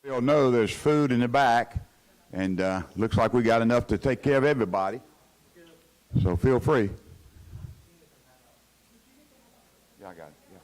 You'll know there's food in the back, and looks like we got enough to take care of everybody. So feel free. Yeah, I got it. Yeah.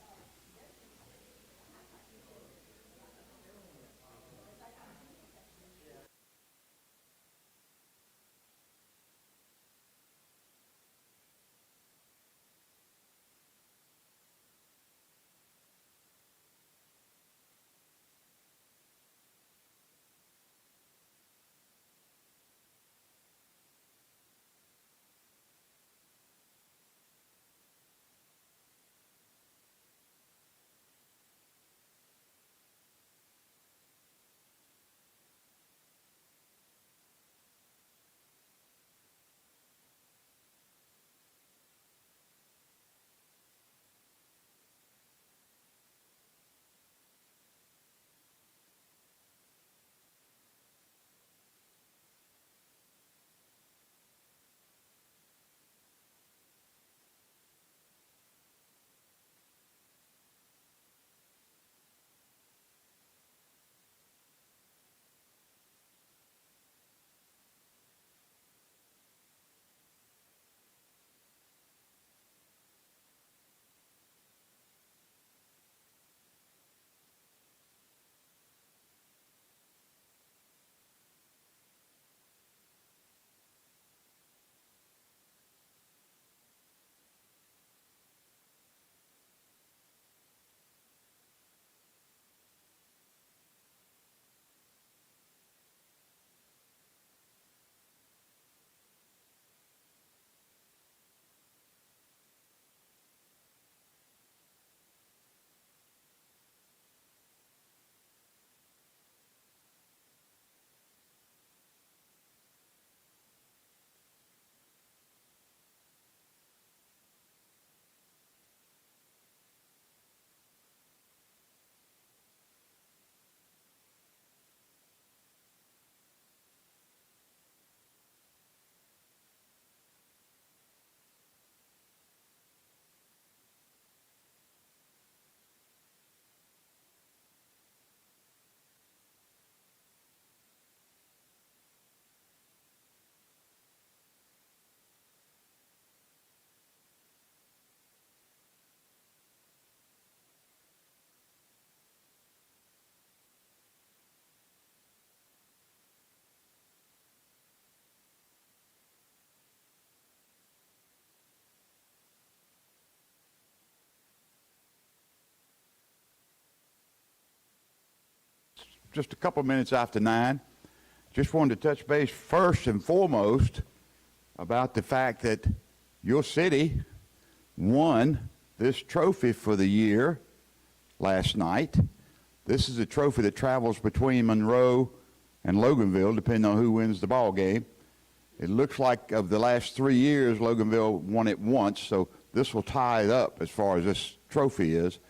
Just a couple minutes after 9. Just wanted to touch base first and foremost about the fact that your city won this trophy for the year last night. This is a trophy that travels between Monroe and Loganville, depending on who wins the ball game. It looks like of the last 3 years, Loganville won it once, so this will tie it up as far as this trophy is.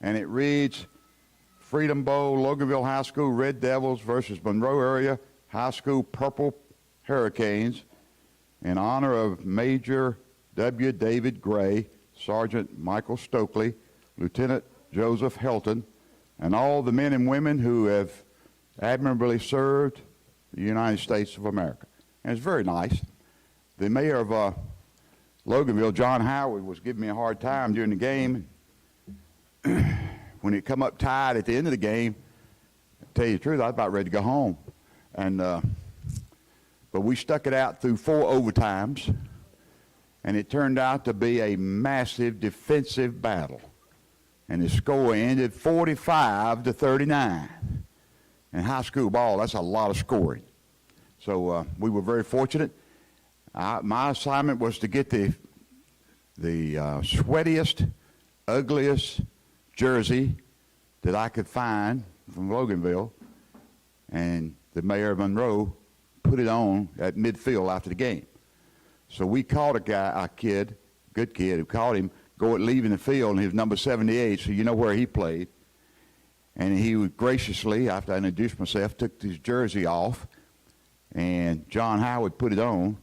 And it reads, Freedom Bowl, Loganville High School Red Devils versus Monroe Area High School Purple Hurricanes in honor of Major W. David Gray, Sergeant Michael Stokely, Lieutenant Joseph Helton, and all the men and women who have admirably served the United States of America. And it's very nice. The mayor of Loganville, John Howard, was giving me a hard time during the game. When it come up tied at the end of the game, to tell you the truth, I was about ready to go home. And but we stuck it out through 4 overtimes, and it turned out to be a massive defensive battle. And the score ended 45-39. In high school ball, that's a lot of scoring. So we were very fortunate. My assignment was to get the sweatiest, ugliest jersey that I could find from Loganville, and the mayor of Monroe put it on at midfield after the game. So we caught a kid, good kid, who caught him leaving the field, and he was number 78, so you know where he played. And he would graciously, after I introduced myself, took his jersey off, and John Howard put it on.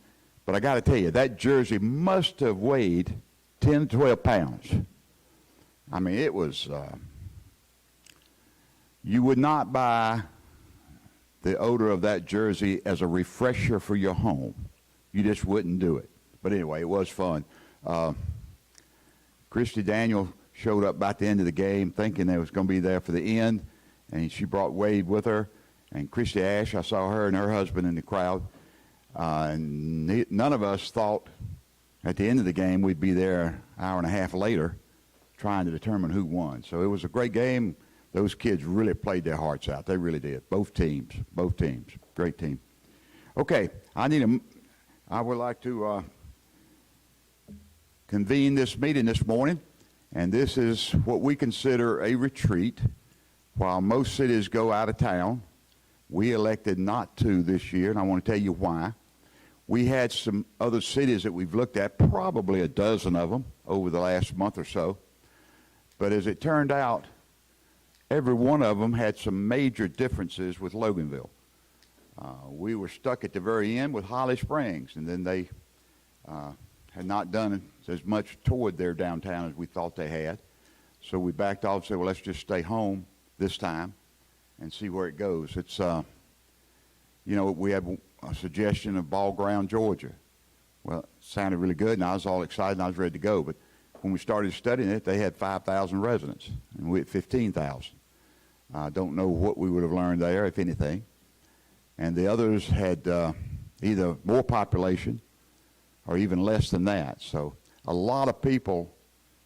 But I got to tell you, that jersey must have weighed 10 to 12 pounds. I mean, it was, you would not buy the odor of that jersey as a refresher for your home. You just wouldn't do it. But anyway, it was fun. Christy Daniel showed up about the end of the game thinking they was going to be there for the end, and she brought Wade with her. And Christy Ash, I saw her and her husband in the crowd. And none of us thought at the end of the game we'd be there an hour and a half later trying to determine who won. So it was a great game. Those kids really played their hearts out. They really did. Both teams. Great team. Okay, I would like to convene this meeting this morning, and this is what we consider a retreat. While most cities go out of town, we elected not to this year, and I want to tell you why. We had some other cities that we've looked at, probably a dozen of them over the last month or so. But as it turned out, every one of them had some major differences with Loganville. We were stuck at the very end with Holly Springs, and then they had not done as much toward their downtown as we thought they had. So we backed off and said, well, let's just stay home this time and see where it goes. It's, we had a suggestion of Ball Ground, Georgia. Well, it sounded really good, and I was all excited, and I was ready to go. But when we started studying it, they had 5,000 residents, and we had 15,000. I don't know what we would have learned there, if anything. And the others had either more population or even less than that. So a lot of people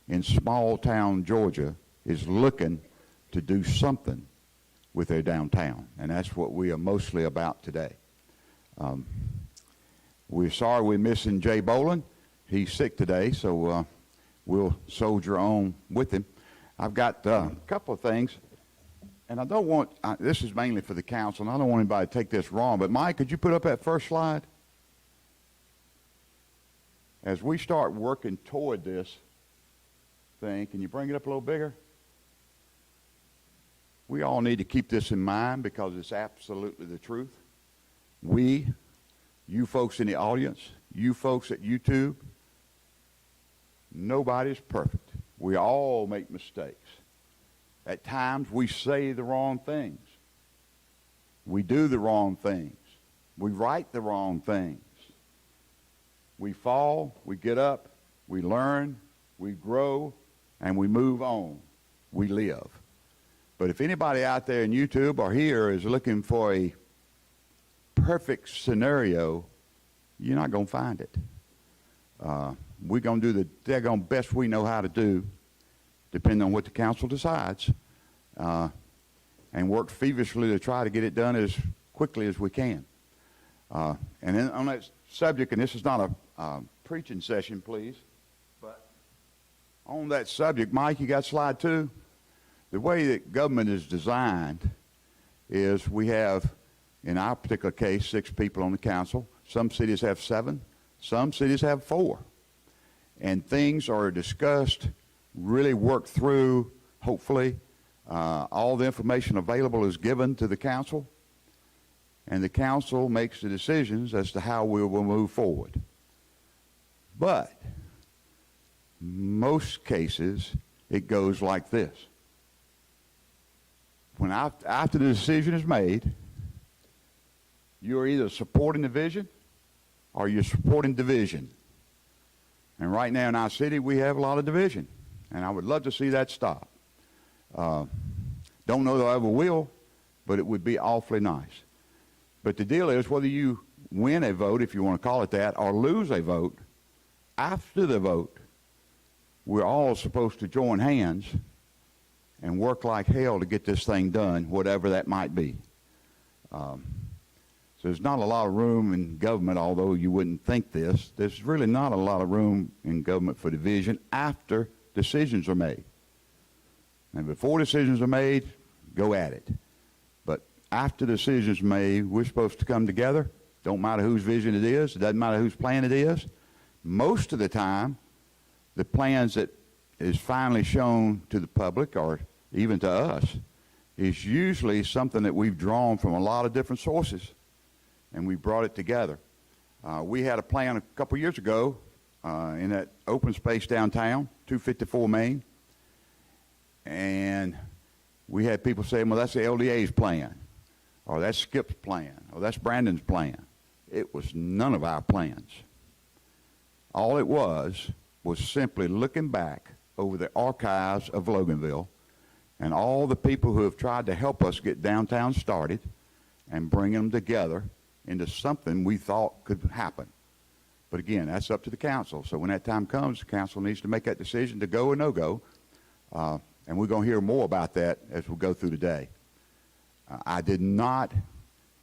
in small town Georgia is looking to do something with their downtown, and that's what we are mostly about today. We're sorry we're missing Jay Boland. He's sick today, so we'll soldier on with him. I've got a couple of things, and I don't want, this is mainly for the council, and I don't want anybody to take this wrong, but Mike, could you put up that first slide? As we start working toward this thing, can you bring it up a little bigger? We all need to keep this in mind because it's absolutely the truth. We, you folks in the audience, you folks at YouTube, nobody's perfect. We all make mistakes. At times we say the wrong things. We do the wrong things. We write the wrong things. We fall, we get up, we learn, we grow, and we move on. We live. But if anybody out there in YouTube or here is looking for a perfect scenario, you're not going to find it. We're going to do the daggone best we know how to do, depending on what the council decides, and work feverishly to try to get it done as quickly as we can. And then on that subject, and this is not a preaching session, please, but on that subject, Mike, you got slide 2? The way that government is designed is we have, in our particular case, 6 people on the council. Some cities have 7. Some cities have 4. And things are discussed, really worked through, hopefully. All the information available is given to the council, and the council makes the decisions as to how we will move forward. But most cases, it goes like this. When after the decision is made, you're either supporting the vision or you're supporting division. And right now in our city, we have a lot of division, and I would love to see that stop. Don't know that I ever will, but it would be awfully nice. But the deal is, whether you win a vote, if you want to call it that, or lose a vote, after the vote, we're all supposed to join hands and work like hell to get this thing done, whatever that might be. So there's not a lot of room in government, although you wouldn't think this. There's really not a lot of room in government for division after decisions are made. And before decisions are made, go at it. But after decisions are made, we're supposed to come together. Don't matter whose vision it is. It doesn't matter whose plan it is. Most of the time, the plans that is finally shown to the public or even to us is usually something that we've drawn from a lot of different sources, and we brought it together. We had a plan a couple years ago in that open space downtown, 254 Main, and we had people saying, well, that's the LDA's plan. or that's Skip's plan, or that's Brandon's plan. It was none of our plans. All it was simply looking back over the archives of Loganville and all the people who have tried to help us get downtown started and bring them together into something we thought could happen. But again, that's up to the council. So when that time comes, the council needs to make that decision to go or no go. And we're going to hear more about that as we go through the day. I did not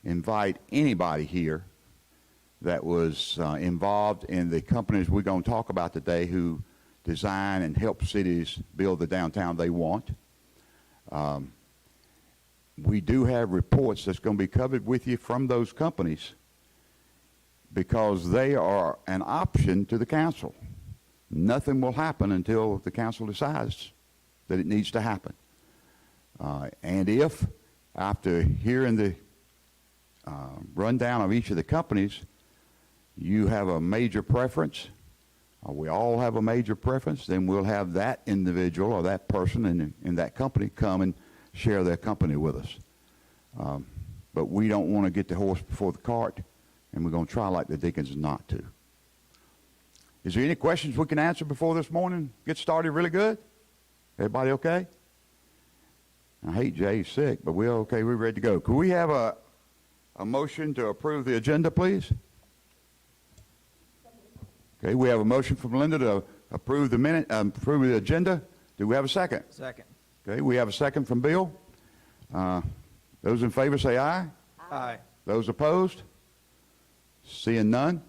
invite anybody here that was involved in the companies we're going to talk about today who design and help cities build the downtown they want. We do have reports that's going to be covered with you from those companies because they are an option to the council. Nothing will happen until the council decides that it needs to happen. And if, after hearing the rundown of each of the companies, you have a major preference, or we all have a major preference, then we'll have that individual or that person in that company come and share their company with us. But we don't want to get the horse before the cart, and we're going to try like the deacons not to. Is there any questions we can answer before this morning get started really good? Everybody okay? I hate Jay's sick, but we're okay. We're ready to go. Could we have a motion to approve the agenda, please? Okay, we have a motion from Linda to approve approve the agenda. Do we have a second? Second. Okay, we have a second from Bill. Those in favor say aye. Aye. Those opposed? Seeing none,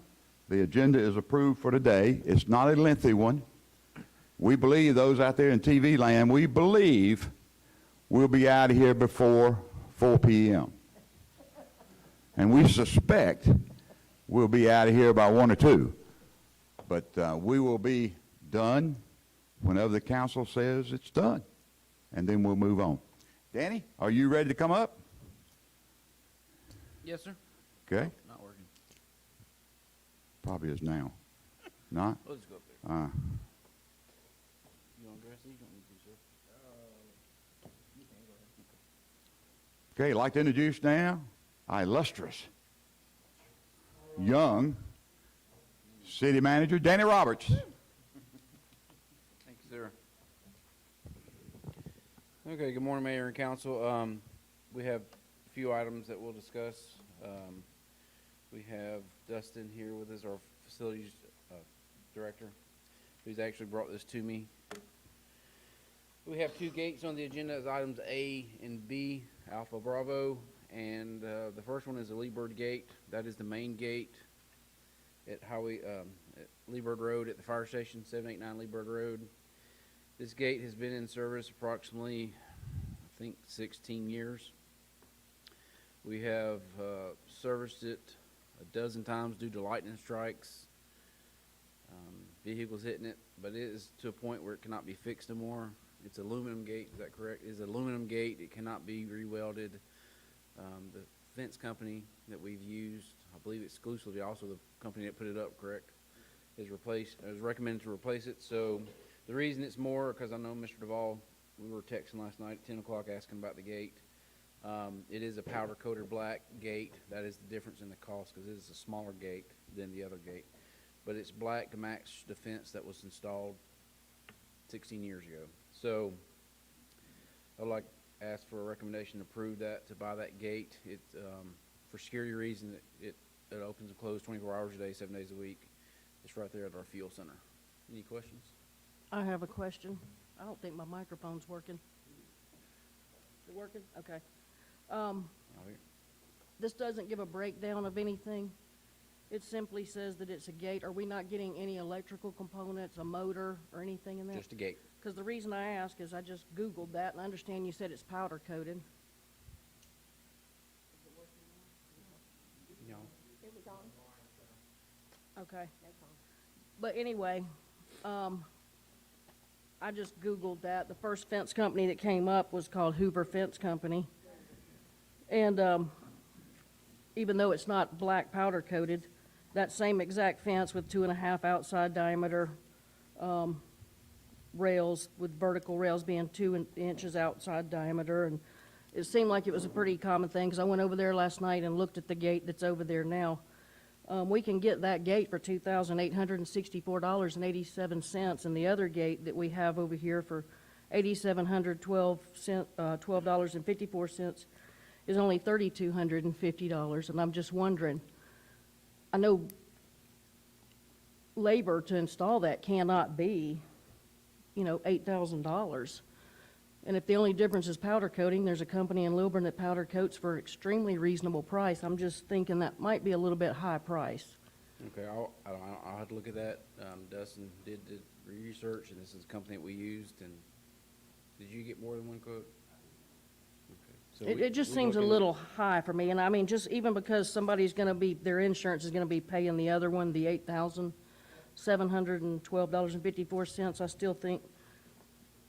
the agenda is approved for today. It's not a lengthy one. We believe, those out there in TV land, we believe we'll be out of here before 4 p.m. And we suspect we'll be out of here by 1 or 2. But we will be done whenever the council says it's done. And then we'll move on. Danny, are you ready to come up? Yes, sir. Okay. Not working. Probably is now. Not? We'll just go up there. Uh, You want to address these? You don't need to, sir. okay, I'd like to introduce now our illustrious, young city manager, Danny Roberts. Thank you, sir. Okay, good morning, Mayor and Council. We have a few items that we'll discuss. We have Dustin here with us, our facilities director, who's actually brought this to me. We have 2 gates on the agenda as items A and B, Alpha Bravo, and the first one is the Lee Bird Gate. That is the main gate at at Lee Bird Road at the fire station, 789 Lee Bird Road. This gate has been in service approximately, I think, 16 years. We have serviced it a dozen times due to lightning strikes, vehicles hitting it, but it is to a point where it cannot be fixed anymore. It's aluminum gate, is that correct? It's an aluminum gate, it cannot be re-welded. The fence company that we've used, I believe exclusively, also the company that put it up, correct, is recommended to replace it. So the reason it's more, because I know Mr. Duvall, we were texting last night at 10 o'clock asking about the gate. It is a powder coated black gate. That is the difference in the cost, because it is a smaller gate than the other gate. But it's black to match the fence that was installed 16 years ago. So I'd like to ask for a recommendation to approve that, to buy that gate. It, for security reasons, it opens and closes 24 hours a day, 7 days a week. It's right there at our fuel center. Any questions? I have a question. I don't think my microphone's working. Is it working? Okay. This doesn't give a breakdown of anything. It simply says that it's a gate. Are we not getting any electrical components, a motor, or anything in there? Just a gate. Because the reason I ask is I just Googled that, and I understand you said it's powder coated. No. It was on. Okay. That's on. But anyway, I just Googled that. The first fence company that came up was called Hoover Fence Company. And even though it's not black powder coated, that same exact fence with 2.5 outside diameter rails, with vertical rails being 2 inches outside diameter, and it seemed like it was a pretty common thing, because I went over there last night and looked at the gate that's over there now. We can get that gate for $2,864.87, and the other gate that we have over here for $8,712.54 is only $3,250, and I'm just wondering, I know labor to install that cannot be, $8,000. And if the only difference is powder coating, there's a company in Lilburn that powder coats for extremely reasonable price. I'm just thinking that might be a little bit high price. Okay, I'll have to look at that. Dustin did the research, and this is a company that we used, and did you get more than one quote? Okay. So It just we're seems a looking at- little high for me, and I mean, just even because somebody's gonna be, their insurance is gonna be paying the other one, the $8,712.54, I still think,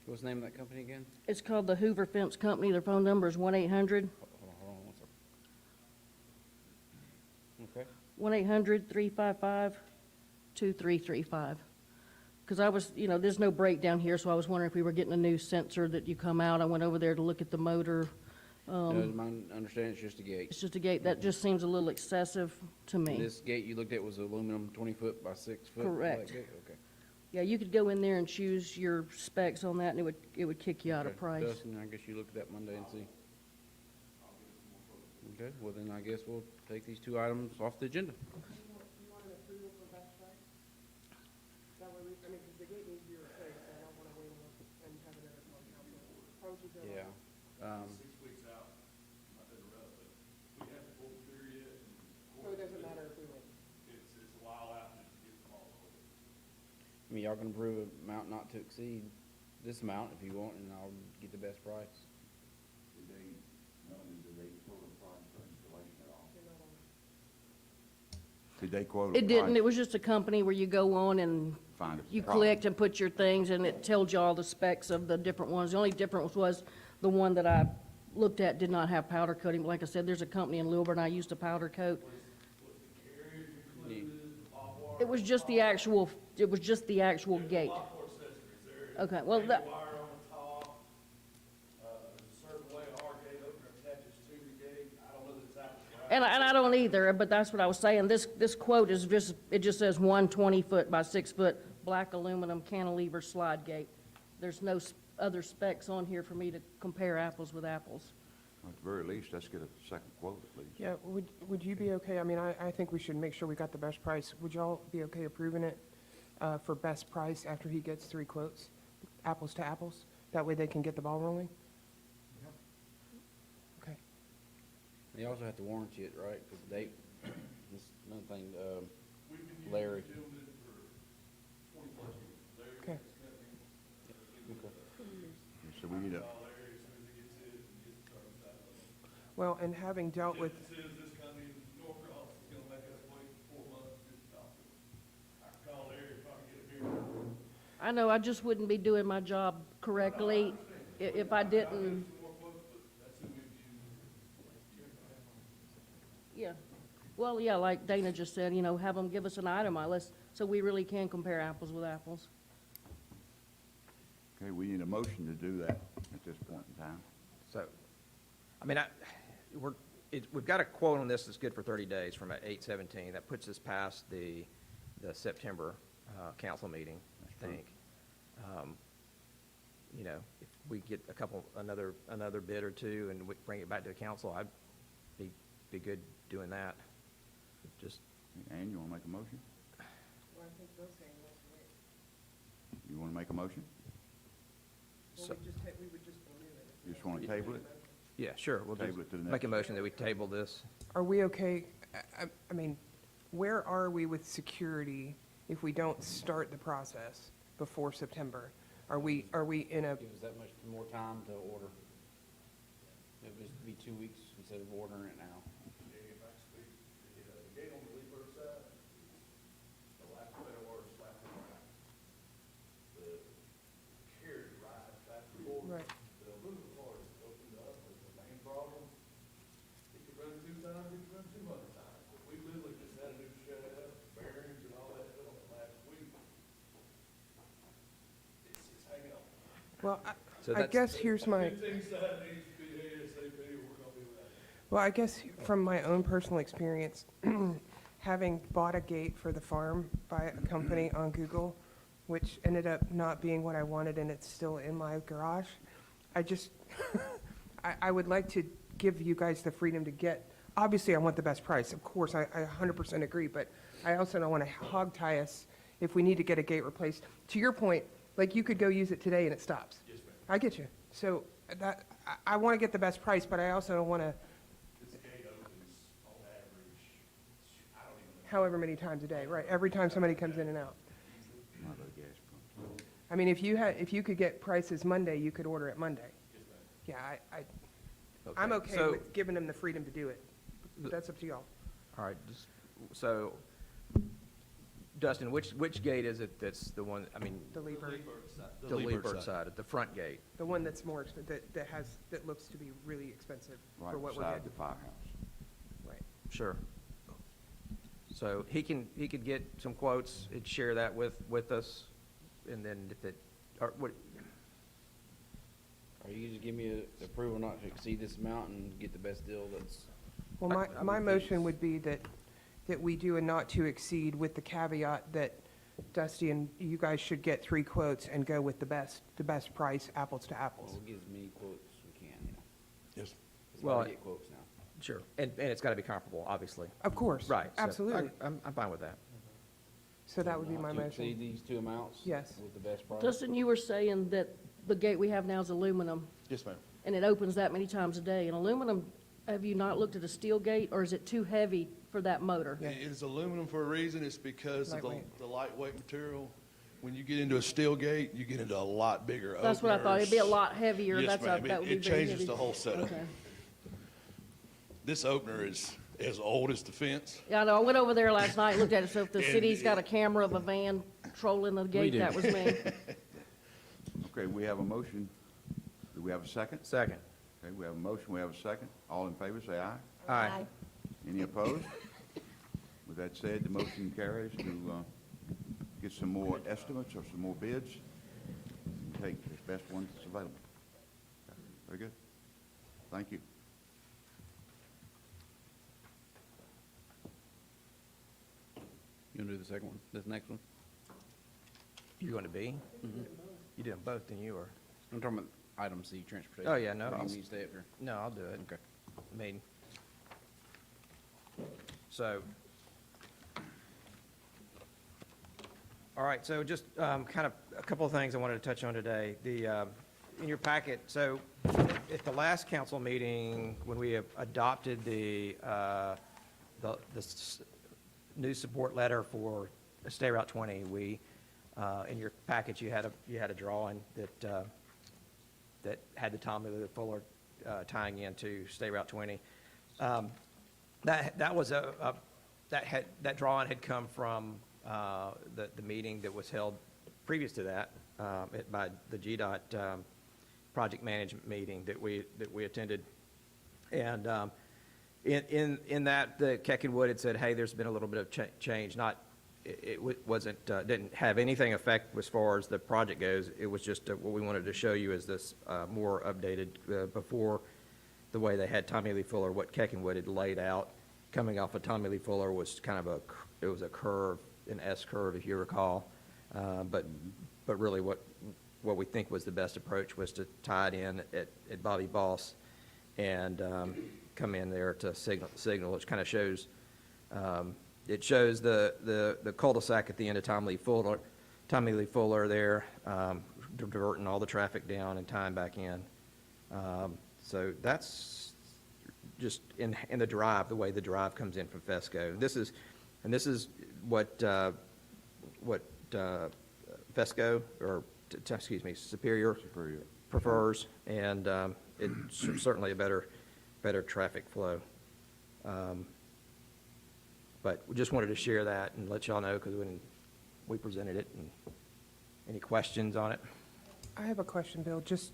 What's the name of that company again? it's called the Hoover Fence Company, their phone number is 1-800, Hold on 1 second. Okay. 1-800-355-2335. Because I was, there's no breakdown here, so I was wondering if we were getting a new sensor that you come out. I went over there to look at the motor. No, my understanding, it's just a gate. It's just a gate. That just seems a little excessive to me. This gate you looked at was aluminum, 20-foot by 6-foot? Correct. Gate? Okay. Yeah, you could go in there and choose your specs on that, and it would kick you out of Okay. price. Dustin, I guess you look at that Monday and see. Okay, well then I guess we'll take these two items off the agenda. Yeah. Six weeks out, not that irrelevant. We haven't pulled the trigger yet. So it doesn't matter if we win. It's a while out to get them all over. I mean, y'all can approve a amount not to exceed this amount if you want, and I'll get the best price. Did they quote a price for installation at all? Did they quote a It didn't. price? It was just a company where you go on and Find a you problem. clicked and put your things, and it tells you all the specs of the different ones. The only difference was the one that I looked at did not have powder coating. But like I said, there's a company in Lilburn I used to powder coat. It was just the actual gate. Okay, well, that, Wire on the top, there's a certain way our gate opener attaches to the gate. I don't know that it's apples to apples. and I don't either, but that's what I was saying. This quote is just, it just says 1 20-foot by 6-foot black aluminum cantilever slide gate. There's no other specs on here for me to compare apples with apples. At the very least, let's get a second quote at least. Yeah, would you be okay? I mean, I think we should make sure we got the best price. Would y'all be okay approving it for best price after he gets 3 quotes, apples to apples? That way they can get the ball rolling? Okay. They also have to warranty it, right? Because they, this, another thing, We've been using Larry. the gentleman for 20-plus years. Larry, Okay. this company, Okay. So we need a, call Larry as soon as he gets it and gets the service out of it. Well, and having dealt with, Just as soon as this company in Norcross is gonna make us wait 4 months just to talk to them. I can call Larry and probably get a beer. I know, I just wouldn't be doing my job correctly if I didn't. Some more quotes, but that's who we've used. Yeah, well, yeah, like Dana just said, have them give us an item on list, so we really can compare apples with apples. okay, we need a motion to do that at this point in time. So, I mean, we've got a quote on this that's good for 30 days from 8/17. That puts us past the September council meeting, I think. If we get another bid or two and we bring it back to the council, I'd be good doing that. Just, Ann, you want to make a motion? well, I think Bill's saying let's wait. You want to make a motion? So- We would just renew it. You just want to table it? yeah, sure, we'll Table it to the just make a next- motion that we table this. Are we okay? I mean, where are we with security if we don't start the process before September? Are we in a, Give us that much more time to order. It would be 2 weeks instead of ordering it now. If I speak, the gate on the Leesburg side, the last way to order slapped in right. The carrier rides back and forth. right, The aluminum part is opened up with the main problem. It could run 2 times, it could run 200 times. But we literally just had a new shaft, bearings and all that done last week. It's hanging on. well, So I that's- guess here's my, 15 side needs to be ASAP. Well, I guess from my own personal experience, having bought a gate for the farm by a company on Google, which ended up not being what I wanted, and it's still in my garage, I just, I would like to give you guys the freedom to get, obviously, I want the best price. Of course, I 100% agree, but I also don't want to hog tie us if we need to get a gate replaced. To your point, like, you could go use it today and it stops. Yes, ma'am. I get you. So that, I want to get the best price, but I also don't want to, This gate opens on average, I don't even know. however many times a day, right? Every time somebody comes in and out. Not a gas pump. I mean, if you could get prices Monday, you could order it Monday. Yeah, I'm okay So- with giving them the freedom to do it. That's up to y'all. All right, so, Dustin, which gate is it that's the one, I mean, The lever, the Leesburg side, at the front gate? the one that's more, that looks to be really expensive Right for what we're beside getting. the firehouse. Right. Sure. So he could get some quotes and share that with us, and then if it, or what, Or you just give me a approval not to exceed this amount and get the best deal that's, Well, I my would motion think- would be that we do a not to exceed with the caveat that Dusty and you guys should get 3 quotes and go with the best price, apples to apples. we'll get as many quotes as we can, you know. Yes. That's why Well, we get quotes now. sure, and it's gotta be comparable, obviously. Of course. Right. so Absolutely. I'm fine with that. So that would be my Not to exceed motion. these two amounts? Yes. With the best price? Dustin, you were saying that the gate we have now is aluminum, Yes, ma'am. and it opens that many times a day. And aluminum, have you not looked at a steel gate, or is it too heavy for that motor? Yeah. It is aluminum for a reason. It's because of Lightweight. the lightweight material. When you get into a steel gate, you get into a lot bigger openers. That's what I thought, it'd be a lot heavier, Yes, that's, ma'am. that would be It very changes heavy. the whole setup. Okay. This opener is as old as the fence. Yeah, I know, I went over there last night, looked at it, so if the And city's got a it- camera of a van trolling the gate, do. that was me. Okay, we have a motion. Do we have a second? Second. Okay, we have a motion, we have a second. All in favor, say aye. Aye. Any opposed? With that said, the motion carries to get some more estimates or some more bids and take the best one that's available. Okay, very good. Thank you. You wanna do the second one, this next one? You going to be? You doing both, then you or? I'm talking about item C, transportation. Oh, yeah, no, Or you I'll- need to stay up here. No, I'll do it. Okay. I mean, so, all right, so just kind of a couple of things I wanted to touch on today. In your packet, so at the last council meeting, when we adopted the new support letter for State Route 20, in your package, you had a drawing that had the Tommy Lee Fuller tying into State Route 20. That was that drawing had come from the meeting that was held previous to that by the GDOT project management meeting that we attended. And in that, the Keckenwood had said, hey, there's been a little bit of change, wasn't, didn't have anything affect as far as the project goes. It was just what we wanted to show you is this more updated before the way they had Tommy Lee Fuller, what Keckenwood had laid out. Coming off of Tommy Lee Fuller was kind of it was a curve, an S curve, if you recall. But really what we think was the best approach was to tie it in at Bobby Boss and come in there to signal, which kind of shows, it shows the cul-de-sac at the end of Tommy Lee Fuller there, diverting all the traffic down and tying back in. So that's just in the drive, the way the drive comes in from Fesco. This is what Fesco, or excuse me, Superior prefers, and it's certainly a better traffic flow. But we just wanted to share that and let y'all know, because when we presented it, and any questions on it? I have a question, Bill. Just,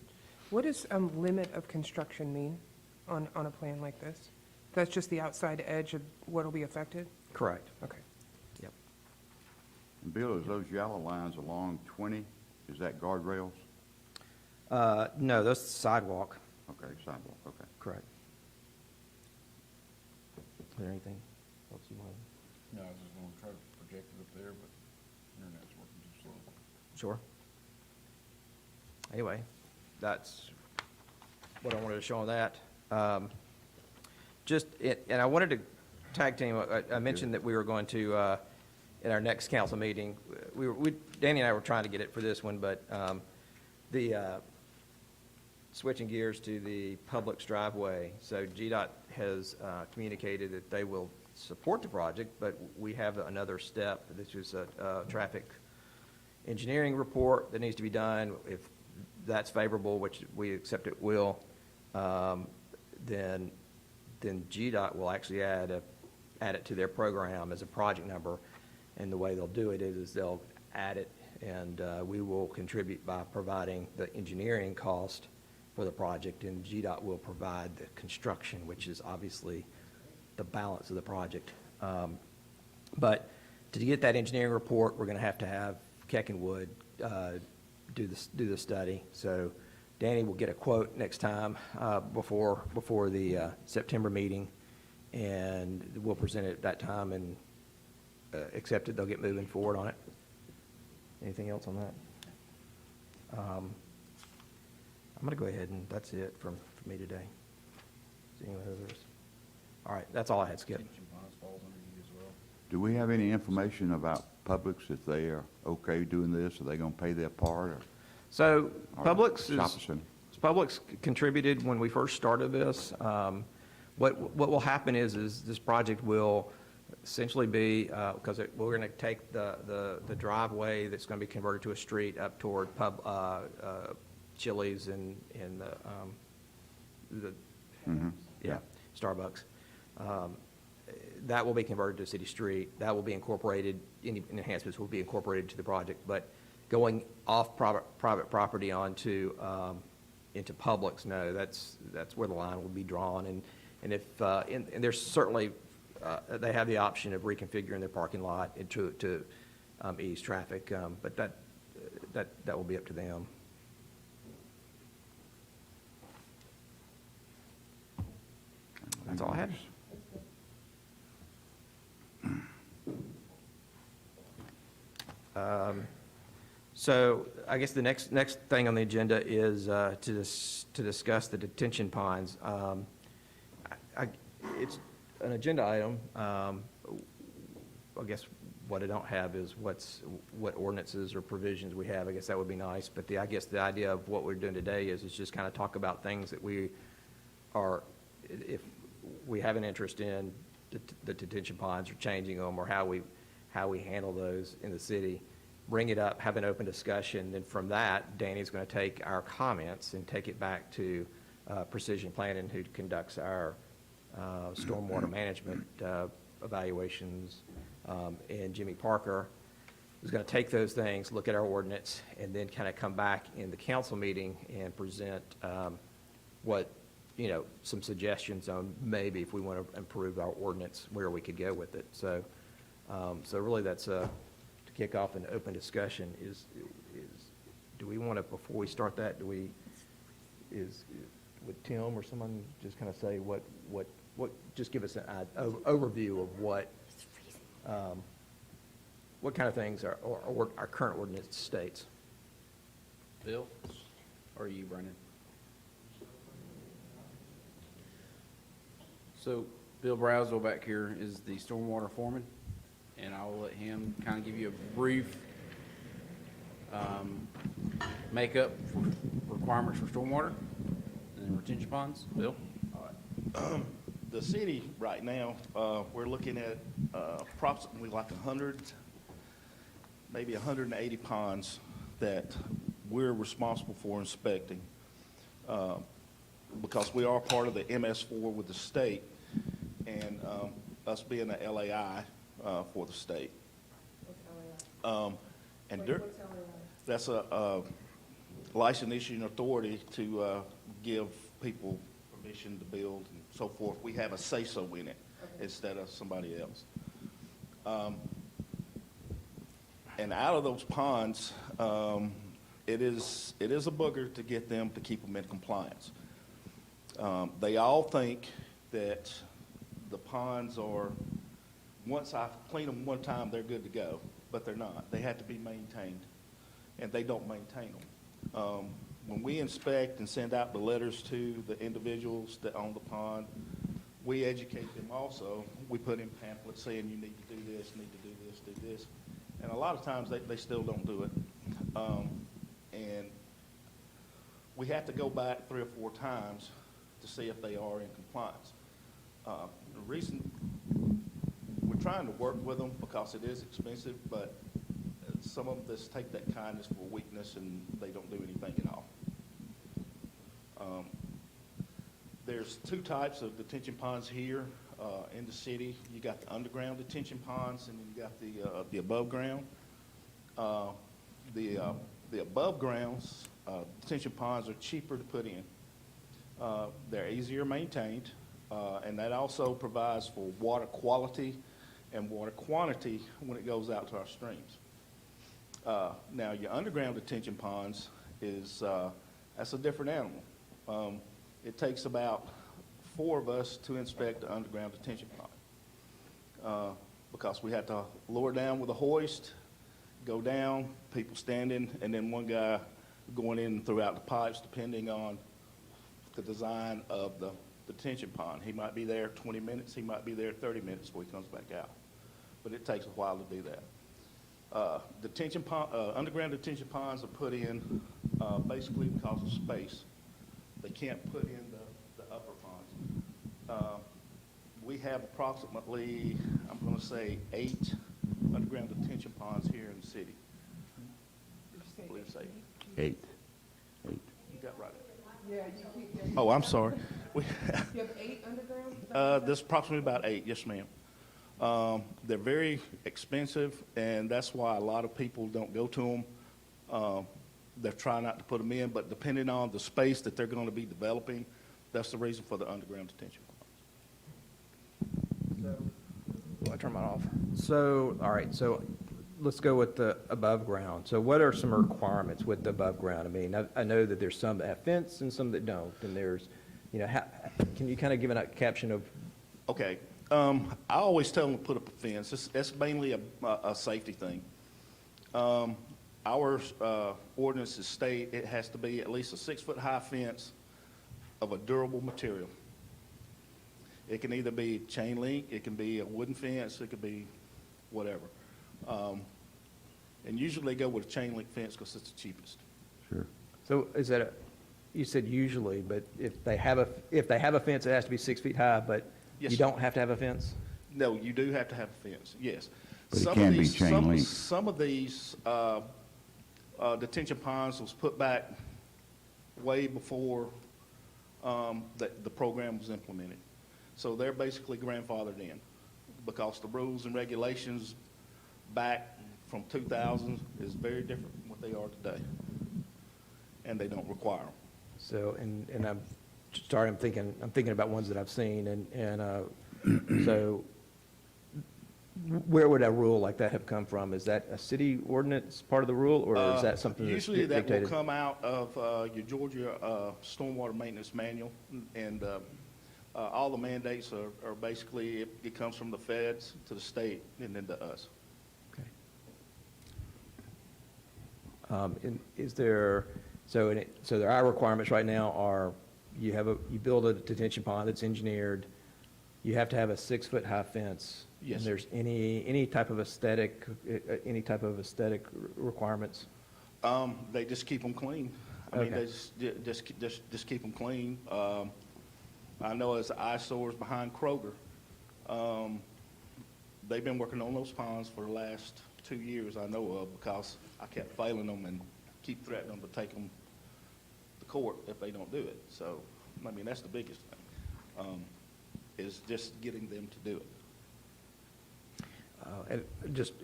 what does limit of construction mean on a plan like this? That's just the outside edge of what'll be affected? Correct. Okay. Yep. And Bill, is those yellow lines along 20, is that guardrails? No, that's sidewalk. Okay, sidewalk, okay. Correct. there anything else you want? No, I was just gonna try to project it up there, but internet's working too slow. Sure. Anyway, that's what I wanted to show on that. And I wanted to tag team, I mentioned that we were going to, in our next council meeting, Danny and I were trying to get it for this one, but switching gears to the Publix driveway. So GDOT has communicated that they will support the project, but we have another step. This is a traffic engineering report that needs to be done. If that's favorable, which we accept it will, then GDOT will actually add it to their program as a project number. And the way they'll do it is they'll add it, and we will contribute by providing the engineering cost for the project, and GDOT will provide the construction, which is obviously the balance of the project. But to get that engineering report, we're going to have Keck and Wood do the study. So Danny will get a quote next time before the September meeting, and we'll present it at that time and accept it. They'll get moving forward on it. Anything else on that? I'm going to go ahead, and that's it from me today. Is there any others? All right, that's all I had, Skip. Detention ponds falls under you as well. Do we have any information about Publix, if they are okay doing this? Are they going to pay their part? So or Publix shopping center? Publix contributed when we first started this. What will happen is this project will essentially be, because we're going to take the driveway that's going to be converted to a street up toward Chili's and the yeah, Starbucks. That will be converted to a city street. That will be incorporated, any enhancements will be incorporated to the project. But going off private property onto, into Publix, no, that's where the line will be drawn. And if, and there's certainly, they have the option of reconfiguring their parking lot to ease traffic, but that will be up to them. That's all I had. So I guess the next thing on the agenda is to discuss the detention ponds. It's an agenda item. I guess what I don't have is what ordinances or provisions we have. I guess that would be nice. But I guess the idea of what we're doing today is just kind of talk about things that we are, if we have an interest in the detention ponds or changing them, or how we handle those in the city, bring it up, have an open discussion, and from that, Danny's going to take our comments and take it back to Precision Planning, who conducts our stormwater management evaluations, and Jimmy Parker is going to take those things, look at our ordinance, and then kind of come back in the council meeting and present some suggestions on maybe if we want to improve our ordinance, where we could go with it. So really that's to kick off an open discussion is do we want to, before we start that, would Tim or someone just kind of say what just give us an overview of what kind of things our current ordinance states. Bill, or are you, Brendan? So Bill Brazel back here is the stormwater foreman, and I will let him kind of give you a brief makeup for requirements for stormwater and retention ponds. Bill? The city right now, we're looking at approximately like 100, maybe 180 ponds that we're responsible for inspecting, because we are part of the MS4 with the state, and us being the LAI for the state. That's a license issuing authority to give people permission to build and so forth. We have a say-so in it instead of somebody else. And out of those ponds, it is a booger to get them to keep them in compliance. They all think that the ponds are, once I clean them one time, they're good to go, but they're not. They have to be maintained, and they don't maintain them. When we inspect and send out the letters to the individuals that own the pond, we educate them also. We put in pamphlets saying you need to do this, need to do this, do this. And a lot of times they still don't do it. And we have to go back 3 or 4 times to see if they are in compliance. The reason we're trying to work with them because it is expensive, but some of them just take that kindness for weakness and they don't do anything at all. There's 2 types of detention ponds here in the city. You got the underground detention ponds, and then you got the above ground. The above grounds detention ponds are cheaper to put in. They're easier maintained, and that also provides for water quality and water quantity when it goes out to our streams. Now, your underground detention ponds is that's a different animal. It takes about 4 of us to inspect the underground detention pond because we have to lower down with a hoist, go down, people standing, and then one guy going in throughout the pipes depending on the design of the detention pond. He might be there 20 minutes, he might be there 30 minutes before he comes back out. But it takes a while to do that. Underground detention ponds are put in basically because of space. They can't put in the upper ponds. We have approximately, I'm going to say, 8 underground detention ponds here in the city. I believe it's 8. 8. You got right. Yeah, you keep getting. Oh, I'm sorry. You have 8 underground? There's approximately about 8, yes, ma'am. They're very expensive, and that's why a lot of people don't go to them. They're trying not to put them in, but depending on the space that they're going to be developing, that's the reason for the underground detention ponds. Will I turn mine off? So, all right, so let's go with the above ground. So what are some requirements with the above ground? I mean, I know that there's some that have fence and some that don't, and there's, you know, can you kind of give a caption of? Okay. I always tell them to put up a fence. It's mainly a safety thing. Our ordinances state it has to be at least a 6-foot-high fence of a durable material. It can either be chain link, it can be a wooden fence, it could be whatever. And usually they go with a chain link fence because it's the cheapest. Sure. So is that you said usually, but if they have a fence, it has to be 6 feet high, but Yes, you sir. don't have to have a fence? No, you do have to have a fence, yes. But it Some can of be these- chain some- link. Some of these detention ponds was put back way before the program was implemented. So they're basically grandfathered in because the rules and regulations back from 2000 is very different from what they are today. And they don't require them. So, and I'm sorry, I'm thinking about ones that I've seen, and so where would a rule like that have come from? Is that a city ordinance part of the rule, or is that something that's Usually that will dictated? come out of your Georgia Stormwater Maintenance Manual, and all the mandates are basically, it comes from the feds to the state and then to us. Okay. And is there, so there are requirements right now are, you build a detention pond that's engineered, you have to have a 6-foot-high fence. Yes, And sir. there's any type of aesthetic requirements? They just keep them clean. I mean, Okay. they just keep them clean. I know as eyesores behind Kroger, they've been working on those ponds for the last 2 years I know of because I kept failing them and keep threatening them to take them to court if they don't do it. So, I mean, that's the biggest thing, is just getting them to do it.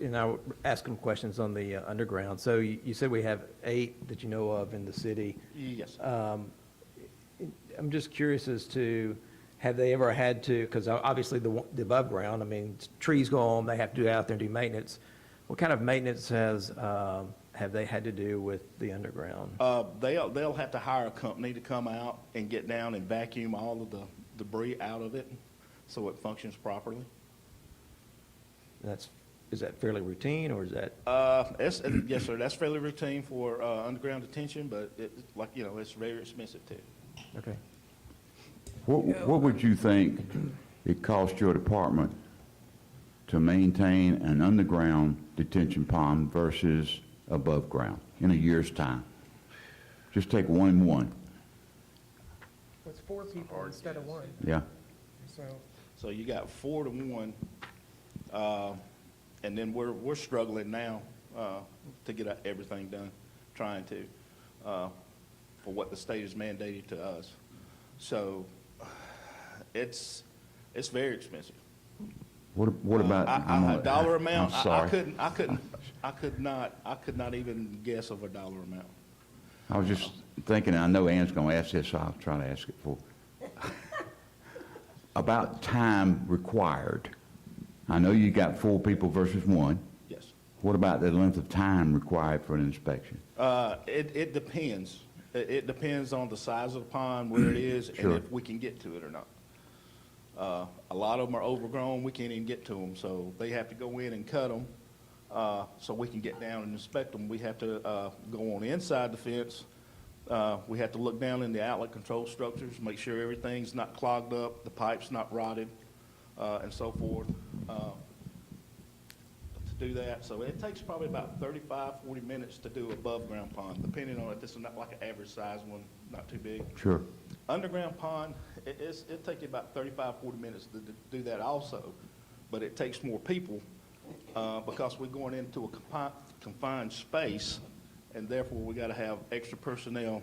And I'll ask them questions on the underground. So you said we have 8 that you know of in the city. Yes. I'm just curious as to, have they ever had to, because obviously the above ground, I mean, trees go on, they have to do out there and do maintenance. What kind of maintenance have they had to do with the underground? They'll have to hire a company to come out and get down and vacuum all of the debris out of it. so it functions properly. Is that fairly routine, or is that? Yes, sir, that's fairly routine for underground detention, but it's very expensive too. Okay. What would you think it cost your department to maintain an underground detention pond versus above ground in a year's time? Just take 1 and 1, It's 4 people instead of 1, yeah? so. So you got 4 to 1, and then we're struggling now to get everything done, trying to, for what the state has mandated to us. So it's very expensive. What about? A dollar amount? I'm sorry. I could not even guess of a dollar amount. I was just thinking, I know Ann's going to ask this, so I'll try to ask it for. About time required. I know you got 4 people versus 1. Yes. What about the length of time required for an inspection? It depends. It depends on the size of the pond, where it is, and Sure. if we can get to it or not. A lot of them are overgrown, we can't even get to them, so they have to go in and cut them, so we can get down and inspect them. We have to go on the inside the fence. We have to look down in the outlet control structures, make sure everything's not clogged up, the pipe's not rotted, and so forth, to do that. So it takes probably about 35, 40 minutes to do above ground pond, depending on if this is not like an average size one, not too big. Sure. Underground pond, it take you about 35, 40 minutes to do that also, but it takes more people, because we're going into a confined space, and therefore we gotta have extra personnel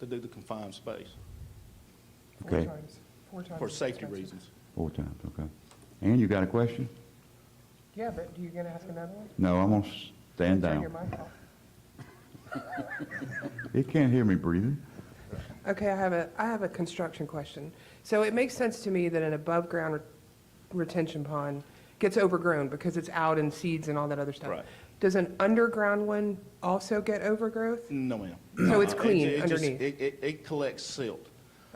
to do the confined space, 4 Okay. times. 4 times. for as safety expensive. reasons. 4 times, okay. Ann, you got a question? Yeah, but you gonna ask another one? No, I'm going to stand Turn your down. mic off. It can't hear me breathing. Okay, I have a construction question. So it makes sense to me that an above-ground retention pond gets overgrown because it's out in seeds and all that other stuff. Right. Does an underground one also get overgrowth? No, ma'am. So it's It clean just- underneath? It collects silt.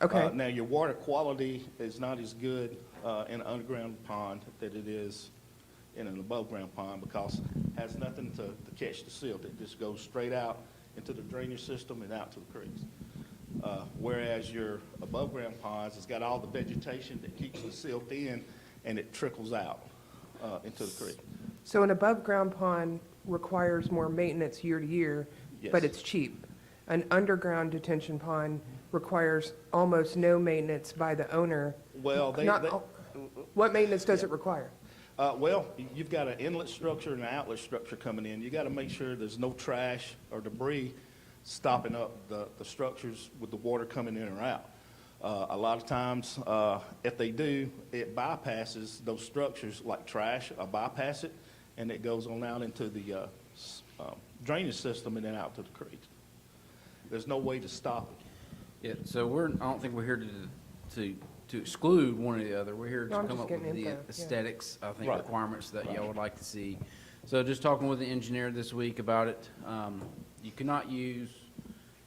Okay. Now, your water quality is not as good in an underground pond that it is in an above-ground pond, because it has nothing to catch the silt. It just goes straight out into the drainage system and out to the creeks. Whereas your above-ground ponds, it's got all the vegetation that keeps the silt in, and it trickles out into the creek. So an above-ground pond requires more maintenance year to year, but Yes. it's cheap. An underground detention pond requires almost no maintenance by the owner. Well, What maintenance does it require? Well, you've got an inlet structure and an outlet structure coming in. You got to make sure there's no trash or debris stopping up the structures with the water coming in or out. A lot of times, if they do, it bypasses those structures, like trash, bypass it, and it goes on out into the drainage system and then out to the creek. There's no way to stop it. Yeah, so I don't think we're here to exclude one or the other. We're here No, to I'm come just up with getting the info, yeah. aesthetics, I think, Right. requirements that y'all would like to see. So just talking with the engineer this week about it, you cannot use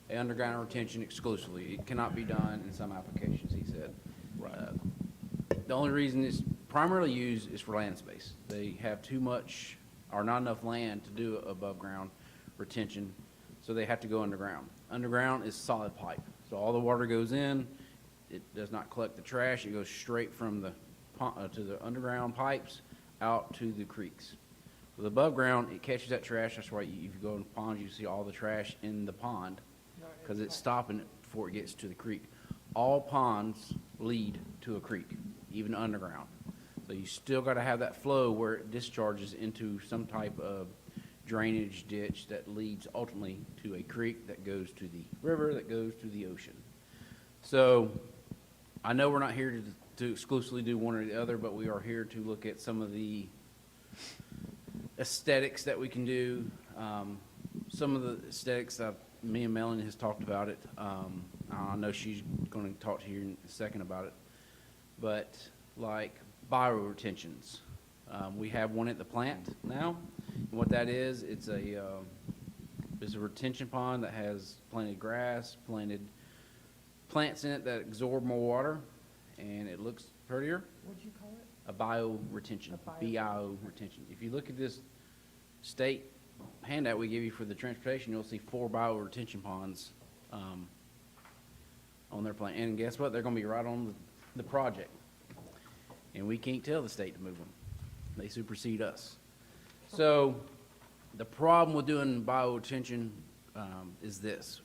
an underground retention exclusively. It cannot be done in some applications, he said. Right. The only reason it's primarily used is for land space. They have too much, or not enough land to do above-ground retention, so they have to go underground. Underground is solid pipe, so all the water goes in, it does not collect the trash, it goes straight from the to the underground pipes out to the creeks. With above ground, it catches that trash, that's why if you go in ponds, you see all the trash in the pond, because it's stopping it before it gets to the creek. All ponds lead to a creek, even underground. So you still gotta have that flow where it discharges into some type of drainage ditch that leads ultimately to a creek that goes to the river, that goes to the ocean. So I know we're not here to exclusively do one or the other, but we are here to look at some of the aesthetics that we can do. Some of the aesthetics that me and Melanie has talked about it. I know she's going to talk to you in a second about it. But like bioretentions, we have one at the plant now. And what that is, it's a retention pond that has planted grass, planted plants in it that absorb more water, and it looks prettier, What'd you call it? a bio-retention, A bio- BIO retention. If you look at this state handout we give you for the transportation, you'll see 4 bio-retention ponds on their plan. And guess what? They're gonna be right on the project. And we can't tell the state to move them. They supersede us. So the problem with doing bio-retention is this.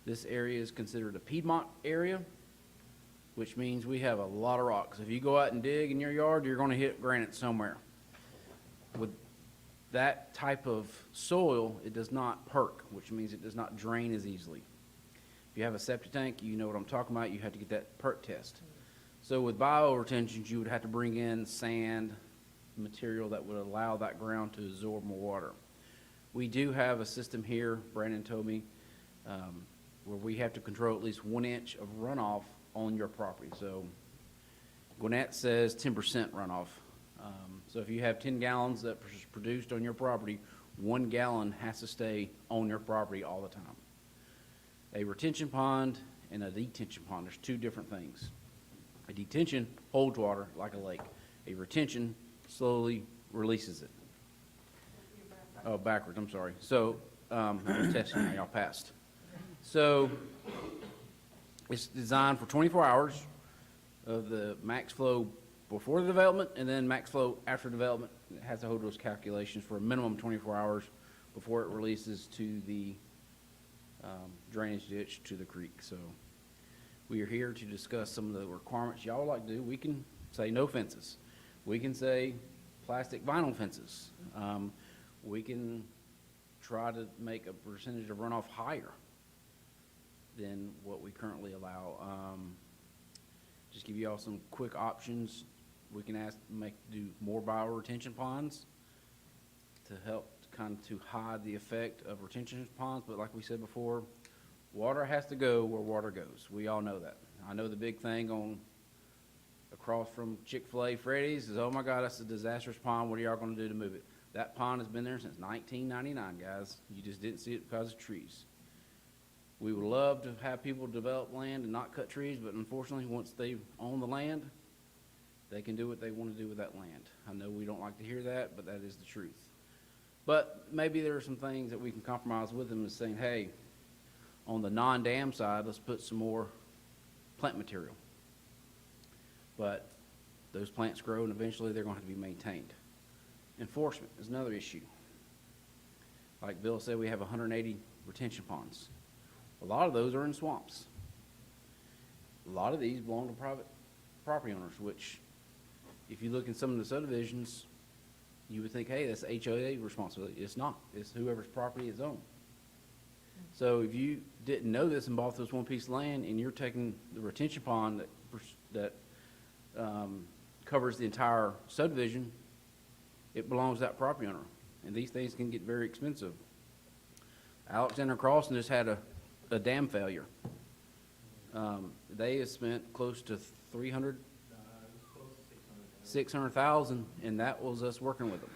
This area is considered a Piedmont area, which means we have a lot of rocks. If you go out and dig in your yard, you're gonna hit granite somewhere. With that type of soil, it does not perk, which means it does not drain as easily. If you have a septic tank, you know what I'm talking about, you have to get that perk test. So with bioretentions, you would have to bring in sand, material that would allow that ground to absorb more water. We do have a system here, Brandon told me, where we have to control at least 1 inch of runoff on your property. So Gwinnett says 10% runoff. So if you have 10 gallons that is produced on your property, 1 gallon has to stay on your property all the time. A retention pond and a detention pond, there's 2 different things. A detention holds water like a lake. A retention slowly releases it. Oh, backwards, I'm sorry. So, I'm testing now, y'all passed. So, it's designed for 24 hours of the max flow before the development and then max flow after development. It has to hold those calculations for a minimum 24 hours before it releases to the drainage ditch to the creek. So we are here to discuss some of the requirements y'all would like to do. We can say no fences. We can say plastic vinyl fences. We can try to make a percentage of runoff higher than what we currently allow. Just give you all some quick options. We can do more bioretention ponds to help kind of to hide the effect of retention ponds, but like we said before, water has to go where water goes. We all know that. I know the big thing across from Chick-fil-A Freddy's is, oh my God, that's a disastrous pond. What are y'all gonna do to move it? That pond has been there since 1999, guys. You just didn't see it because of trees. We would love to have people develop land and not cut trees, but unfortunately, once they own the land, they can do what they want to do with that land. I know we don't like to hear that, but that is the truth. But maybe there are some things that we can compromise with them and saying, hey, on the non-dam side, let's put some more plant material. But those plants grow and eventually they're going to have to be maintained. Enforcement is another issue. Like Bill said, we have 180 retention ponds. A lot of those are in swamps. A lot of these belong to private property owners, which if you look in some of the subdivisions, you would think, hey, that's HOA responsibility. It's not. It's whoever's property is owned. So if you didn't know this and bought this one piece of land and you're taking the retention pond that covers the entire subdivision, it belongs to that property owner. And these things can get very expensive. Alexander Crossing just had a dam failure. They have spent close to 600,000, and that was us working with them.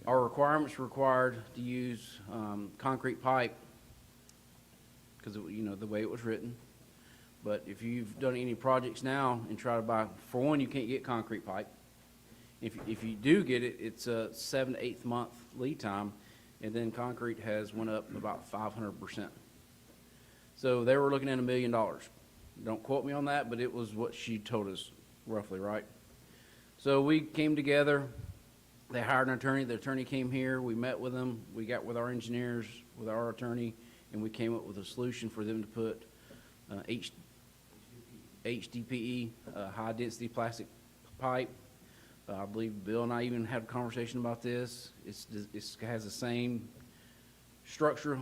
Our requirements required to use concrete pipe because the way it was written. But if you've done any projects now and try to buy, for one, you can't get concrete pipe. If you do get it, it's a 7 to 8 month lead time, and then concrete has went up about 500%. So they were looking at $1 million. Don't quote me on that, but it was what she told us roughly, right? So we came together. They hired an attorney. The attorney came here. We met with them. We got with our engineers, with our attorney, and we came up with a solution for them to put HDPE, high-density plastic pipe. I believe Bill and I even had a conversation about this. It has the same structural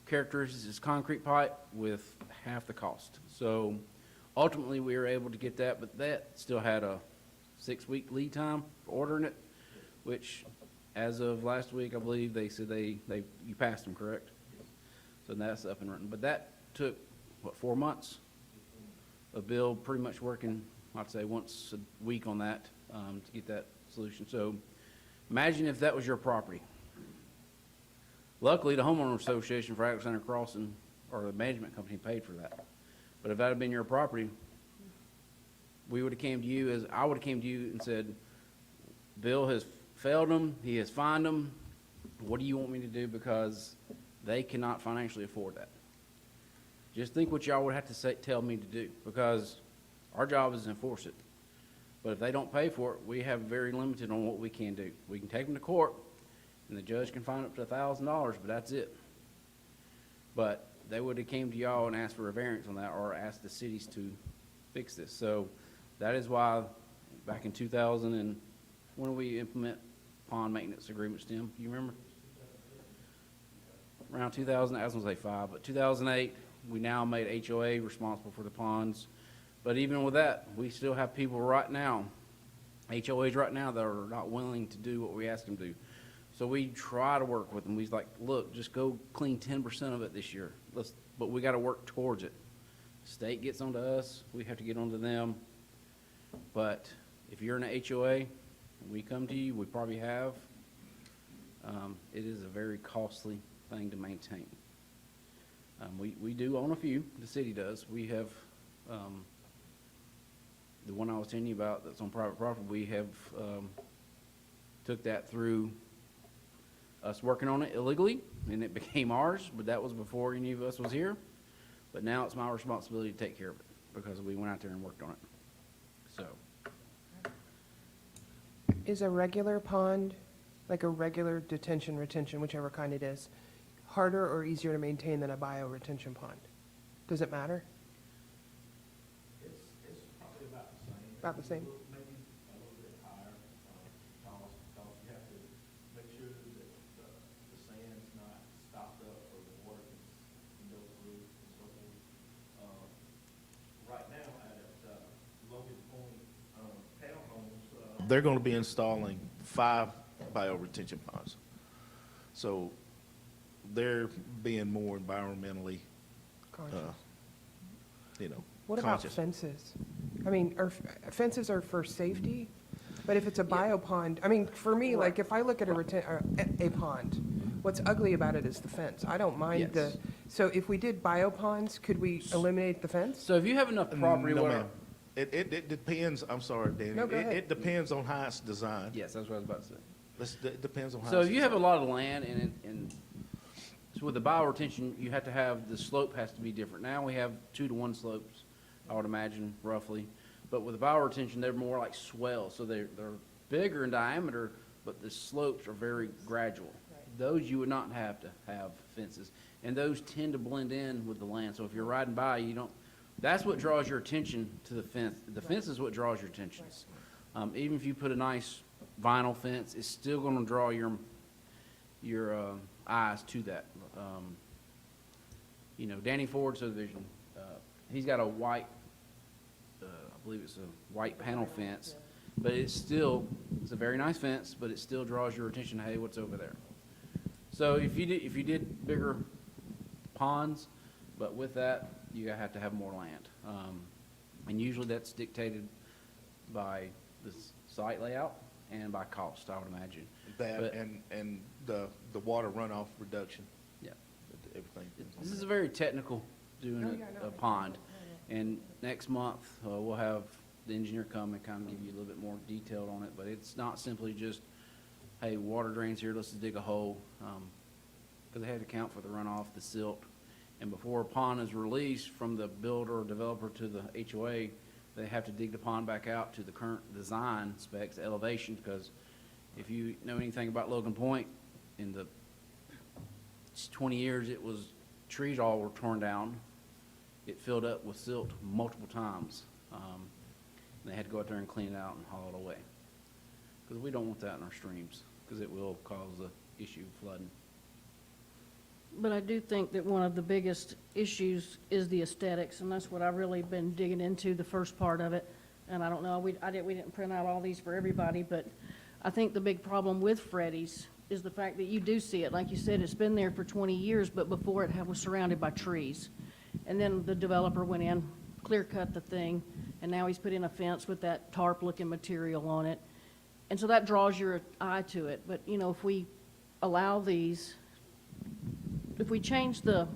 characteristics as concrete pipe with half the cost. So ultimately, we were able to get that, but that still had a 6-week lead time for ordering it, which as of last week, I believe they said you passed them, correct? So that's up and running. But that took, 4 months of Bill pretty much working, I'd say, once a week on that to get that solution. So imagine if that was your property. Luckily, the homeowner association for Alexander Crossing, or the management company, paid for that. But if that had been your property, 600,000 to 700,000 to replace that. So we came together. They hired an attorney. They came here. We met with them. We got with our engineers, with our attorney, and we came up with a solution for them to put HDPE, high-density plastic pipe. So we would have came to you as, I would have came to you and said, Bill has failed them, he has fined them, what do you want me to do? Because they cannot financially afford that. Just think what y'all would have to say, tell me to do, because our job is to enforce it. But if they don't pay for it, we have very limited on what we can do. We can take them to court, and the judge can fine up to $1,000, but that's it. But they would have came to y'all and asked for a variance on that, or asked the cities to fix this. So that is why, back in 2000, and when did we implement pond maintenance agreements, Tim? You remember? Around 2000, I was gonna say 5, but 2008, we now made HOA responsible for the ponds. But even with that, we still have people right now, HOAs right now, that are not willing to do what we ask them to do. So we try to work with them. We's like, look, just go clean 10% of it this year. But we gotta work towards it. State gets onto us, we have to get onto them. But if you're in a HOA, we come to you, we probably have, it is a very costly thing to maintain. We do own a few, the city does. We have, the one I was telling you about that's on private property, we have, took that through us working on it illegally, and it became ours, but that was before any of us was here. But now it's my responsibility to take care of it, because we went out there and worked on it. So, Is a regular pond, like a regular detention, retention, whichever kind it is, harder or easier to maintain than a bioretention pond? Does it matter? It's probably about the same. About the same? Maybe a little bit higher, cost, because you have to make sure that the sand's not stopped up or the water can go through and so forth. Right now, at Logan Point, townhomes, they're gonna be installing 5 bioretention ponds. So they're being more environmentally, Conscious. you know, What about conscious. fences? I mean, fences are for safety, but if it's a biopond, I mean, for me, like, if I look at a pond, what's ugly about it is the fence. I don't mind the, Yes. so if we did bioponds, could we eliminate the fence? so if you have enough property, No, what- ma'am. It depends, I'm sorry, Danny. No, go ahead. It depends on how it's designed. yes, that's what I was about to say. It depends on how. So it's if you have a designed. lot of land and so with the bioretention, you have to have, the slope has to be different. Now we have 2-to-1 slopes, I would imagine, roughly. But with the bioretention, they're more like swells, so they're bigger in diameter, but the slopes are very gradual. Those you would not have to have fences, and those tend to blend in with the land. So if you're riding by, you don't, that's what draws your attention to the fence. The fence is what draws your attention. Even if you put a nice vinyl fence, it's still gonna draw your eyes to that. You know, Danny Ford subdivision, he's got a white, I believe it's a white panel fence, but it's a very nice fence, but it still draws your attention, hey, what's over there? So if you did bigger ponds, but with that, you have to have more land. And usually that's dictated by the site layout and by cost, I would imagine. That But- and the water runoff reduction, Yeah. everything. This is a very technical, doing a pond. And next month, we'll have the engineer come and kind of give you a little bit more detail on it, but it's not simply just, hey, water drains here, let's dig a hole. Because they have to account for the runoff, the silt. And before a pond is released from the builder or developer to the HOA, they have to dig the pond back out to the current design specs, elevation, because if you know anything about Logan Point, in the 20 years, it was, trees all were torn down. It filled up with silt multiple times. And they had to go out there and clean it out and haul it away. Because we don't want that in our streams, because it will cause the issue of flooding. But I do think that one of the biggest issues is the aesthetics, and that's what I've really been digging into, the first part of it. And I don't know, we didn't print out all these for everybody, but I think the big problem with Freddy's is the fact that you do see it. Like you said, it's been there for 20 years, but before it was surrounded by trees. And then the developer went in, clear-cut the thing, and now he's put in a fence with that tarp-looking material on it. And so that draws your eye to it. But, you know, if we allow these, if we change the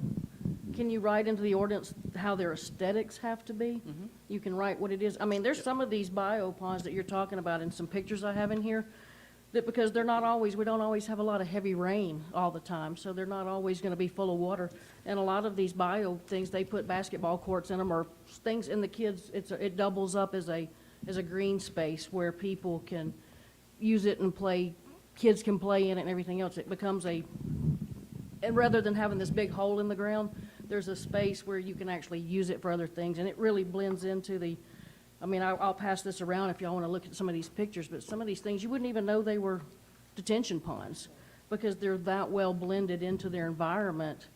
can you write into the ordinance how their aesthetics have to be? You can write what it is. I mean, there's some of these bio ponds that you're talking about in some pictures I have in here, that because they're not always, we don't always have a lot of heavy rain all the time, so they're not always gonna be full of water. And a lot of these bio things, they put basketball courts in them or things, and the kids, it doubles up as a green space where people can use it and play, kids can play in it and everything else. It becomes and rather than having this big hole in the ground, there's a space where you can actually use it for other things, and it really blends into the, I mean, I'll pass this around if y'all want to look at some of these pictures, but some of these things, you wouldn't even know they were detention ponds, because they're that well blended into their environment.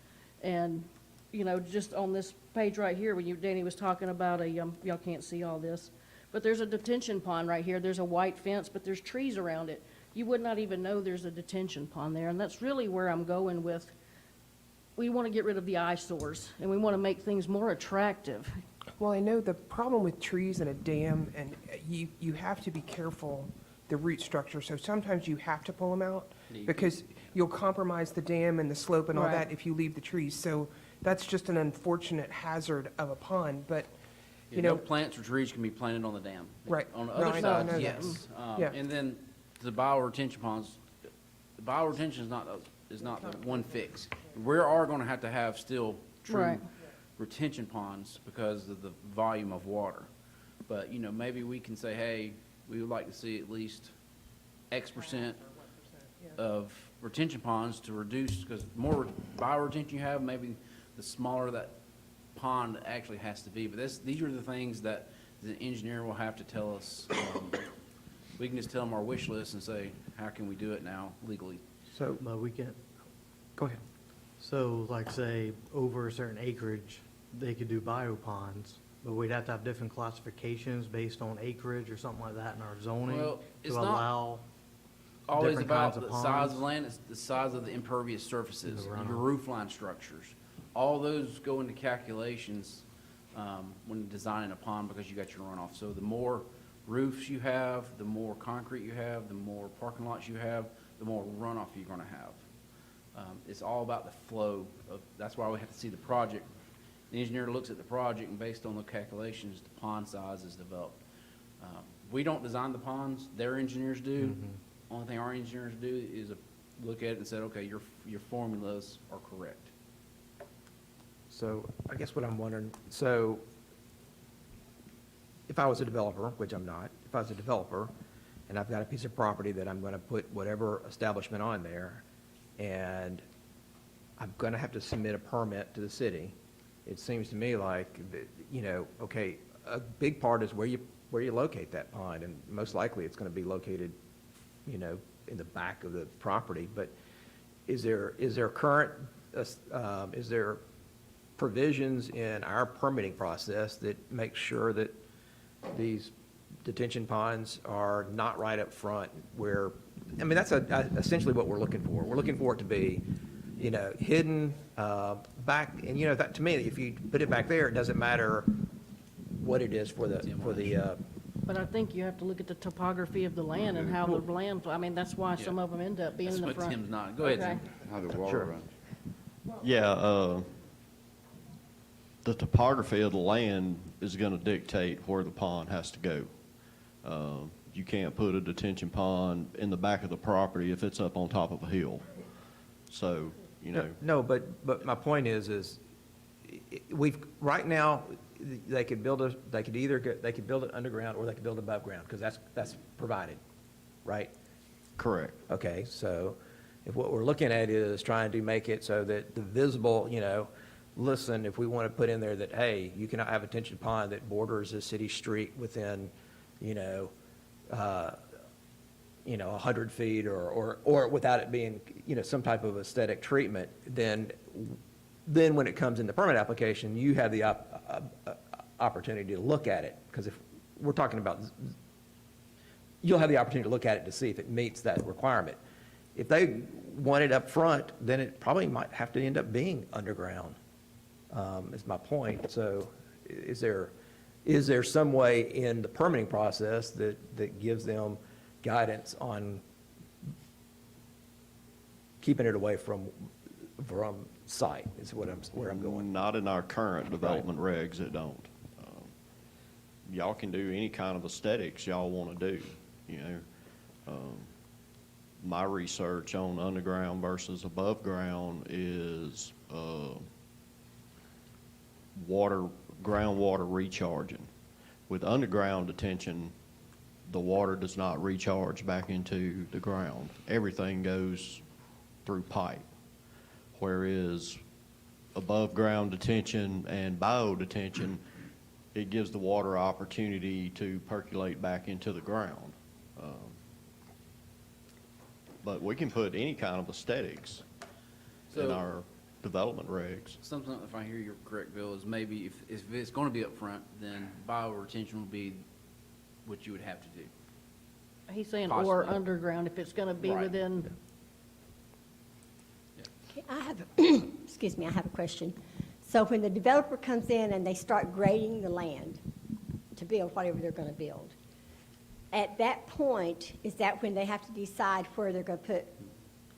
And, you know, just on this page right here, when Danny was talking about y'all can't see all this, but there's a detention pond right here. There's a white fence, but there's trees around it. You would not even know there's a detention pond there, and that's really where I'm going with, we want to get rid of the eyesores, and we want to make things more attractive. Well, I know the problem with trees and a dam, and you have to be careful, the root structure, so sometimes you have to pull them out, because you'll compromise the dam and the slope and all Right. that if you leave the trees. So that's just an unfortunate hazard of a pond, but, you No know, plants or trees can be planted on the dam. Right. On the No, other I know side, that. yes. Yeah. And then the bioretention ponds, the bioretention is not the one fix. We are gonna have to have still true Right. retention ponds because of the volume of water. But, you know, maybe we can say, hey, we would like to see at least X% of retention ponds to reduce, because the more bioretention you have, maybe the smaller that pond actually has to be. But these are the things that the engineer will have to tell us. We can just tell them our wish list and say, how can we do it now legally? So, But we can, go ahead. so like say, over a certain acreage, they could do bioponds, but we'd have to have different classifications based on acreage or something like that in our zoning Well, to it's not allow. Always different about kinds of the size ponds. of land, it's the size of the impervious surfaces, The your runoff. roof line structures. All those go into calculations when designing a pond because you got your runoff. So the more roofs you have, the more concrete you have, the more parking lots you have, the more runoff you're gonna have. It's all about the flow of, that's why we have to see the project. The engineer looks at the project, and based on the calculations, the pond size is developed. We don't design the ponds, their engineers do. Only thing our engineers do is look at it and say, okay, your formulas are correct. So I guess what I'm wondering, so if I was a developer, which I'm not, if I was a developer and I've got a piece of property that I'm going to put whatever establishment on there, and I'm going to have to submit a permit to the city, it seems to me like, you know, okay, a big part is where you locate that pond, and most likely it's going to be located, you know, in the back of the property. But is there provisions in our permitting process that make sure that these detention ponds are not right up front where, I mean, that's essentially what we're looking for. We're looking for it to be, you know, hidden back, and, you know, that, to me, if you put it back there, it doesn't matter what it is for the, But I think you have to look at the topography of the land and how the land, I mean, that's why some of them end up being That's in the what front. Tim's not. Go ahead, Okay. Tim. How the water Sure. runs. Yeah, the topography of the land is gonna dictate where the pond has to go. You can't put a detention pond in the back of the property if it's up on top of a hill. So, you know, no, but my point is we've, right now, they could build they could build it underground or they could build it above ground, because that's provided, right? correct. Okay, so if what we're looking at is trying to make it so that the visible, you know, listen, if we want to put in there that, hey, you cannot have a detention pond that borders a city street within, 100 feet or without it being, you know, some type of aesthetic treatment, then when it comes in the permit application, you have the opportunity to look at it. Because if we're talking about, you'll have the opportunity to look at it to see if it meets that requirement. If they want it up front, then it probably might have to end up being underground, is my point. So is there some way in the permitting process that gives them guidance on keeping it away from site, is where I'm going. Not in our current development regs, it don't. Y'all can do any kind of aesthetics y'all want to do, you know. My research on underground versus above ground is, groundwater recharging. With underground detention, the water does not recharge back into the ground. Everything goes through pipe. Whereas above ground detention and biodetention, it gives the water opportunity to percolate back into the ground. But we can put any kind of aesthetics in So- our development regs. Something, if I hear you correct, Bill, is maybe if it's gonna be up front, then bioretention will be what you would have to do. He's saying Possibly. or underground, if it's gonna be Right. within, Okay, I have, excuse me, I have a question. So when the developer comes in and they start grading the land to build whatever they're gonna build, at that point, is that when they have to decide where they're gonna put?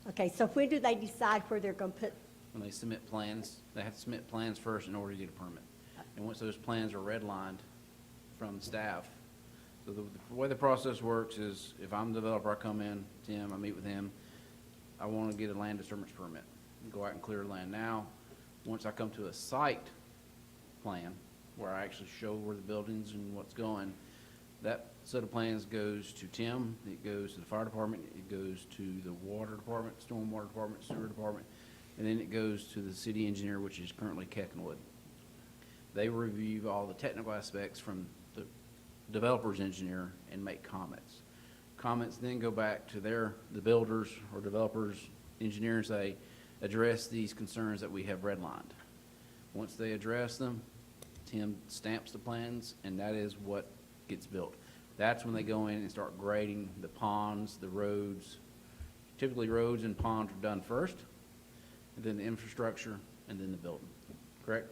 Okay, so when do they decide where they're gonna put? When they submit plans, they have to submit plans first in order to get a permit. And once those plans are redlined from staff, so the way the process works is, if I'm the developer, I come in, Tim, I meet with him, I want to get a land disturbance permit, go out and clear land. Now, once I come to a site plan, where I actually show where the buildings and what's going, that set of plans goes to Tim, it goes to the fire department, it goes to the water department, stormwater department, sewer department, and then it goes to the city engineer, which is currently Keckenwood. They review all the technical aspects from the developer's engineer and make comments. Comments then go back to the builders or developers, engineer, and say, address these concerns that we have redlined. Once they address them, Tim stamps the plans, and that is what gets built. That's when they go in and start grading the ponds, the roads. Typically, roads and ponds are done first, and then the infrastructure, and then the building. Correct?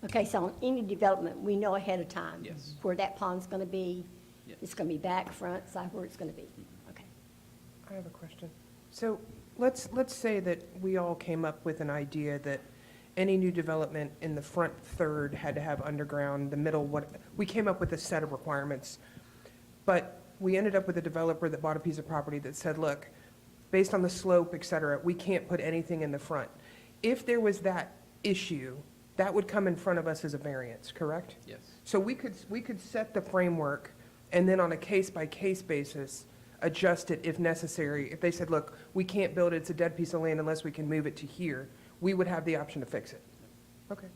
Okay, so on any development, we know ahead of time? Yes. Where that pond's gonna be? Yes. It's gonna be back, front, side, where it's gonna be? Okay. I have a question. So let's say that we all came up with an idea that any new development in the front third had to have underground, the middle, we came up with a set of requirements. But we ended up with a developer that bought a piece of property that said, look, based on the slope, et cetera, we can't put anything in the front. If there was that issue, that would come in front of us as a variance, correct? Yes. So we could set the framework and then on a case-by-case basis, adjust it if necessary. If they said, look, we can't build it, it's a dead piece of land unless we can move it to here, we would have the option to fix it. Okay.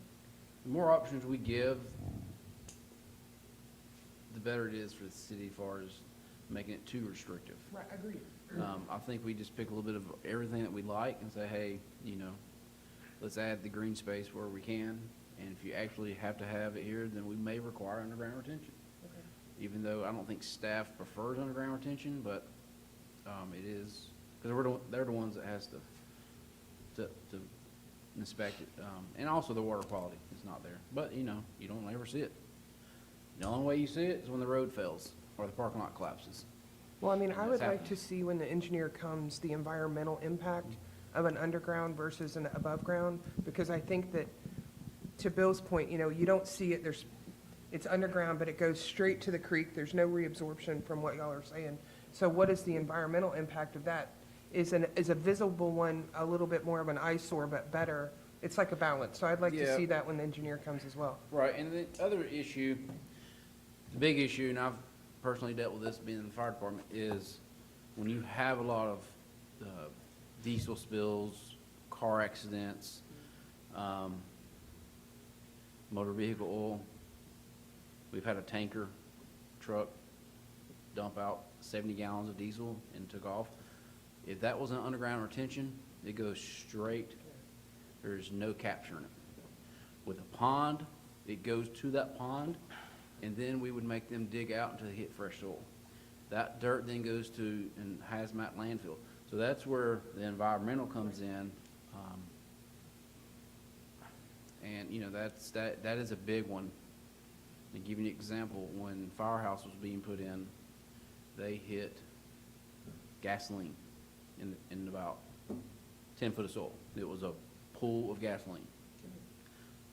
The more options we give, the better it is for the city as far as making it too restrictive. Right, agreed. I think we just pick a little bit of everything that we like and say, hey, let's add the green space where we can. And if you actually have to have it here, then we may require underground retention. Even though I don't think staff prefers underground retention, but it is, because they're the ones that has to inspect it. And also the water quality is not there. But, you don't ever see it. The only way you see it is when the road fails or the parking lot collapses. Well, I mean, I would That's like to happening. see when the engineer comes, the environmental impact of an underground versus an above ground, because I think that, to Bill's point, you don't see it, it's underground, but it goes straight to the creek, there's no reabsorption from what y'all are saying. So what is the environmental impact of that? Is a visible one a little bit more of an eyesore, but better? It's like a balance, so I'd like to Yeah. see that when the engineer comes as well. Right, and the other issue, the big issue, and I've personally dealt with this being in the fire department, is when you have a lot of diesel spills, car accidents, motor vehicle oil. We've had a tanker truck dump out 70 gallons of diesel and took off. If that was an underground retention, it goes straight, there's no capturing it. With a pond, it goes to that pond, and then we would make them dig out until they hit fresh soil. That dirt then goes to an hazmat landfill. So that's where the environmental comes in. And that is a big one. To give you an example, when Firehouse was being put in, they hit gasoline in about 10 foot of soil. It was a pool of gasoline.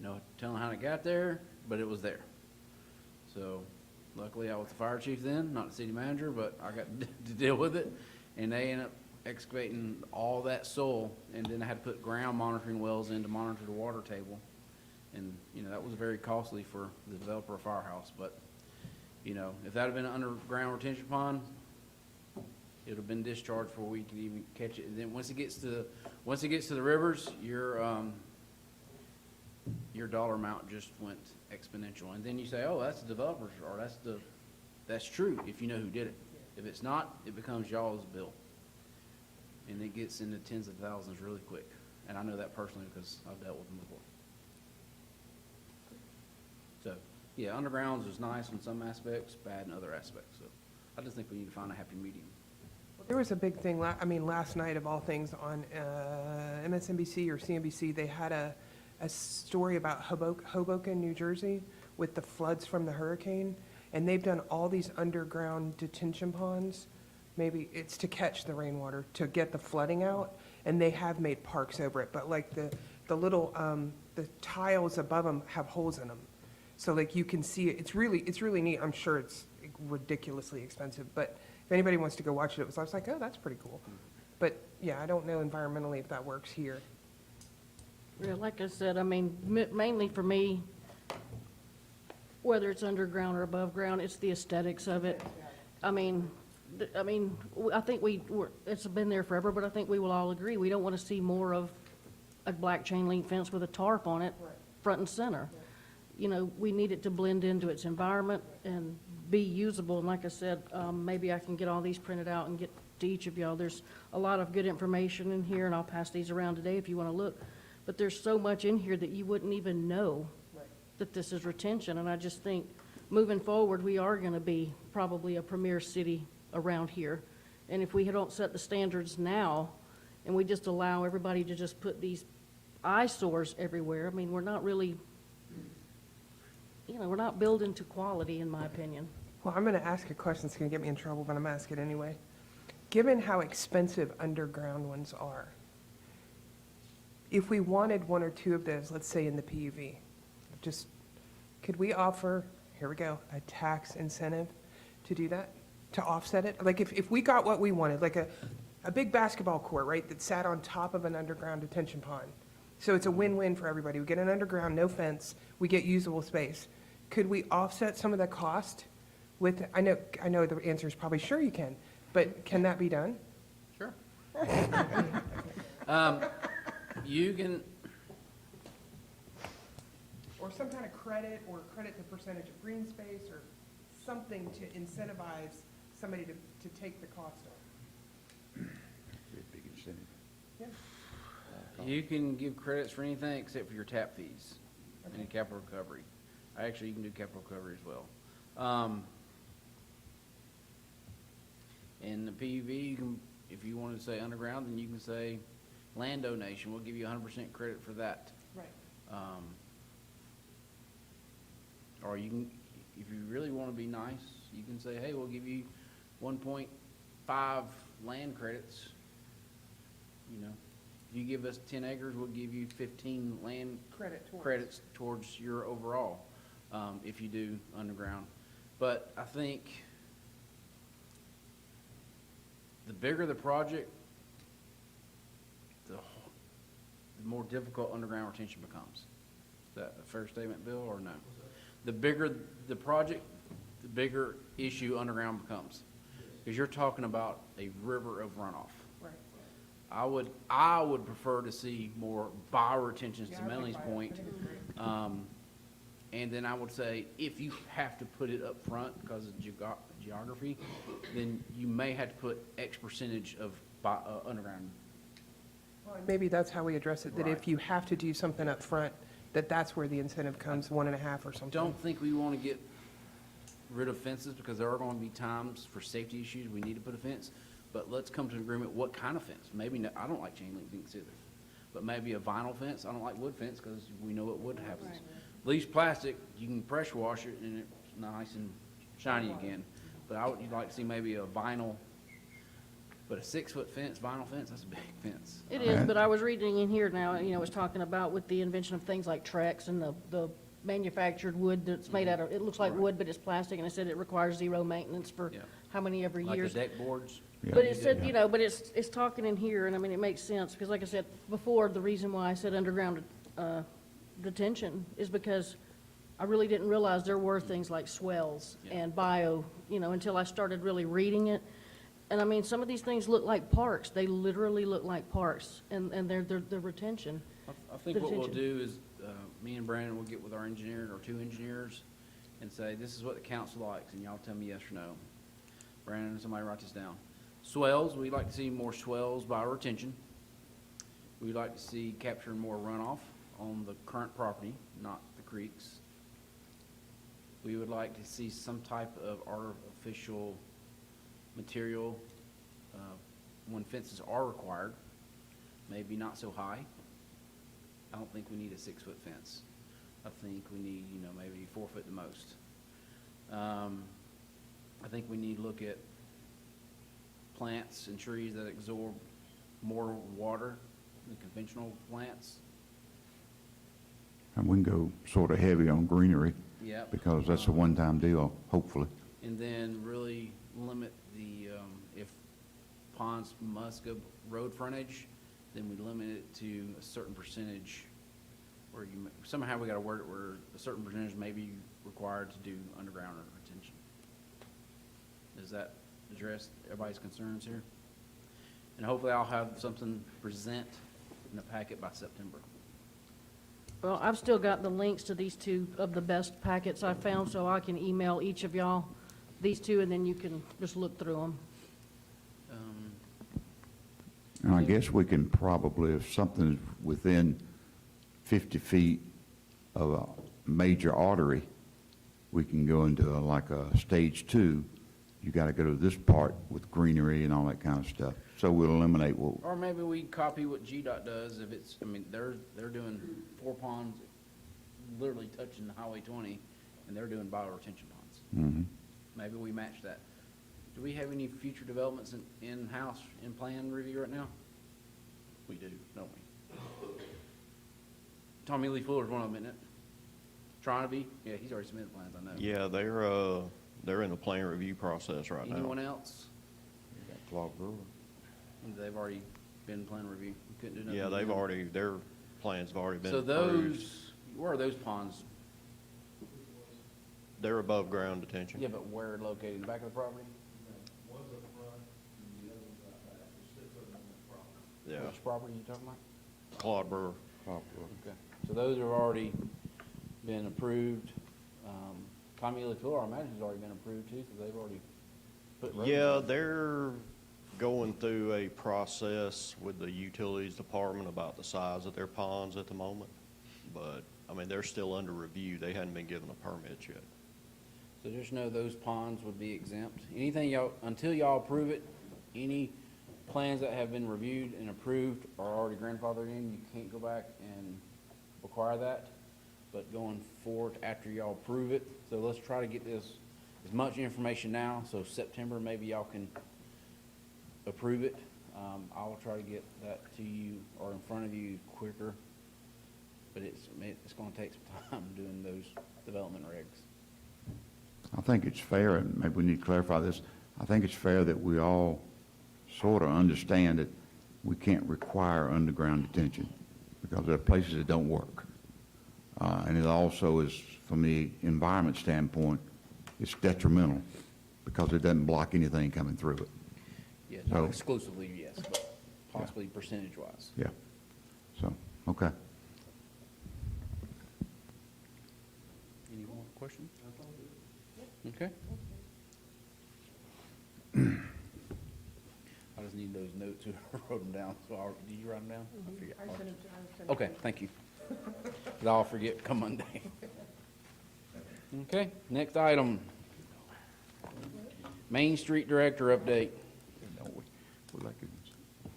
No telling how it got there, but it was there. So luckily I was the fire chief then, not the city manager, but I got to deal with it. And they ended up excavating all that soil, and then I had to put ground monitoring wells in to monitor the water table. And, you know, that was very costly for the developer of Firehouse, but, you know, if that had been an underground retention pond, it would have been discharged before we could even catch it. And then once it gets to the rivers, your dollar amount just went exponential. And then you say, oh, that's the developer's, or that's true if you know who did it. If it's not, it becomes y'all's bill. And it gets into tens of thousands really quick. And I know that personally because I've dealt with them before. So, yeah, undergrounds is nice in some aspects, bad in other aspects. So I just think we need to find a happy medium. There was a big thing, last night of all things on MSNBC or CNBC, they had a story about Hoboken, New Jersey, with the floods from the hurricane. And they've done all these underground detention ponds. Maybe it's to catch the rainwater, to get the flooding out. And they have made parks over it, but like the little, the tiles above them have holes in them. So like you can see it, it's really neat. I'm sure it's ridiculously expensive, but if anybody wants to go watch it, I was like, oh, that's pretty cool. But yeah, I don't know environmentally if that works here. Yeah, like I said, I mean, mainly for me, whether it's underground or above ground, it's the aesthetics of it. I mean, I think it's been there forever, but I think we will all agree, we don't want to see more of a black chain link fence with a tarp on it, front and center. You know, we need it to blend into its environment and be usable. And like I said, maybe I can get all these printed out and get to each of y'all. There's a lot of good information in here, and I'll pass these around today if you want to look. But there's so much in here that you wouldn't even know that this is retention. And I just think, moving forward, we are going to be probably a premier city around here. And if we don't set the standards now, and we just allow everybody to just put these eyesores everywhere, I mean, we're not really, you know, we're not building to quality, in my opinion. Well, I'm going to ask a question that's going to get me in trouble, but I'm going to ask it anyway. Given how expensive underground ones are, if we wanted one or two of those, let's say in the PUV, just, could we offer, here we go, a tax incentive to do that, to offset it? Like if we got what we wanted, like a big basketball court, right, that sat on top of an underground detention pond. So it's a win-win for everybody. We get an underground, no fence, we get usable space. Could we offset some of the cost with, I know the answer is probably sure you can, but can that be done? Sure. You can, Or some kind of credit, or credit the percentage of green space, or something to incentivize somebody to take the cost on. Be a big incentive. Yeah. you can give credits for anything except for your tap fees and capital recovery. Actually, you can do capital recovery as well. In the PUV, you can, if you wanted to say underground, then you can say land donation. We'll give you 100% credit for that. Right. Or you can, if you really want to be nice, you can say, hey, we'll give you 1.5 land credits. You know, if you give us 10 acres, we'll give you 15 land credits towards your overall, if you do underground. But I think the bigger the project, the more difficult underground retention becomes. Is that a fair statement, Bill, or no? The bigger the project, the bigger issue underground becomes. Because you're talking about a river of runoff. Right. I would prefer to see more bioretentions, to Melanie's point. And then I would say, if you have to put it up front because of geography, then you may have to put X percentage of underground. Well, and maybe that's how we address it, that if Right. you have to do something up front, that's where the incentive comes, 1.5 or something. Don't think we want to get rid of fences, because there are going to be times for safety issues we need to put a fence. But let's come to an agreement, what kind of fence? Maybe, I don't like chain link fence either, but maybe a vinyl fence. I don't like wood fence because we know what wood happens. At least plastic, you can pressure wash it and it's nice and shiny again. But you'd like to see maybe a vinyl But a 6-foot fence, vinyl fence, that's a big fence. It is, but I was reading in here now, you know, it's talking about with the invention of things like Trex and the manufactured wood that's made out of, it looks like wood, but it's plastic, and it said it requires zero maintenance for Yeah. how many ever Like the years. deck boards. But it said, you know, but it's talking in here, and I mean, it makes sense, because like I said before, the reason why I said underground detention is because I really didn't realize there were things like swells Yeah. and bio, you know, until I started really reading it. And I mean, some of these things look like parks. They literally look like parks, and they're retention. I think what we'll Detention. do is, me and Brandon will get with our engineer, or 2 engineers, and say, this is what the council likes, and y'all tell me yes or no. Brandon, somebody write this down. Swells, we'd like to see more swells by retention. We'd like to see capturing more runoff on the current property, not the creeks. We would like to see some type of artificial material when fences are required, maybe not so high. I don't think we need a 6-foot fence. I think we need, you know, maybe 4 foot the most. I think we need to look at plants and trees that absorb more water than conventional plants. And we can go sort of heavy on greenery, Yep. because that's a one-time deal, hopefully. And then really limit the, if ponds must go road frontage, then we limit it to a certain percentage, where you, somehow we gotta word it where a certain percentage may be required to do underground or retention. Does that address everybody's concerns here? And hopefully I'll have something to present in the packet by September. Well, I've still got the links to these 2 of the best packets I found, so I can email each of y'all these 2, and then you can just look through them. And I guess we can probably, if something's within 50 feet of a major artery, we can go into like a stage 2. You got to go to this part with greenery and all that kind of stuff. So we'll eliminate what, Or maybe we copy what GDOT does, if it's, I mean, they're doing 4 ponds, literally touching Highway 20, and they're doing bioretention ponds. mhm. Maybe we match that. Do we have any future developments in-house, in plan review right now? We do, don't we? Tommy Lee Fuller's one of them, isn't it? Trying to be? Yeah, he's already submitted plans, I know. Yeah, they're in the plan review process right now. Anyone else? Claude Brewer. They've already been in plan review. We couldn't do nothing. Yeah, with they've them. already, their plans have already been So approved. those, where are those ponds? They're above ground detention. Yeah, but where located, in the back of the property? One's up front and the other one's out back. There's 6 of them on the property. Yeah, Which property are you talking about? Claude Brewer. Okay, so those have already been approved. Tommy Lee Fuller, I imagine, has already been approved too, because they've already put roads. Yeah, in. they're going through a process with the utilities department about the size of their ponds at the moment. But, I mean, they're still under review. They hadn't been given a permit yet. So just know those ponds would be exempt. Anything y'all, until y'all approve it, any plans that have been reviewed and approved are already grandfathered in. You can't go back and require that. But going forward, after y'all approve it, so let's try to get this, as much information now, so September, maybe y'all can approve it. I will try to get that to you, or in front of you quicker. But it's gonna take some time doing those development regs. I think it's fair, and maybe we need to clarify this. I think it's fair that we all sort of understand that we can't require underground detention, because there are places that don't work. And it also is, from the environment standpoint, it's detrimental, because it doesn't block anything coming through it. Yeah, not So- exclusively, yes, but possibly percentage-wise. Yeah. So, okay. Any more questions? Okay. I just need those notes, I wrote them down, so did you write them down? I forget. Okay, thank you. 'Cause I'll forget come Monday. Okay, next item. Main Street Director update. No, we like it.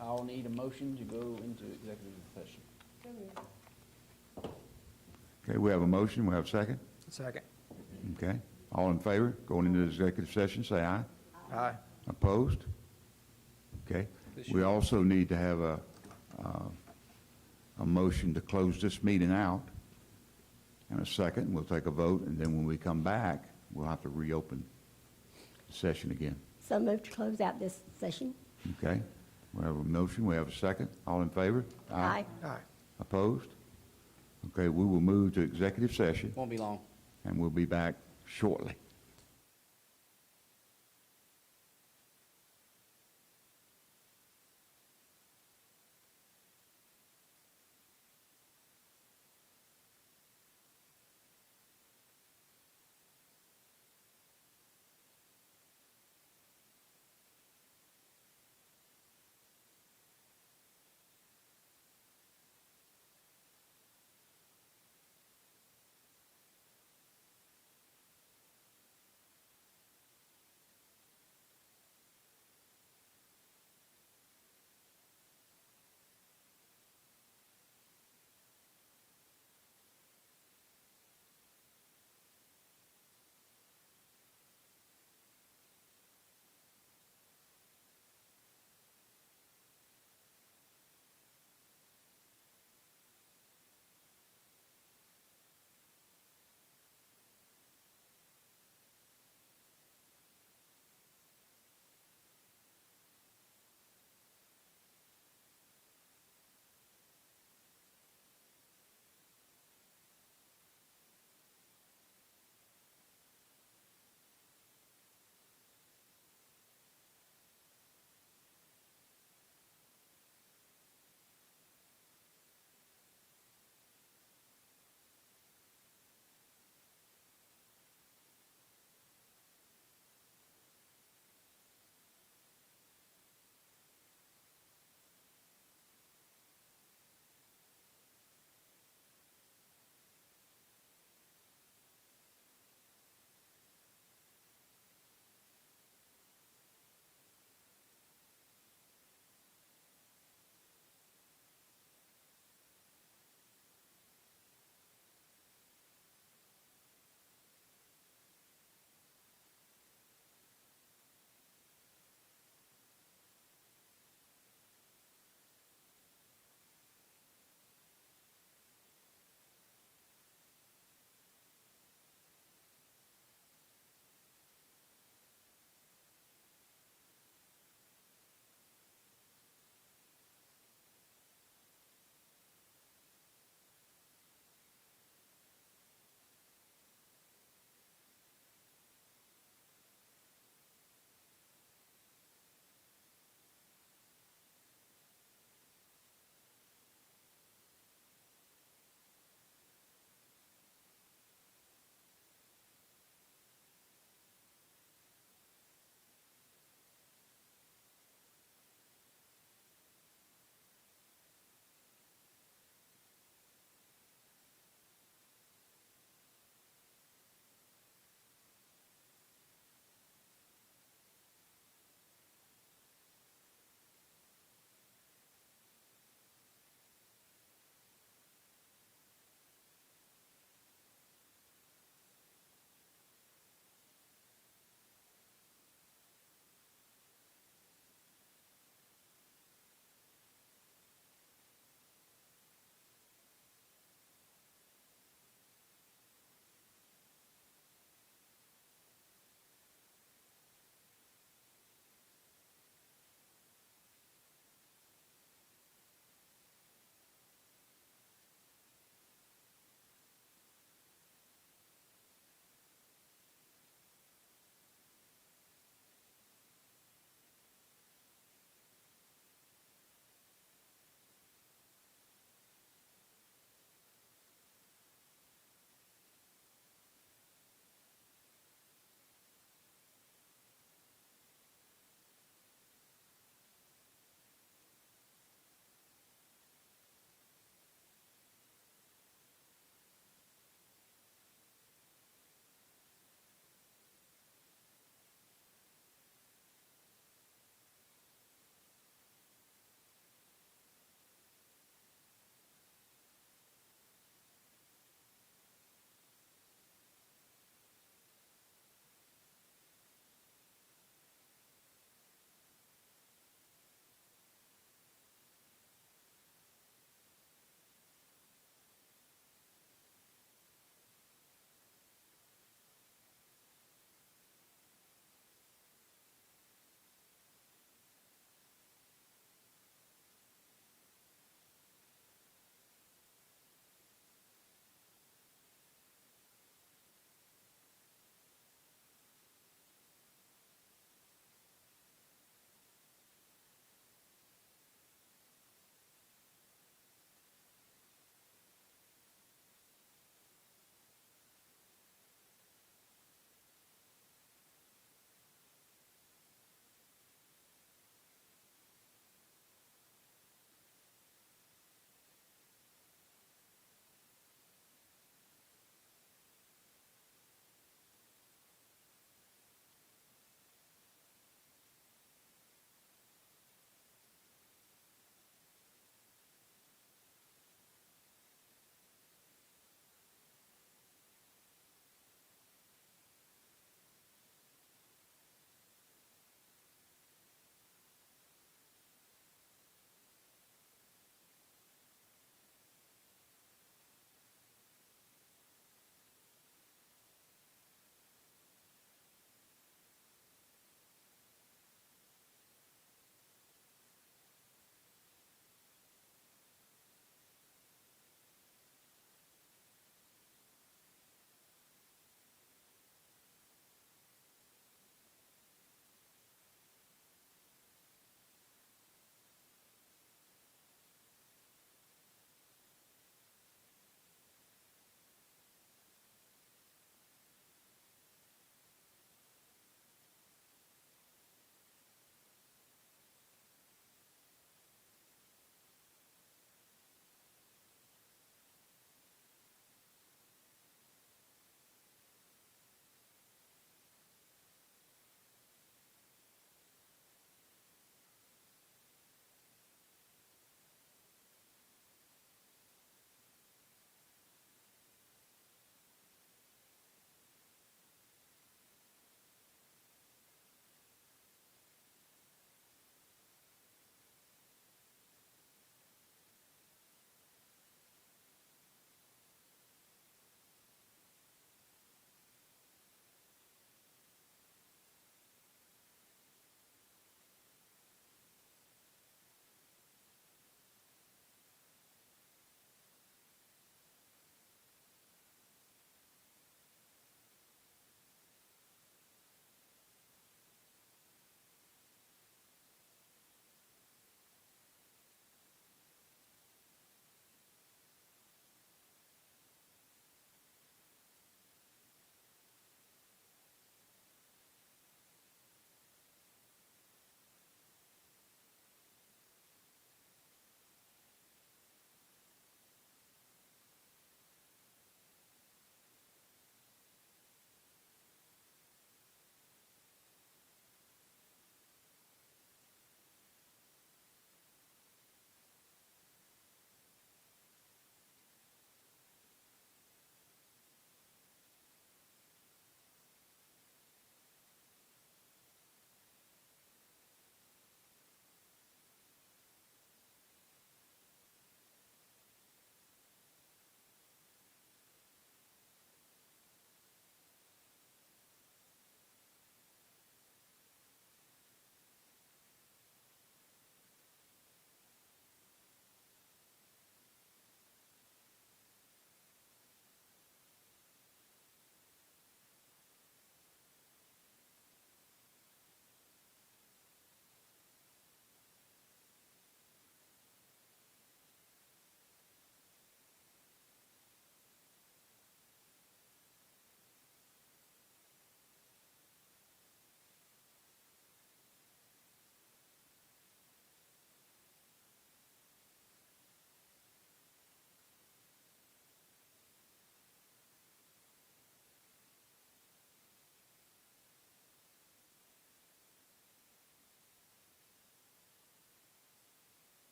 I'll need a motion to go into executive session. Okay, we have a motion, we have a second? Second. Okay, all in favor, going into executive session, say aye. Aye. Opposed? Okay? We also need to have a motion to close this meeting out. And a second, we'll take a vote, and then when we come back, we'll have to reopen the session again. So move to close out this session. Okay? We have a motion, we have a second. All in favor? Aye. Opposed? Okay, we will move to executive session, Won't be long. and we'll be back shortly.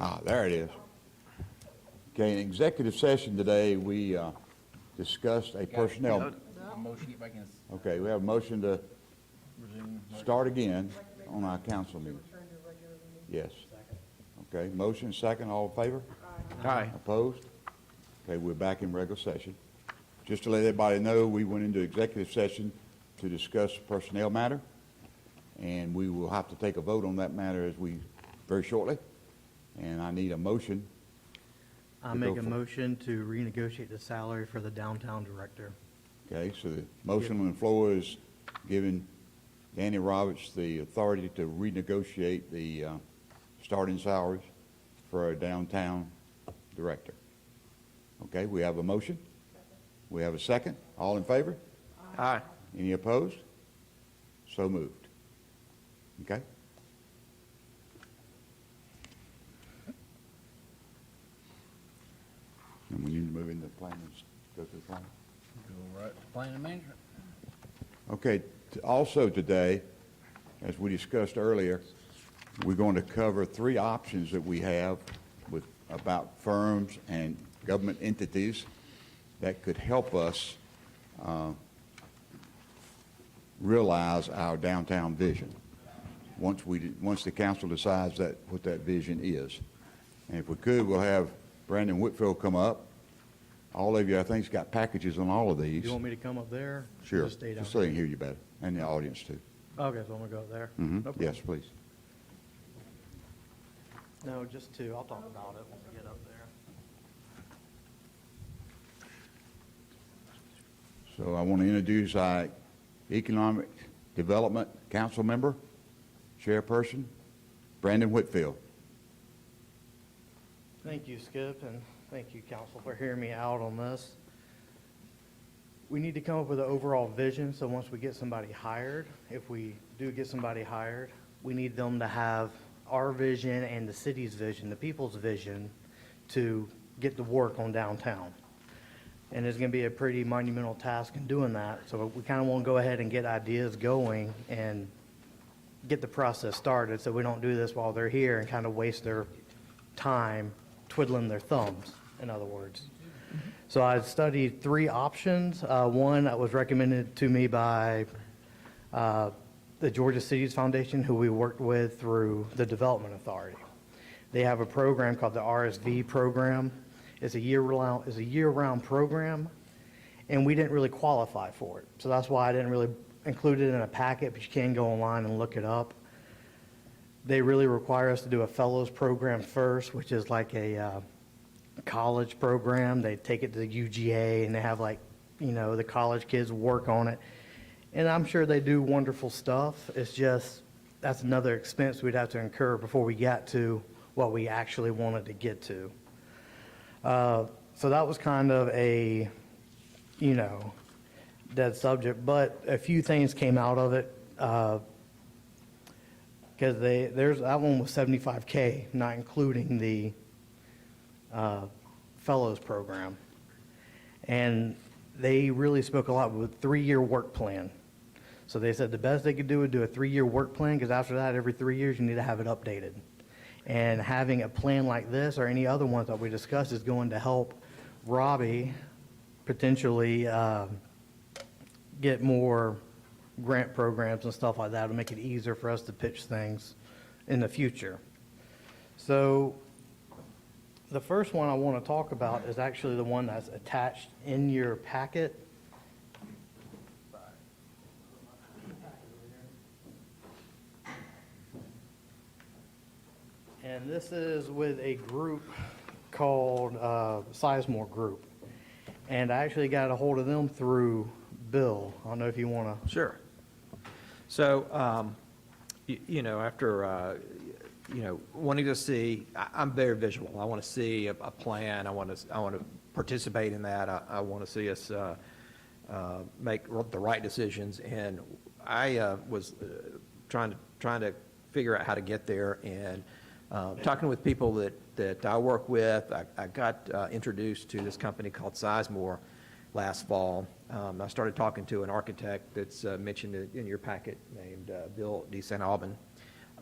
Ah, there it is. Okay, in executive session today, we discussed a personnel. Motion, get back in. Okay, we have a motion to start again on our council meeting. Yes. Okay, motion second, all in favor? Aye. Opposed? Okay, we're back in regular session. Just to let everybody know, we went into executive session to discuss personnel matter, and we will have to take a vote on that matter very shortly. And I need a motion. I To make go a for- motion to renegotiate the salary for the downtown director. Okay, so the motion on the floor is giving Danny Roberts the authority to renegotiate the starting salaries for our downtown director. Okay, we have a motion. We have a second. All in favor? Aye. Any opposed? So moved. Okay? And we need to move into the plan and go through the plan. Go right to planning and management. Okay, also today, as we discussed earlier, we're going to cover 3 options that we have about firms and government entities that could help us realize our downtown vision once the council decides what that vision is. And if we could, we'll have Brandon Whitfield come up. All of you, I think, has got packages on all of Do these. you want me to come up there? or Sure, just stay down just so they can here? hear you better, and the audience too. Okay, so I'm gonna go up there? Mhm. No problem. Yes, please. No, just two. I'll talk about it when we get up there. So I want to introduce our Economic Development Council member, Chairperson, Brandon Whitfield. Thank you, Skip, and thank you, council, for hearing me out on this. We need to come up with an overall vision, so once we get somebody hired, if we do get somebody hired, we need them to have our vision and the city's vision, the people's vision, to get to work on downtown. And it's gonna be a pretty monumental task in doing that, so we kinda wanna go ahead and get ideas going and get the process started, so we don't do this while they're here and kinda waste their time twiddling their thumbs, in other words. So I studied 3 options. One that was recommended to me by the Georgia Cities Foundation, who we worked with through the Development Authority. They have a program called the RSV program. It's a year-round program, and we didn't really qualify for it. So that's why I didn't really include it in a packet, but you can go online and look it up. They really require us to do a fellows program first, which is like a college program. They take it to the UGA, and they have the college kids work on it. And I'm sure they do wonderful stuff. It's just, that's another expense we'd have to incur before we got to what we actually wanted to get to. So that was kind of a, dead subject, but a few things came out of it. Because that one was $75K, not including the fellows program. And they really spoke a lot with 3-year work plan. So they said the best they could do would do a 3-year work plan, because after that, every 3 years, you need to have it updated. And having a plan like this or any other ones that we discussed is going to help Robbie potentially get more grant programs and stuff like that to make it easier for us to pitch things in the future. So the first one I want to talk about is actually the one that's attached in your packet. And this is with a group called Sizemore Group. And I actually got a hold of them through Bill. I don't know if you want to. Sure. So, after, wanting to see, I'm very visual. I want to see a plan. I want to participate in that. I want to see us make the right decisions. And I was trying to figure out how to get there. And talking with people that I work with, I got introduced to this company called Sizemore last fall. I started talking to an architect that's mentioned in your packet named Bill D. St. Aubin.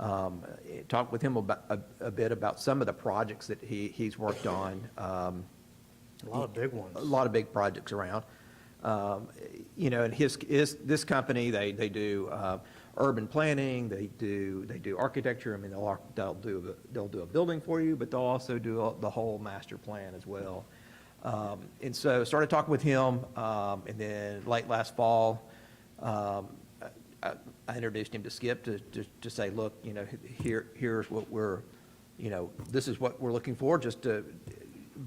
Talked with him about, a bit about some of the projects that he's worked on. A lot of big ones. A lot of big projects around. You know, and this company, they do urban planning, they do architecture. I mean, they'll do a building for you, but they'll also do the whole master plan as well. And so started talking with him, and then late last fall, I introduced him to Skip to say, look, you know, here's what we're, you know, this is what we're looking for, just to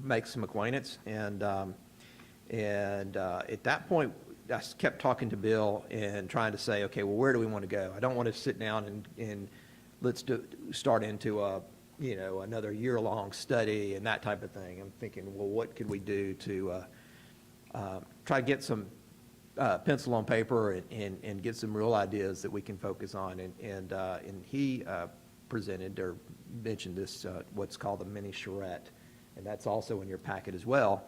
make some acquaintance. And at that point, I kept talking to Bill and trying to say, okay, well, where do we want to go? I don't want to sit down and start into a, you know, another year-long study and that type of thing. I'm thinking, well, what could we do to try to get some pencil on paper and get some real ideas that we can focus on. And he presented or mentioned this, what's called the mini charrette, and that's also in your packet as well.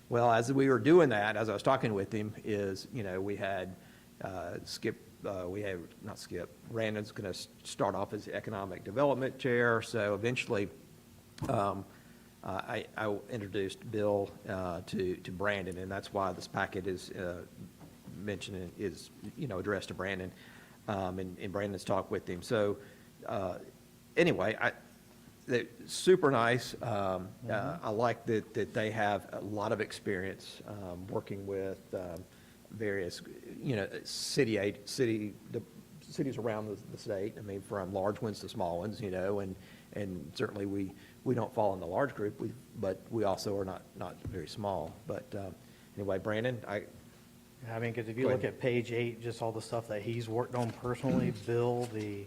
Well, as we were doing that, as I was talking with him, is, you know, we had not Skip, Brandon's going to start off as economic development chair, so eventually I introduced Bill to Brandon, and that's why this packet is mentioned, is, you know, addressed to Brandon, and Brandon's talked with him. So anyway, they're super nice. I like that they have a lot of experience working with various, you know, cities around the state. I mean, from large ones to small ones, you know, and certainly we don't fall in the large group, but we also are not very small. But anyway, Brandon, I mean, because if you Go look ahead. at page 8, just all the stuff that he's worked on personally, Bill, the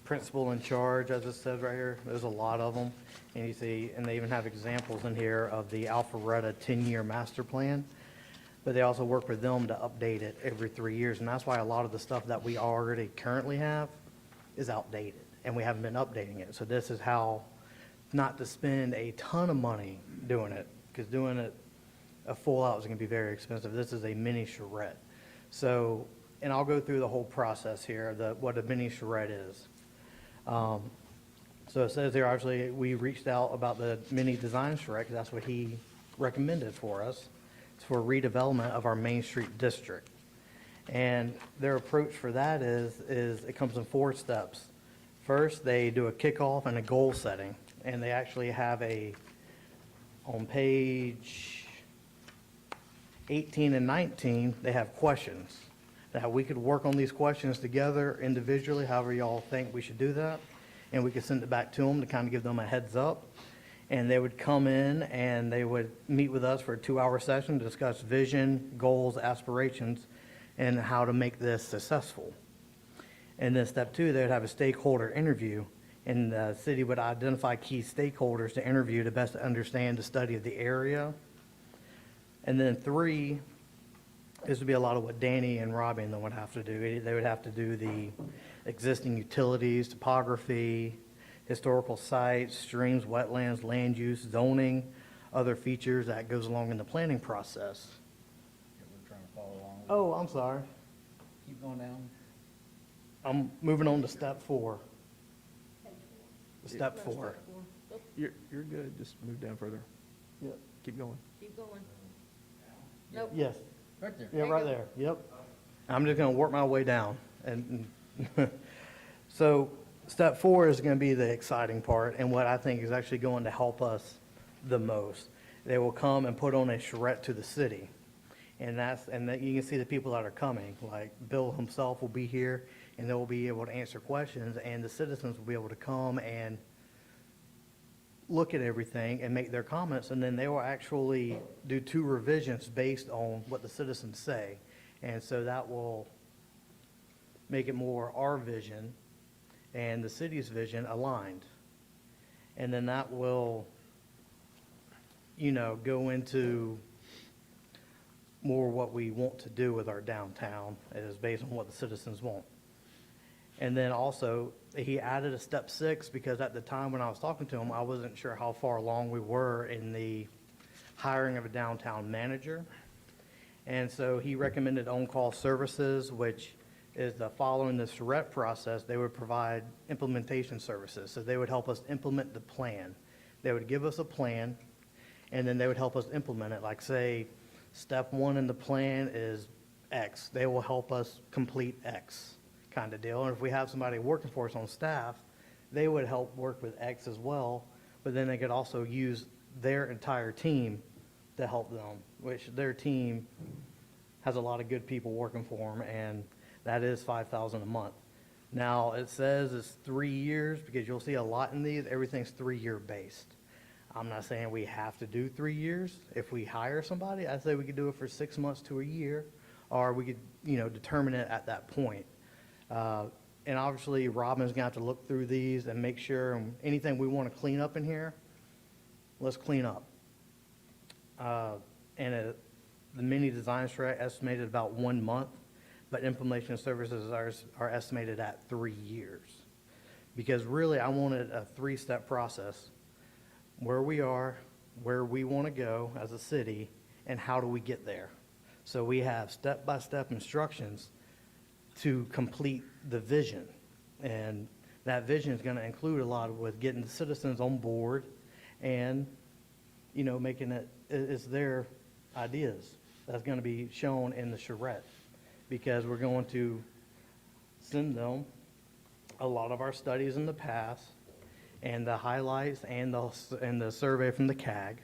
principal in charge, as it says right here, there's a lot of them. And you see, and they even have examples in here of the Alpharetta 10-year master plan. But they also work with them to update it every 3 years. And that's why a lot of the stuff that we already currently have is outdated, and we haven't been updating it. So this is how not to spend a ton of money doing it, because doing it a full out is going to be very expensive. This is a mini charrette. So, and I'll go through the whole process here, what a mini charrette is. So it says here, obviously, we reached out about the mini design charrette, because that's what he recommended for us. It's for redevelopment of our Main Street district. And their approach for that is it comes in 4 steps. First, they do a kickoff and a goal setting, and they actually have on page 18 and 19, they have questions. Now, we could work on these questions together individually, however y'all think we should do that, and we could send it back to them to kind of give them a heads up. And they would come in and they would meet with us for a 2-hour session to discuss vision, goals, aspirations, and how to make this successful. And then step 2, they would have a stakeholder interview, and the city would identify key stakeholders to interview to best understand the study of the area. And then 3, this would be a lot of what Danny and Robbie and them would have to do. They would have to do the existing utilities, topography, historical sites, streams, wetlands, land use, zoning, other features that goes along in the planning process. Yeah, we're trying to follow along. Oh, I'm sorry. Keep going down. I'm moving on to step 4. Step 4. you're good. Just move down further. Yep. Keep going. Keep going. Nope. Yes. Right there. Yeah, right there, yep. I'm just gonna work my way down, and, so, step 4 is gonna be the exciting part, and what I think is actually going to help us the most. They will come and put on a charrette to the city, and that you can see the people that are coming, like Bill himself will be here, and they'll be able to answer questions, and the citizens will be able to come and look at everything and make their comments, and then they will actually do 2 revisions based on what the citizens say. And so that will make it more our vision and the city's vision aligned. And then that will, you know, go into more what we want to do with our downtown, is based on what the citizens want. And then also, he added a step 6, because at the time when I was talking to him, I wasn't sure how far along we were in the hiring of a downtown manager. And so he recommended on-call services, which is that following the charrette process, they would provide implementation services. So they would help us implement the plan. They would give us a plan, and then they would help us implement it. Like, say, step one in the plan is X. They will help us complete X kind of deal. And if we have somebody working for us on staff, they would help work with X as well, but then they could also use their entire team to help them, which their team has a lot of good people working for them, and that is $5,000 a month. Now, it says it's 3 years, because you'll see a lot in these, everything's 3-year based. I'm not saying we have to do 3 years. If we hire somebody, I'd say we could do it for 6 months to a year, or we could, determine it at that point. And obviously, Robin's gonna have to look through these and make sure anything we want to clean up in here, let's clean up. The mini design strike estimated about 1 month, but implementation services are estimated at 3 years. Because really, I wanted a 3-step process. Where we are, where we want to go as a city, and how do we get there? So we have step-by-step instructions to complete the vision. And that vision is going to include a lot with getting the citizens on board and, making it's their ideas. That's going to be shown in the charrette, because we're going to send them a lot of our studies in the past and the highlights and the survey from the CAG,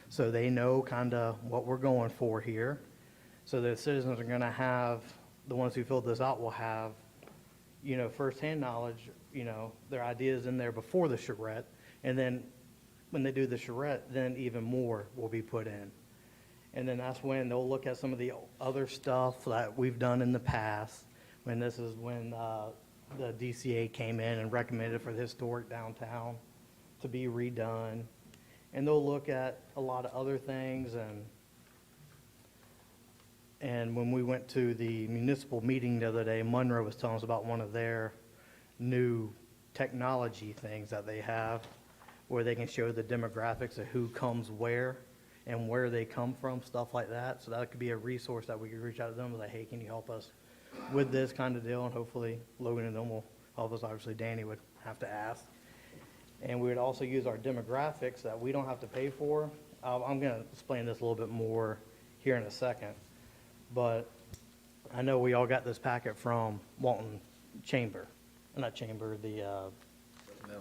so they know kind of what we're going for here. So the citizens are going to have, the ones who filled this out will have, firsthand knowledge, their ideas in there before the charrette, and then when they do the charrette, then even more will be put in. And then that's when they'll look at some of the other stuff that we've done in the past, when the DCA came in and recommended for the historic downtown to be redone. And they'll look at a lot of other things, and when we went to the municipal meeting the other day, Monroe was telling us about one of their new technology things that they have, where they can show the demographics of who comes where and where they come from, stuff like that. So that could be a resource that we could reach out to them and say, hey, can you help us with this kind of deal? And hopefully Logan and them will help us. Obviously, Danny would have to ask. And we would also use our demographics that we don't have to pay for. I'm going to explain this a little bit more here in a second. But I know we all got this packet from Walton Chamber, not Chamber, the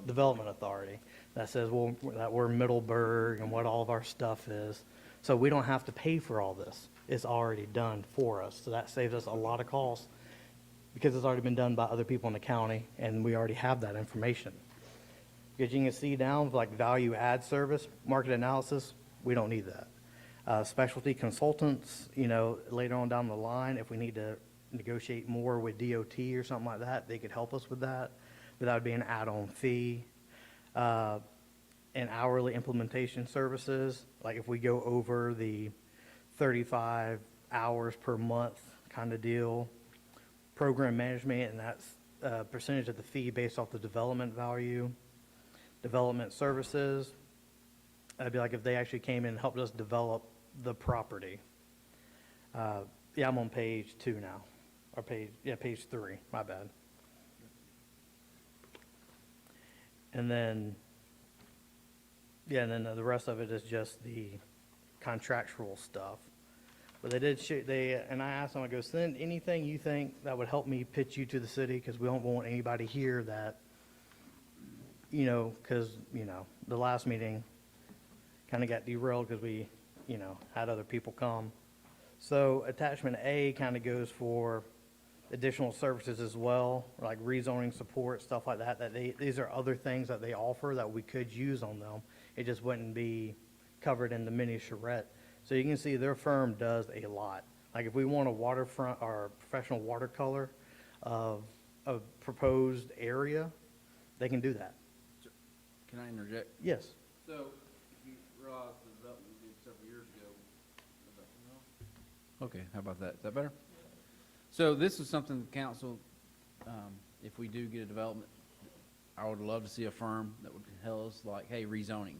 Development Authority, that says, well, that we're Middleburg and what all of our stuff is. So we don't have to pay for all this. It's already done for us. So that saves us a lot of costs, because it's already been done by other people in the county, and we already have that information. Because you can see down, like value add service, market analysis, we don't need that. Specialty consultants, later on down the line, if we need to negotiate more with DOT or something like that, they could help us with that. But that would be an add-on fee. And hourly implementation services, like if we go over the 35 hours per month kind of deal. Program management, and that's a percentage of the fee based off the development value. Development services, that'd be like if they actually came in and helped us develop the property. Yeah, I'm on page 2 now, or page 3, my bad. And then, the rest of it is just the contractual stuff. But they did and I asked them, I go, send anything you think that would help me pitch you to the city, because we don't want anybody here that, because, the last meeting kind of got derailed because we, had other people come. So attachment A kind of goes for additional services as well, like rezoning support, stuff like that, these are other things that they offer that we could use on them. It just wouldn't be covered in the mini charrette. So you can see their firm does a lot. Like if we want a waterfront or professional watercolor of a proposed area, they can do that. Can I interject? Yes. So, if you realize the development we did several years ago, okay, how about that? Is that better? So this is something the council, if we do get a development, I would love to see a firm that would tell us like, hey, rezoning.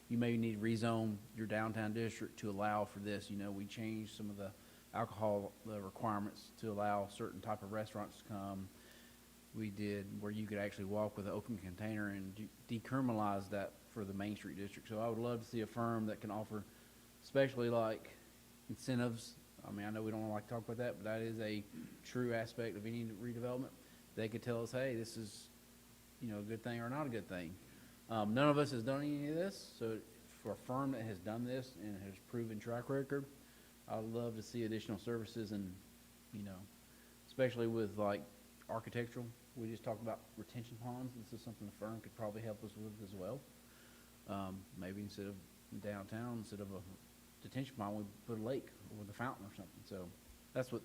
You may need to rezone your downtown district to allow for this. We changed some of the alcohol requirements to allow certain type of restaurants to come. We did where you could actually walk with an open container and decriminalize that for the Main Street District. So I would love to see a firm that can offer, especially like incentives. I mean, I know we don't like to talk about that, but that is a true aspect of any redevelopment. They could tell us, hey, this is, you know, a good thing or not a good thing. None of us has done any of this, so for a firm that has done this and has proven track record, I would love to see additional services and, you know, especially with like architectural. We just talked about retention ponds. This is something the firm could probably help us with as well. Maybe instead of downtown, instead of a detention pond, we put a lake with a fountain or something. So that's what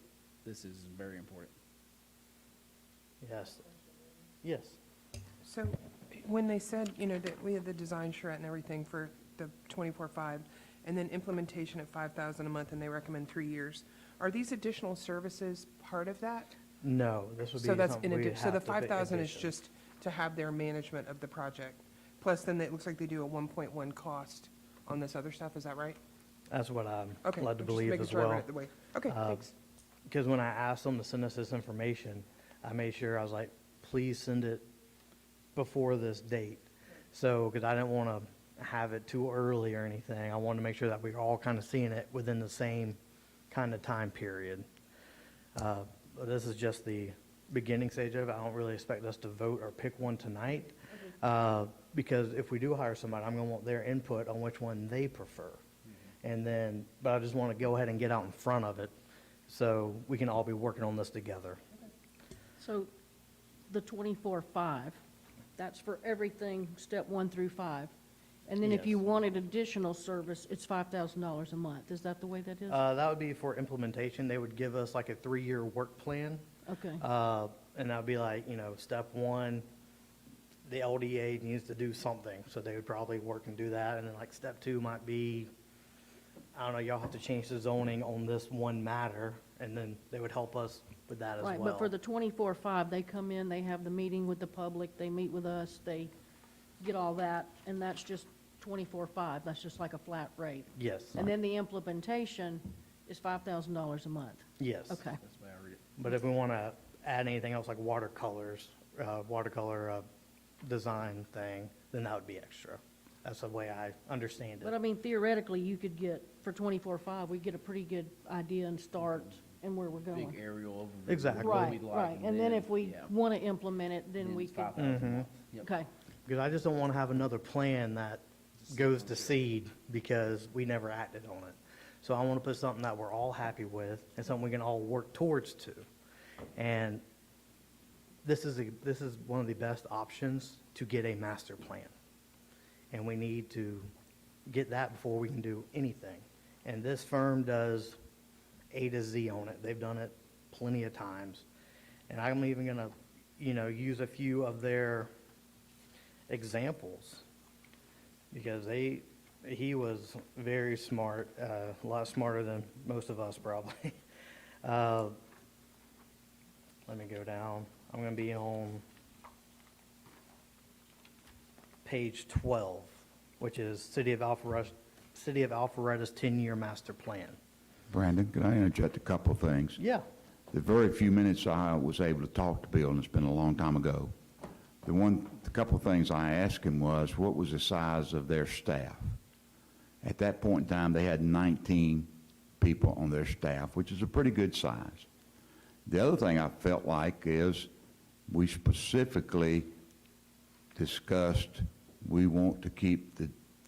this is very important. Yes. Yes. So when they said, you know, that we had the design charrette and everything for the 24/5, and then implementation at 5,000 a month, and they recommend 3 years, are these additional services part of that? No, this would be So that's something in we'd addition, so the have to pick 5,000 is addition. just to have their management of the project. Plus then it looks like they do a 1.1 cost on this other stuff, is that right? That's what I'm Okay. led to I'm just believe making as sure I read well. it the way. Okay, thanks. Because when I asked them to send us this information, I made sure, I was like, please send it before this date. So, because I didn't want to have it too early or anything. I wanted to make sure that we were all kind of seeing it within the same kind of time period. But this is just the beginning stage of it. I don't really expect us to vote or pick one tonight. Because if we do hire somebody, I'm going to want their input on which one they prefer. And then, but I just want to go ahead and get out in front of it so we can all be working on this together. So the 24/5, that's for everything, step 1 through 5. And then if you Yes. wanted additional service, it's $5,000 a month. Is that the way that is? That would be for implementation. They would give us like a 3-year work plan. Okay. And that would be like, you know, step 1, the LDA needs to do something. So they would probably work and do that. And then like step 2 might be, I don't know, y'all have to change the zoning on this one matter. And then they would help us with that as well. Right, but for the 24/5, they come in, they have the meeting with the public, they meet with us, they get all that, and that's just 24/5. That's just like a flat rate. Yes. And then the implementation is $5,000 a month. Yes. Okay. That's the way I read it. But if we want to add anything else like watercolors, watercolor design thing, then that would be extra. That's the way I understand But I it. mean, theoretically, you could get, for 24/5, we get a pretty good idea and start and where we're going. Big aerial overview. Exactly. what Right, we'd like, right. And then if we yeah, want to implement it, then then we it's could, 5,000 a month. Yep. okay. Because I just don't want to have another plan that goes to seed because we never acted on it. So I want to put something that we're all happy with and something we can all work towards to. And this is one of the best options to get a master plan. And we need to get that before we can do anything. And this firm does A to Z on it. They've done it plenty of times. And I'm even going to, you know, use a few of their examples because he was very smart, a lot smarter than most of us probably. Let me go down. I'm going to be on page 12, which is City of Alpharetta's 10-year master plan. Brandon, can I interject a couple of things? Yeah. The very few minutes I was able to talk to Bill, and it's been a long time ago, the couple of things I asked him was, what was the size of their staff? At that point in time, they had 19 people on their staff, which is a pretty good size. The other thing I felt like is we specifically discussed we want to keep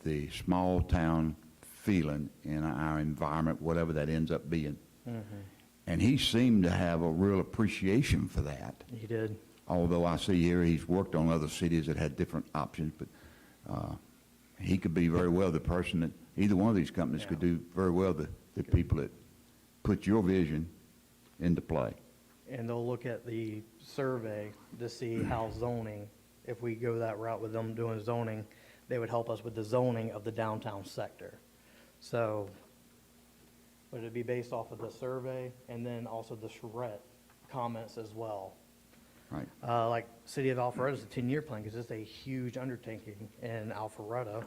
the small town feeling in our environment, whatever that ends up being. And he seemed to have a real appreciation for that. He did. Although I see here he's worked on other cities that had different options, but he could be very well the person that, either one of these companies could do very well the people that put your vision into play. And they'll look at the survey to see how zoning, if we go that route with them doing zoning, they would help us with the zoning of the downtown sector. So would it be based off of the survey and then also the charrette comments as well? Right. Like City of Alpharetta is a 10-year plan because it's a huge undertaking in Alpharetta.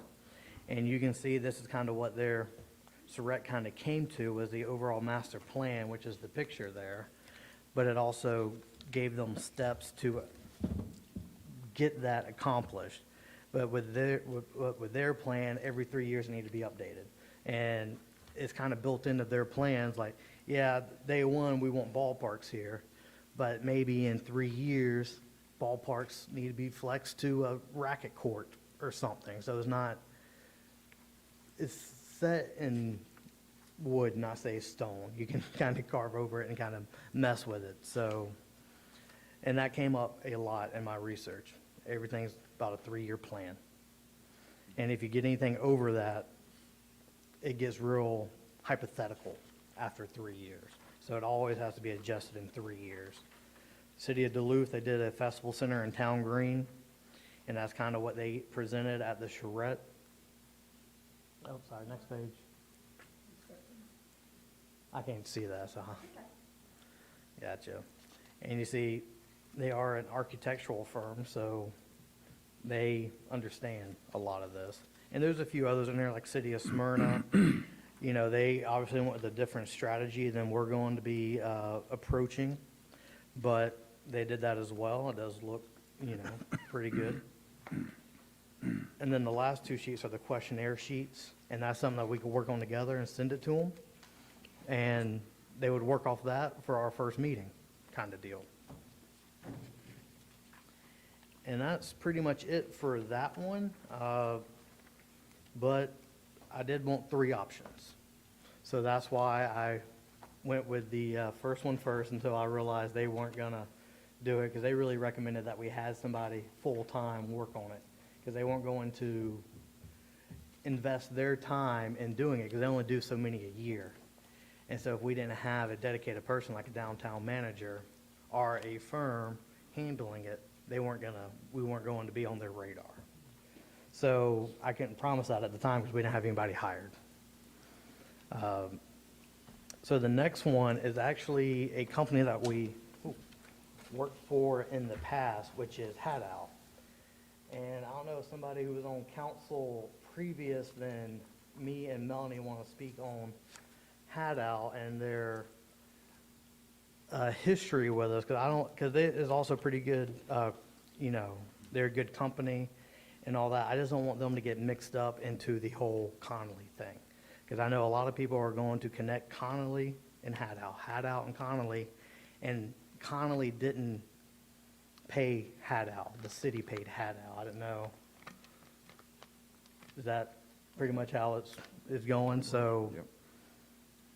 And you can see this is kind of what they're Surratt kind of came to was the overall master plan, which is the picture there. But it also gave them steps to get that accomplished. But with their plan, every 3 years it need to be updated. And it's kind of built into their plans, like, yeah, day one, we want ballparks here, but maybe in 3 years, ballparks need to be flexed to a racket court or something. So it's set in wood, not say stone. You can kind of carve over it and kind of mess with it. So, and that came up a lot in my research. Everything's about a 3-year plan. And if you get anything over that, it gets real hypothetical after 3 years. So it always has to be adjusted in 3 years. City of Duluth, they did a festival center in Town Green, and that's kind of what they presented at the charrette. Oh, sorry, next page. I can't see that, so. Gotcha. And you see, they are an architectural firm, so they understand a lot of this. And there's a few others in there, like City of Smyrna. You know, they obviously went with a different strategy than we're going to be approaching, but they did that as well. It does look, you know, pretty good. And then the last 2 sheets are the questionnaire sheets, and that's something that we could work on together and send it to them. And they would work off that for our first meeting, kind of deal. And that's pretty much it for that one. But I did want 3 options. So that's why I went with the first one first until I realized they weren't going to do it, because they really recommended that we had somebody full-time work on it, because they weren't going to invest their time in doing it, because they only do so many a year. And so if we didn't have a dedicated person like a downtown manager or a firm handling it, we weren't going to be on their radar. So I couldn't promise that at the time because we didn't have anybody hired. So the next one is actually a company that we worked for in the past, which is Hadow. And I don't know if somebody who was on council previous than me and Melanie want to speak on Hadow and their history with us, because it is also pretty good, you know, they're a good company and all that. I just don't want them to get mixed up into the whole Connolly thing, because I know a lot of people are going to connect Connolly and Hadow and Connolly, and Connolly didn't pay Hadow. The city paid Hadow. I don't know. Is that pretty much how it's going? So Yep.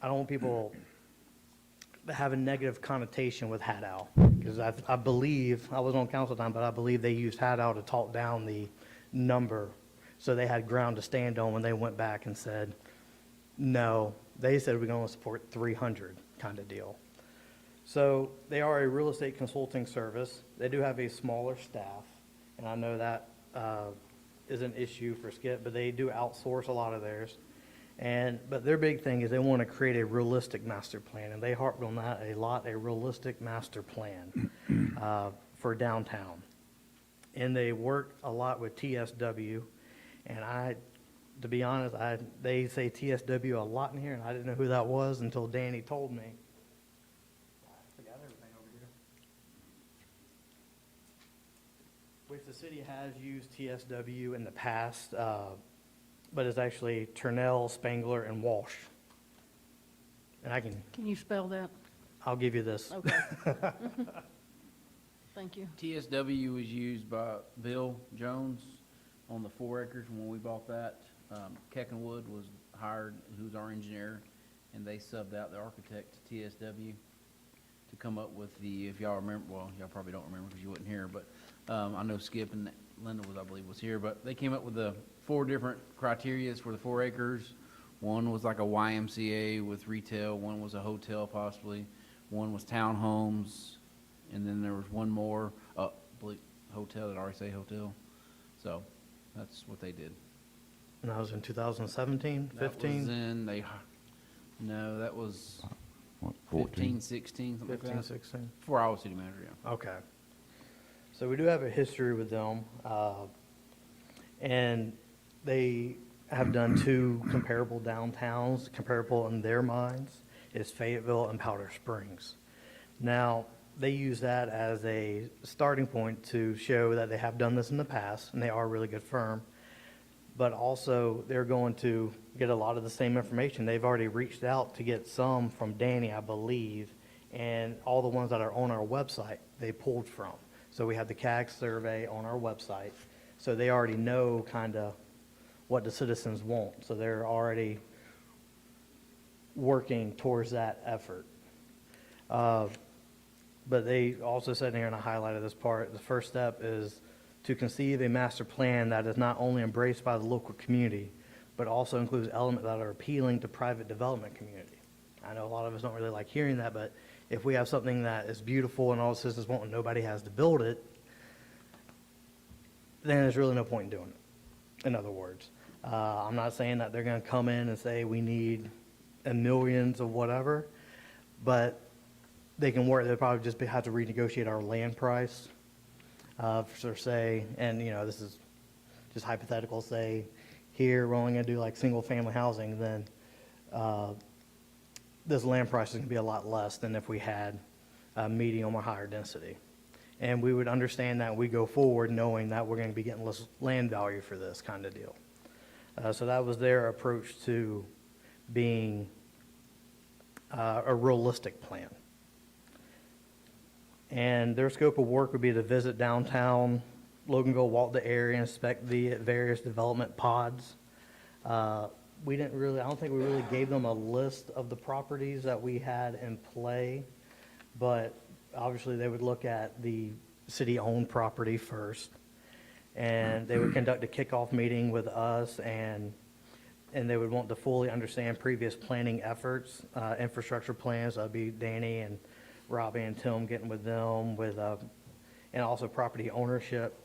I don't want people to have a negative connotation with Hadow, because I believe, I was on council time, but I believe they used Hadow to talk down the number, so they had ground to stand on when they went back and said, no, they said we're going to support 300 kind of deal. So they are a real estate consulting service. They do have a smaller staff, and I know that is an issue for Skip, but they do outsource a lot of theirs. But their big thing is they want to create a realistic master plan, and they harped on that a lot, a realistic master plan for downtown. And they work a lot with TSW, and to be honest, they say TSW a lot in here, and I didn't know who that was until Danny told me. I forgot everything over here. Which the city has used TSW in the past, but it's actually Turnell, Spangler, and Walsh. And Can you spell that? I'll give you this. Okay. Thank you. TSW was used by Bill Jones on the 4 acres when we bought that. Keckenwood was hired, who's our engineer, and they subbed out the architect to TSW to come up with if y'all remember, well, y'all probably don't remember because you wasn't here, but I know Skip and Linda I believe, was here, but they came up with the 4 different criterias for the 4 acres. One was like a YMCA with retail, one was a hotel possibly, one was townhomes, and then there was one more, hotel, did I already say hotel? So, that's what they did. And that was in 2017, That 15? was in, no, that was What, 15, 16, something like 15, that. 16? Before I was city manager, yeah. Okay. So we do have a history with them, and they have done two comparable downtowns, comparable in their minds, is Fayetteville and Powder Springs. Now, they use that as a starting point to show that they have done this in the past, and they are a really good firm. But also, they're going to get a lot of the same information. They've already reached out to get some from Danny, I believe, and all the ones that are on our website, they pulled from. So we have the CAG survey on our website, so they already know kind of what the citizens want. So they're already working towards that effort. But they also said here, and I highlighted this part, the first step is to conceive a master plan that is not only embraced by the local community, but also includes elements that are appealing to private development community. I know a lot of us don't really like hearing that, but if we have something that is beautiful and all the citizens want and nobody has to build it, then there's really no point in doing it, in other words. I'm not saying that they're going to come in and say we need millions of whatever, but they can work, they'll probably just have to renegotiate our land price. For say, and you know, this is just hypothetical, say, here, we're only gonna do like single-family housing, then this land price is gonna be a lot less than if we had medium or higher density. And we would understand that we go forward knowing that we're gonna be getting less land value for this kind of deal. So that was their approach to being a realistic plan. And their scope of work would be to visit downtown Loganville, walk the area, inspect the various development pods. We didn't really, I don't think we really gave them a list of the properties that we had in play, but obviously they would look at the city-owned property first, and they would conduct a kickoff meeting with us, and they would want to fully understand previous planning efforts, infrastructure plans. That'd be Danny and Robbie and Tim getting with them with, and also property ownership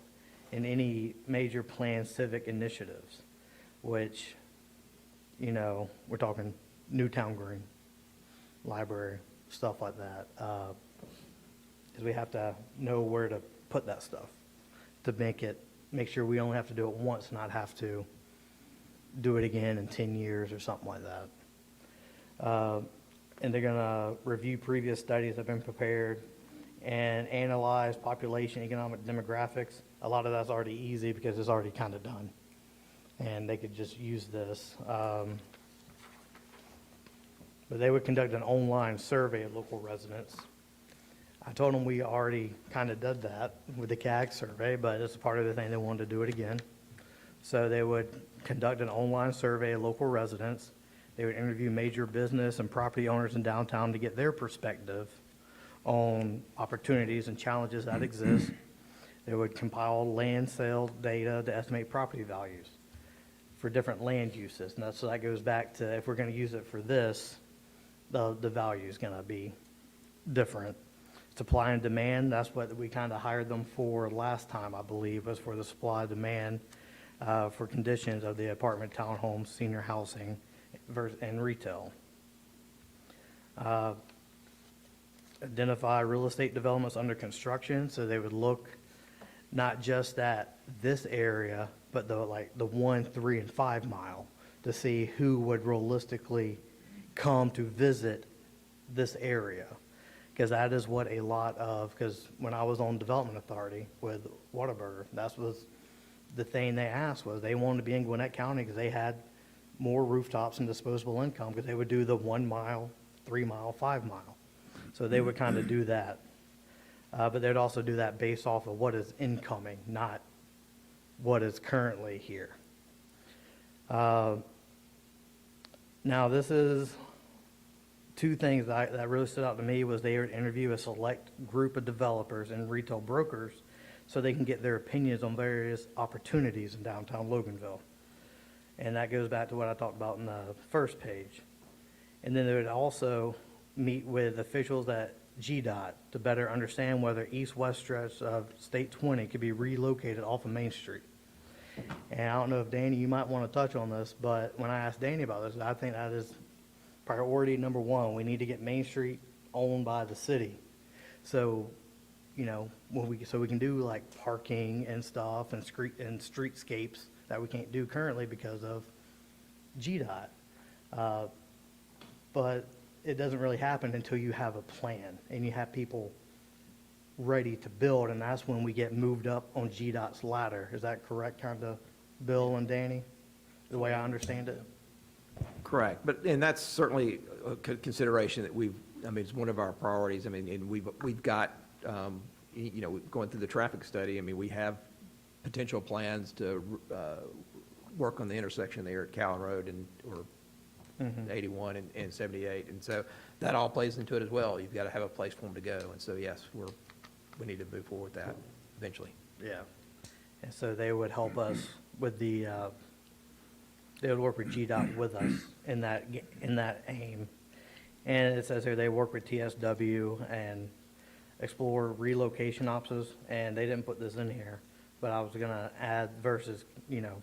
and any major planned civic initiatives, which, you know, we're talking Newtown Green, library, stuff like that. Because we have to know where to put that stuff to make sure we only have to do it once, not have to do it again in 10 years or something like that. And they're going to review previous studies that have been prepared and analyze population, economic demographics. A lot of that's already easy because it's already kind of done, and they could just use this. But they would conduct an online survey of local residents. I told them we already kind of did that with the CAG survey, but it's part of the thing they wanted to do it again. So they would conduct an online survey of local residents. They would interview major business and property owners in downtown to get their perspective on opportunities and challenges that exist. They would compile land sale data to estimate property values for different land uses. And so that goes back to, if we're going to use it for this, the value is going to be different. Supply and demand, that's what we kind of hired them for last time, I believe, was for the supply and demand for conditions of the apartment, townhomes, senior housing, and retail. Identify real estate developments under construction, so they would look not just at this area, but the 1, 3, and 5 mile to see who would realistically come to visit this area. Because that is what a lot of, because when I was on Development Authority with Whataburger, that was the thing they asked, was they wanted to be in Gwinnett County because they had more rooftops and disposable income, because they would do the 1 mile, 3 mile, 5 mile. So they would kind of do that. But they'd also do that based off of what is incoming, not what is currently here. Now, this is two things that really stood out to me was they would interview a select group of developers and retail brokers so they can get their opinions on various opportunities in downtown Loganville. And that goes back to what I talked about in the first page. And then they would also meet with officials at GDOT to better understand whether east-west stretch of State 20 could be relocated off of Main Street. And I don't know if Danny, you might want to touch on this, but when I asked Danny about this, I think that is priority number one. We need to get Main Street owned by the city. So, you know, so we can do like parking and stuff and streetscapes that we can't do currently because of GDOT. But it doesn't really happen until you have a plan and you have people ready to build, and that's when we get moved up on GDOT's ladder. Is that correct, kind of, Bill and Danny, the way I understand it? Correct, and that's certainly a consideration that it's one of our priorities. And we've got, going through the traffic study, we have potential plans to work on the intersection there at Callan Road or 81 and 78. And so that all plays into it as well. You've got to have a place for them to go. And so, yes, we need to move forward with that eventually. Yeah. And so they would help us with they would work with GDOT with us in that aim. And it says here they work with TSW and explore relocation options, and they didn't put this in here, but I was gonna add versus,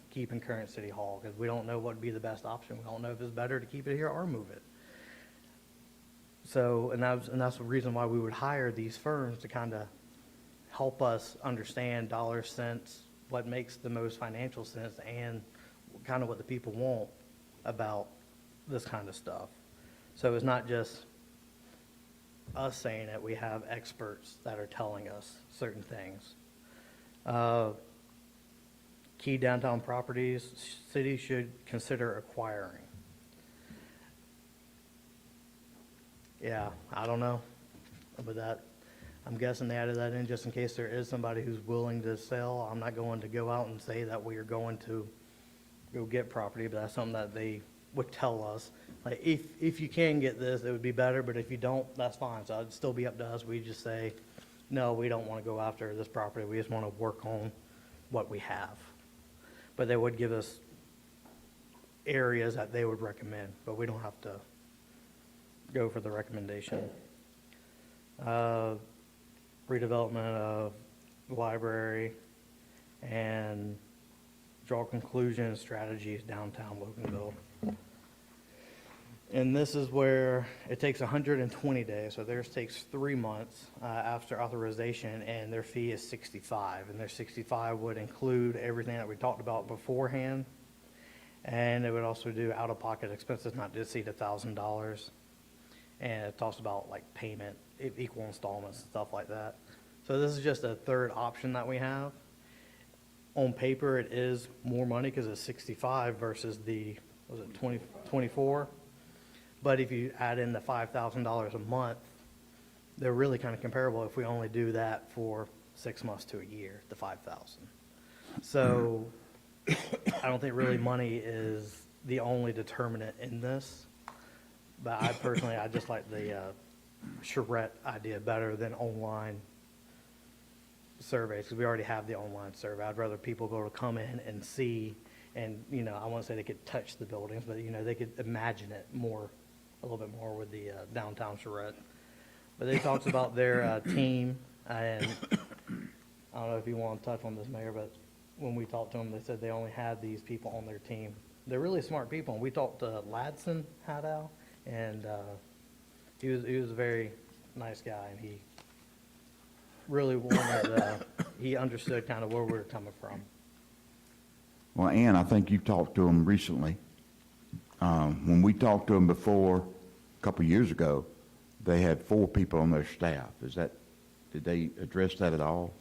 keeping current City Hall, because we don't know what would be the best option. We don't know if it's better to keep it here or move it. So, and that's the reason why we would hire these firms to kind of help us understand dollars, cents, what makes the most financial sense, and kind of what the people want about this kind of stuff. So it's not just us saying it, we have experts that are telling us certain things. Key downtown properties, cities should consider acquiring. Yeah, I don't know about that. I'm guessing they added that in just in case there is somebody who's willing to sell. I'm not going to go out and say that we are going to go get property, but that's something that they would tell us. Like, if you can get this, it would be better, but if you don't, that's fine. So it'd still be up to us. We just say, no, we don't want to go after this property. We just want to work on what we have. But they would give us areas that they would recommend, but we don't have to go for the recommendation. Redevelopment of the library and draw conclusions, strategies downtown Loganville. And this is where it takes 120 days, so theirs takes 3 months after authorization, and their fee is 65. And their 65 would include everything that we talked about beforehand, and it would also do out-of-pocket expenses not to exceed $1,000. And it talks about like payment, equal installments, stuff like that. So this is just a third option that we have. On paper, it is more money because it's 65 versus the, was it 24? But if you add in the $5,000 a month, they're really kind of comparable if we only do that for 6 months to a year, the 5,000. So I don't think really money is the only determinant in this. But I personally, I just like the charrette idea better than online surveys, because we already have the online survey. I'd rather people go to come in and see, and, I won't say they could touch the buildings, but, they could imagine it a little bit more with the downtown charrette. But they talked about their team, and I don't know if you want to touch on this, Mayor, but when we talked to them, they said they only had these people on their team. They're really smart people, and we talked to Ladson Hadow, and he was a very nice guy, and he really wanted, he understood kind of where we were coming from. Well, Ann, I think you talked to him recently. When we talked to them before, a couple of years ago, they had 4 people on their staff. Did they address that at all?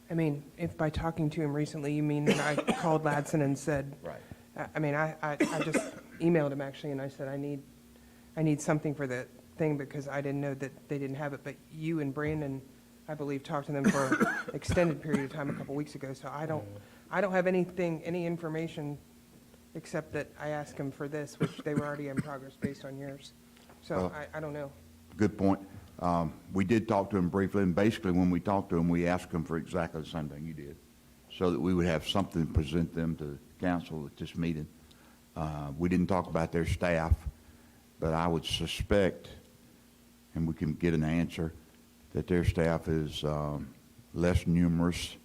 If by talking to him recently, you mean that I called Ladson and said, Right. I just emailed him actually, and I said, I need something for the thing because I didn't know that they didn't have it. But you and Brandon, I believe, talked to them for an extended period of time a couple weeks ago. So I don't have any information except that I asked them for this, which they were already in progress based on yours. So Well- I don't know. Good point. We did talk to him briefly, and basically when we talked to him, we asked him for exactly the same thing you did, so that we would have something to present them to council at this meeting. We didn't talk about their staff, but I would suspect, and we can get an answer, that their staff is less numerous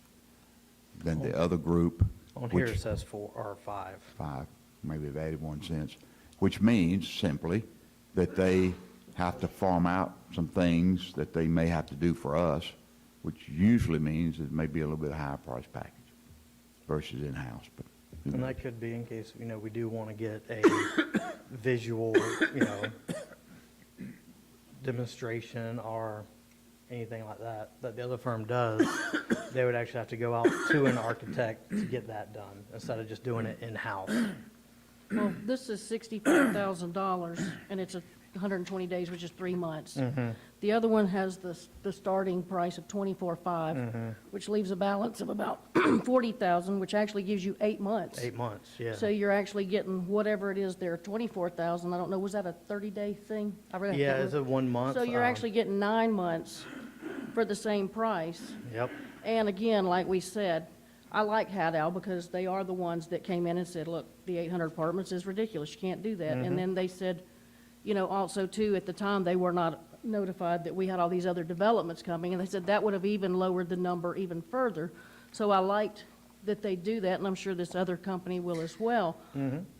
than the other group. On here which- it says 4 or 5. 5, maybe they've added 1 since, which means simply that they have to farm out some things that they may have to do for us, which usually means it may be a little bit higher price package versus in-house. But And that could be in case, we do want to get a visual, demonstration or anything like that the other firm does. They would actually have to go out to an architect to get that done instead of just doing it in-house. Well, this is $65,000, and it's 120 days, which is 3 months. The other one has the starting price of $24,500, which leaves a balance of about $40,000, which actually gives you 8 months. 8 months, yeah. So you're actually getting whatever it is there, $24,000. I don't know, was that a 30-day thing? I really have to Yeah, look. it's a 1 month. So you're actually getting 9 months for the same price. Yep, And again, like we said, I like Haddow because they are the ones that came in and said, look, the 800 apartments is ridiculous, you can't do that. And then they said, also too, at the time, they were not notified that we had all these other developments coming, and they said that would have even lowered the number even further. So I liked that they do that, and I'm sure this other company will as well.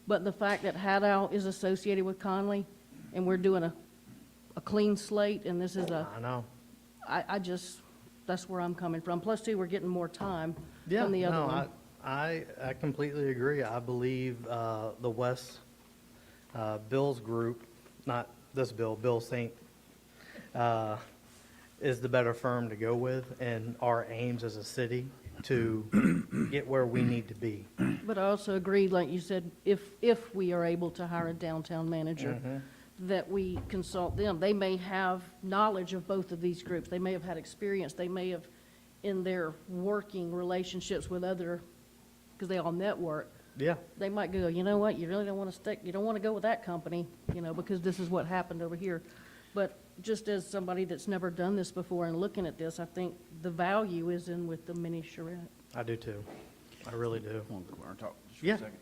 But the fact that Haddow is associated with Conley, and we're doing a clean slate, and this is I know. I just, that's where I'm coming from. Plus, too, we're getting more time Yeah, from the other no, one. I completely agree. I believe the West Bill's group, not this Bill, Bill Saint, is the better firm to go with, and our aims as a city to get where we need to be. But I also agree, like you said, if we are able to hire a downtown manager, that we consult them. They may have knowledge of both of these groups. They may have had experience. They may have, in their working relationships with other, because they all network, Yeah, they might go, you know what, you really don't want to stick, you don't want to go with that company, because this is what happened over here. But just as somebody that's never done this before and looking at this, I think the value is in with the mini charrette. I do too. I really do. Come on, go over and talk just for Yeah. a second.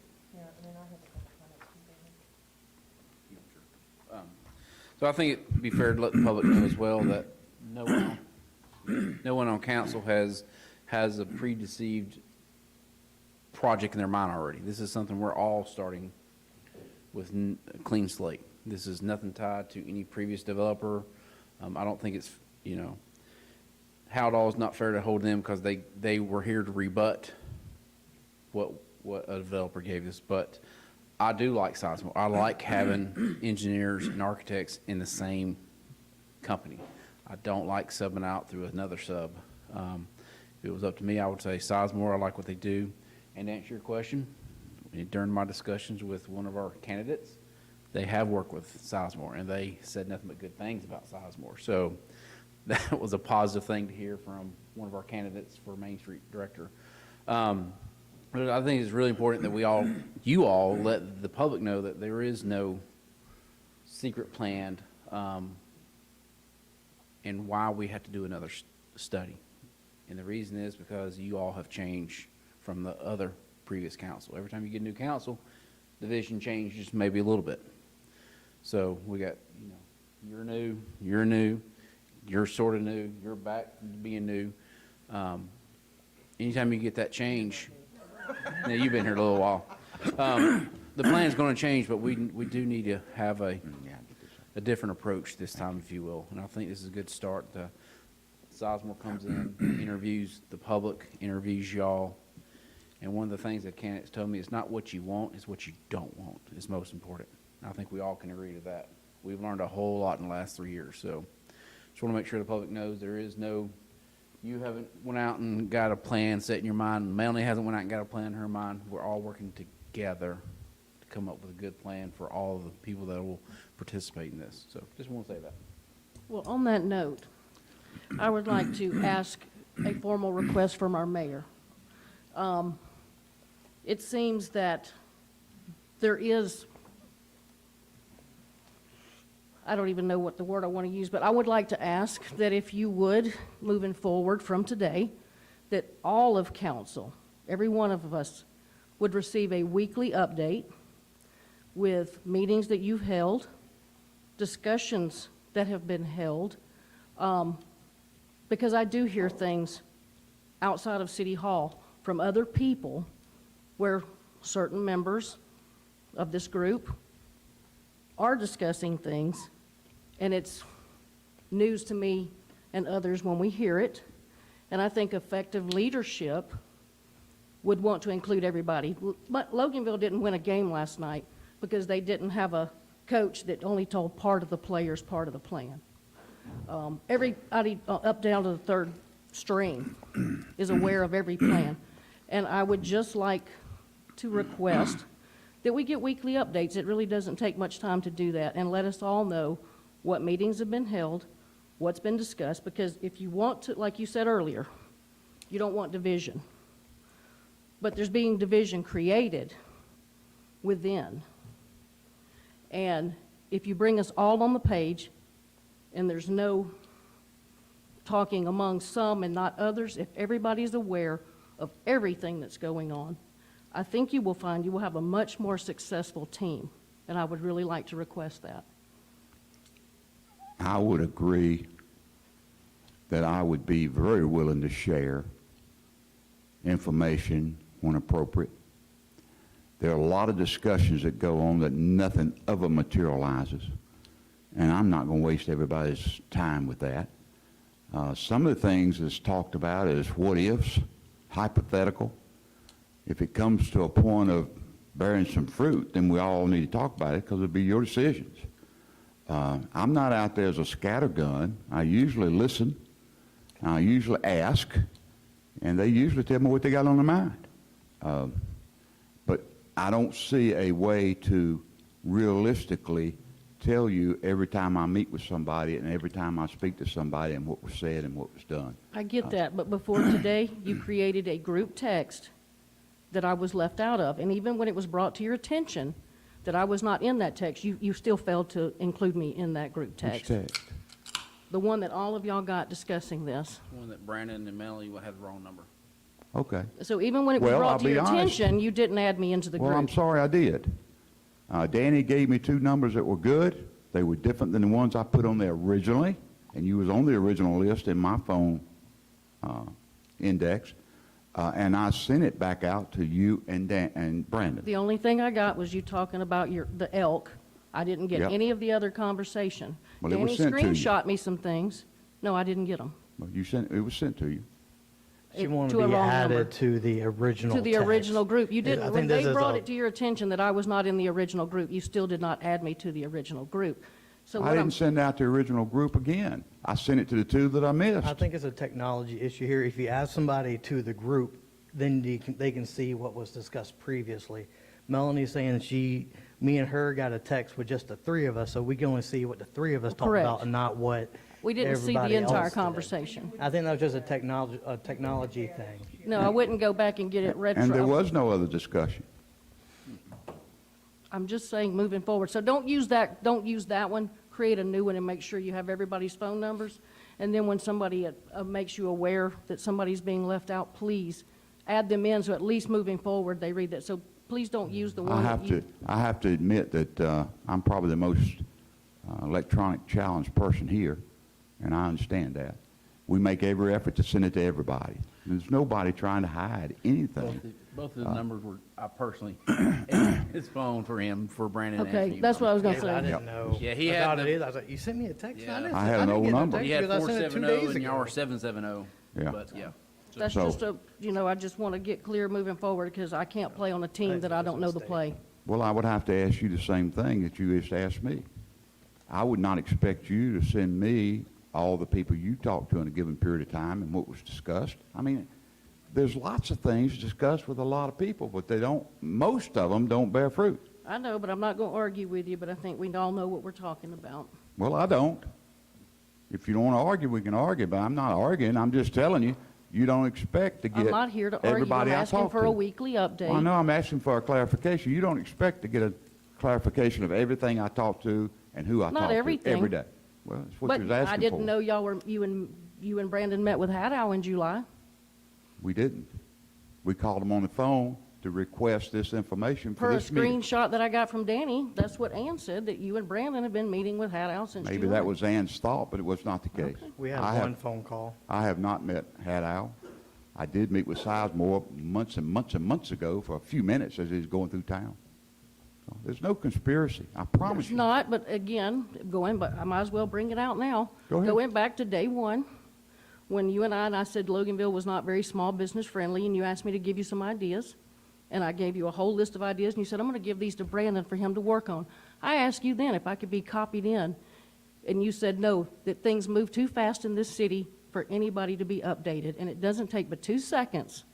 So I think it'd be fair to let the public know as well that no one on council has a predeceived project in their mind already. This is something we're all starting with a clean slate. This is nothing tied to any previous developer. I don't think it's, Howdall is not fair to hold them because they were here to rebut what a developer gave us. But I do like Sizemore. I like having engineers and architects in the same company. I don't like subbing out through another sub. If it was up to me, I would say Sizemore. I like what they do. And to answer your question, during my discussions with one of our candidates, they have worked with Sizemore, and they said nothing but good things about Sizemore. So that was a positive thing to hear from one of our candidates for Main Street Director. But I think it's really important that you all let the public know that there is no secret plan, and why we have to do another study. And the reason is because you all have changed from the other previous council. Every time you get a new council, the vision changes maybe a little bit. So we got, you're new, you're sort of new, you're back to being new. Anytime you get that change, now you've been here a little while. The plan's going to change, but we do need to have a different approach this time, if you will. And I think this is a good start. Sizemore comes in, interviews the public, interviews y'all. And one of the things that candidates told me is not what you want, it's what you don't want is most important. I think we all can agree to that. We've learned a whole lot in the last 3 years. So just want to make sure the public knows there is no, you haven't went out and got a plan set in your mind. Melanie hasn't went out and got a plan in her mind. We're all working together to come up with a good plan for all of the people that will participate in this. So just want to say that. Well, on that note, I would like to ask a formal request from our mayor. It seems that there is, I don't even know what the word I want to use, but I would like to ask that if you would, moving forward from today, that all of council, every one of us, would receive a weekly update with meetings that you've held, discussions that have been held, because I do hear things outside of City Hall from other people where certain members of this group are discussing things, and it's news to me and others when we hear it. And I think effective leadership would want to include everybody. But Loganville didn't win a game last night because they didn't have a coach that only told part of the players part of the plan. Everybody up down to the third string is aware of every plan. And I would just like to request that we get weekly updates. It really doesn't take much time to do that, and let us all know what meetings have been held, what's been discussed, because if you want to, like you said earlier, you don't want division. But there's being division created within. And if you bring us all on the page, and there's no talking among some and not others, if everybody's aware of everything that's going on, I think you will find you will have a much more successful team, and I would really like to request that. I would agree that I would be very willing to share information when appropriate. There are a lot of discussions that go on that nothing ever materializes, and I'm not going to waste everybody's time with that. Some of the things that's talked about is what ifs, hypothetical. If it comes to a point of bearing some fruit, then we all need to talk about it because it'll be your decisions. I'm not out there as a scattergun. I usually listen, I usually ask, and they usually tell me what they got on their mind. But I don't see a way to realistically tell you every time I meet with somebody and every time I speak to somebody and what was said and what was done. I get that, but before today, you created a group text that I was left out of, and even when it was brought to your attention that I was not in that text, you still failed to include me in that group Which text. text? The one that all of y'all got discussing this. One that Brandon and Melanie had the wrong number. Okay. So even when it was Well, brought I'll to be your honest. attention, you didn't add me into the Well, I'm group. sorry I did. Danny gave me two numbers that were good. They were different than the ones I put on there originally, and you was on the original list in my phone index, and I sent it back out to you and Brandon. The only thing I got was you talking about the elk. I didn't get Yep. any of the other conversation. Well, it Danny was sent to you. screenshot me some things. No, I didn't get them. Well, it was sent to you. She wanted to to a be wrong number. added to the original To the text. original group. You I didn't, think when this they is brought a- it to your attention that I was not in the original group, you still did not add me to the original group. So I what I'm, didn't send out the original group again. I sent it to the two that I missed. I think it's a technology issue here. If you add somebody to the group, then they can see what was discussed previously. Melanie's saying me and her got a text with just the three of us, so we can only see what the three of us talked Correct. about and not what we didn't see the everybody entire else did. conversation. I think that was just a technology thing. No, I wouldn't go back and get it retro. And there was no other discussion. I'm just saying, moving forward. So don't use that one. Create a new one and make sure you have everybody's phone numbers. And then when somebody makes you aware that somebody's being left out, please add them in so at least moving forward they read that. So please don't use the one that you. I have to admit that I'm probably the most electronic challenged person here, and I understand that. We make every effort to send it to everybody. There's nobody trying to hide anything. Both of the numbers were, I personally, his phone for him, for Brandon. and Okay, Anthony. that's what I was gonna I say. didn't know. Yeah, he had about the- it is. I was like, you sent me a text? Yeah. didn't- I had an didn't old get a number. text He had because I sent it 2 470 days and y'all ago. were 770. Yeah. But, yeah. That's So- just I just want to get clear moving forward because I can't play on a team that I don't know the play. Well, I would have to ask you the same thing that you just asked me. I would not expect you to send me all the people you talked to in a given period of time and what was discussed. I mean, there's lots of things discussed with a lot of people, but most of them don't bear fruit. I know, but I'm not going to argue with you, but I think we all know what we're talking about. Well, I don't. If you don't want to argue, we can argue, but I'm not arguing. I'm just telling you, you don't expect to get I'm not here to argue. I'm everybody I asking talk for a to. weekly Well, I update. know I'm asking for a clarification. You don't expect to get a clarification of everything I talk to and who I Not talk to everything. every day. Well, that's what But you was asking I didn't for. know you and Brandon met with Haddow in July. We didn't. We called them on the phone to request this information for Per a this meeting. screenshot that I got from Danny, that's what Ann said, that you and Brandon have been meeting with Haddow since July. Maybe that was Ann's thought, but it was not the case. We I had one phone call. I have not met Haddow. I did meet with Sizemore months and months and months ago for a few minutes as he was going through town. So there's no conspiracy. I promise It's you. not, but again, but I might as well bring it out now. Go ahead. Going back to day one, when you and I said Loganville was not very small business friendly, and you asked me to give you some ideas, and I gave you a whole list of ideas, and you said, I'm gonna give these to Brandon for him to work on. I asked you then if I could be copied in, and you said no, that things move too fast in this city for anybody to be updated, and it doesn't take but 2 seconds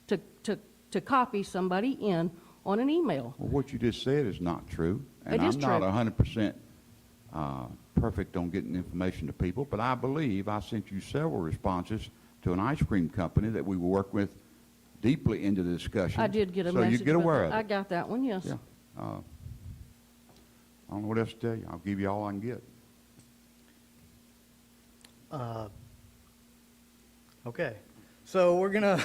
to copy somebody in on an email. Well, what you just said is not true. It is And I'm true. not 100% perfect on getting information to people, but I believe I sent you several responses to an ice cream company that we will work with deeply into the discussion. I did get a So message you get about aware that. of I it. got that one, yes. Yeah. I don't know what else to tell you. I'll give you all I can get. Okay, so we're gonna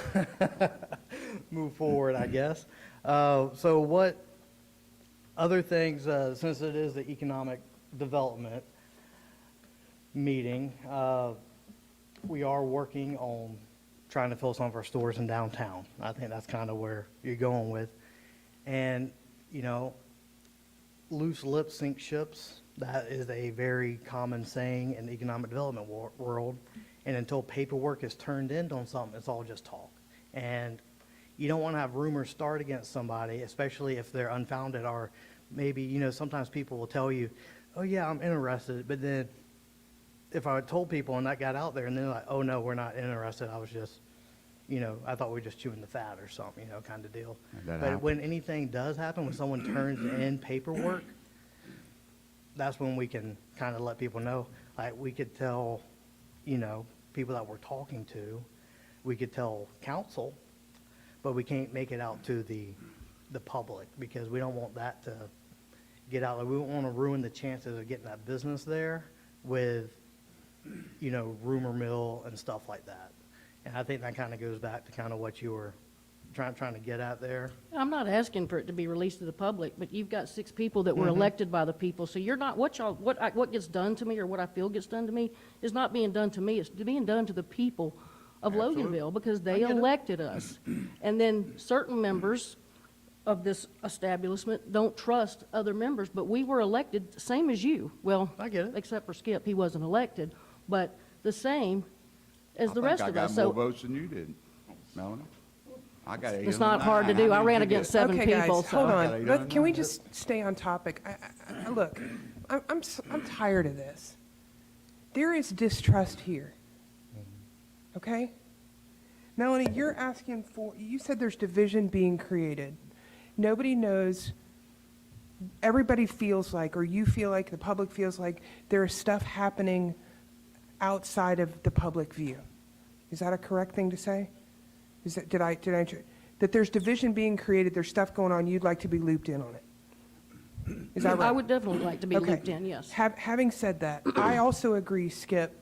move forward, I guess. So what other things, since it is the economic development meeting, we are working on trying to fill some of our stores in downtown. I think that's kind of where you're going with. And, you know, loose lips sink ships. That is a very common saying in the economic development world. And until paperwork is turned in on something, it's all just talk. And you don't want to have rumors start against somebody, especially if they're unfounded, or maybe, you know, sometimes people will tell you, oh yeah, I'm interested. But then if I told people and that got out there and they're like, oh no, we're not interested, I was just, you know, I thought we were just chewing the fat or something, you know, kind of deal. That But happens. when anything does happen, when someone turns in paperwork, that's when we can kind of let people know. Like, we could tell, you know, people that we're talking to, we could tell council, but we can't make it out to the public, because we don't want that to get out. Like, we don't want to ruin the chances of getting that business there with, you know, rumor mill and stuff like that. And I think that kind of goes back to kind of what you were trying to get at there. I'm not asking for it to be released to the public, but you've got 6 people that were elected by the people, so you're not, what gets done to me, or what I feel gets done to me, is not being done to me, it's being done to the people of Loganville, because they elected us. And then certain members of this establishment don't trust other members, but we were elected, same as you. Well, I get it. except for Skip, he wasn't elected, but the same as the rest of I us. think I got more So votes than you did, Melanie. I got it's not hard to 809. do. I How ran many did you against get? 7 Okay, people, guys, so. hold I on. got Can we 809. just stay on topic? Look, I'm tired of this. There is distrust here. Okay? Melanie, you're asking for, you said there's division being created. Nobody knows, everybody feels like, or you feel like, the public feels like there is stuff happening outside of the public view. Is that a correct thing to say? Is that, did I, that there's division being created, there's stuff going on, you'd like to be looped in on it? Is that right? I would definitely like to be Okay. looped in, yes. Having said that, I also agree, Skip,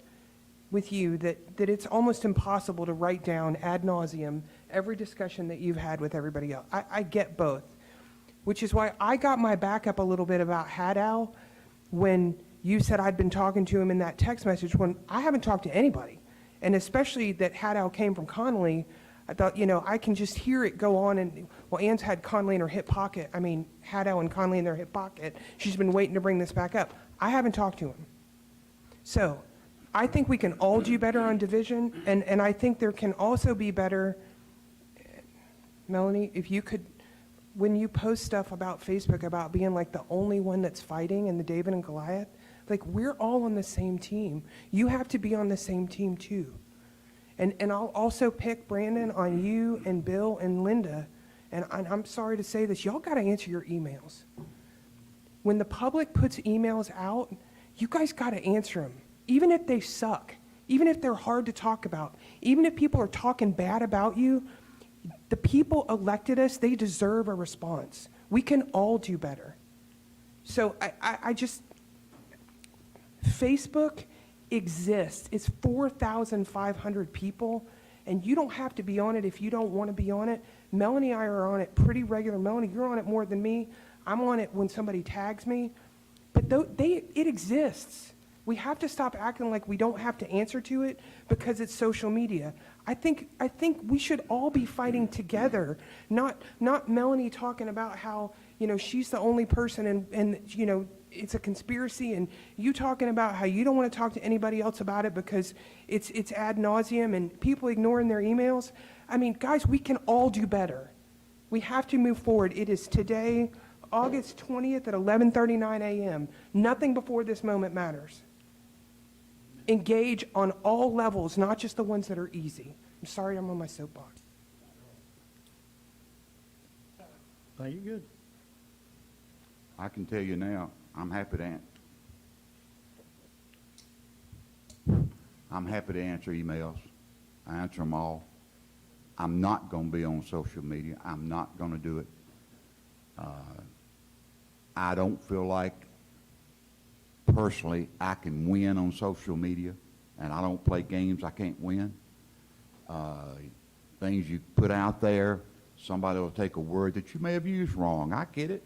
with you that it's almost impossible to write down ad nauseum every discussion that you've had with everybody else. I get both, which is why I got my back up a little bit about Haddow when you said I'd been talking to him in that text message, when I haven't talked to anybody. And especially that Haddow came from Connolly, I thought, you know, I can just hear it go on. And, well, Ann's had Connolly in her hip pocket. I mean, Haddow and Connolly in their hip pocket. She's been waiting to bring this back up. I haven't talked to him. So I think we can all do better on division. And I think there can also be better, Melanie, if you could, when you post stuff about Facebook about being like the only one that's fighting in the David and Goliath, like, we're all on the same team. You have to be on the same team too. And I'll also pick, Brandon, on you and Bill and Linda, and I'm sorry to say this, y'all got to answer your emails. When the public puts emails out, you guys got to answer them, even if they suck, even if they're hard to talk about, even if people are talking bad about you. The people elected us, they deserve a response. We can all do better. So I just, Facebook exists. It's 4,500 people, and you don't have to be on it if you don't want to be on it. Melanie and I are on it pretty regular. Melanie, you're on it more than me. I'm on it when somebody tags me. But it exists. we have to stop acting like we don't have to answer to it because it's social media. I think we should all be fighting together, not Melanie talking about how, you know, she's the only person and you know, it's a conspiracy, and you talking about how you don't want to talk to anybody else about it because it's ad nauseum and people ignoring their emails. I mean, guys, we can all do better. We have to move forward. It is today, August 20th at 11:39 a.m. Nothing before this moment matters. Engage on all levels, not just the ones that are easy. I'm sorry I'm on my soapbox. No, you're good. I can tell you now, I'm happy to answer emails. I answer them all. I'm not going to be on social media. I'm not going to do it. I don't feel like, personally, I can win on social media, and I don't play games I can't win. Things you put out there, somebody will take a word that you may have used wrong. I get it.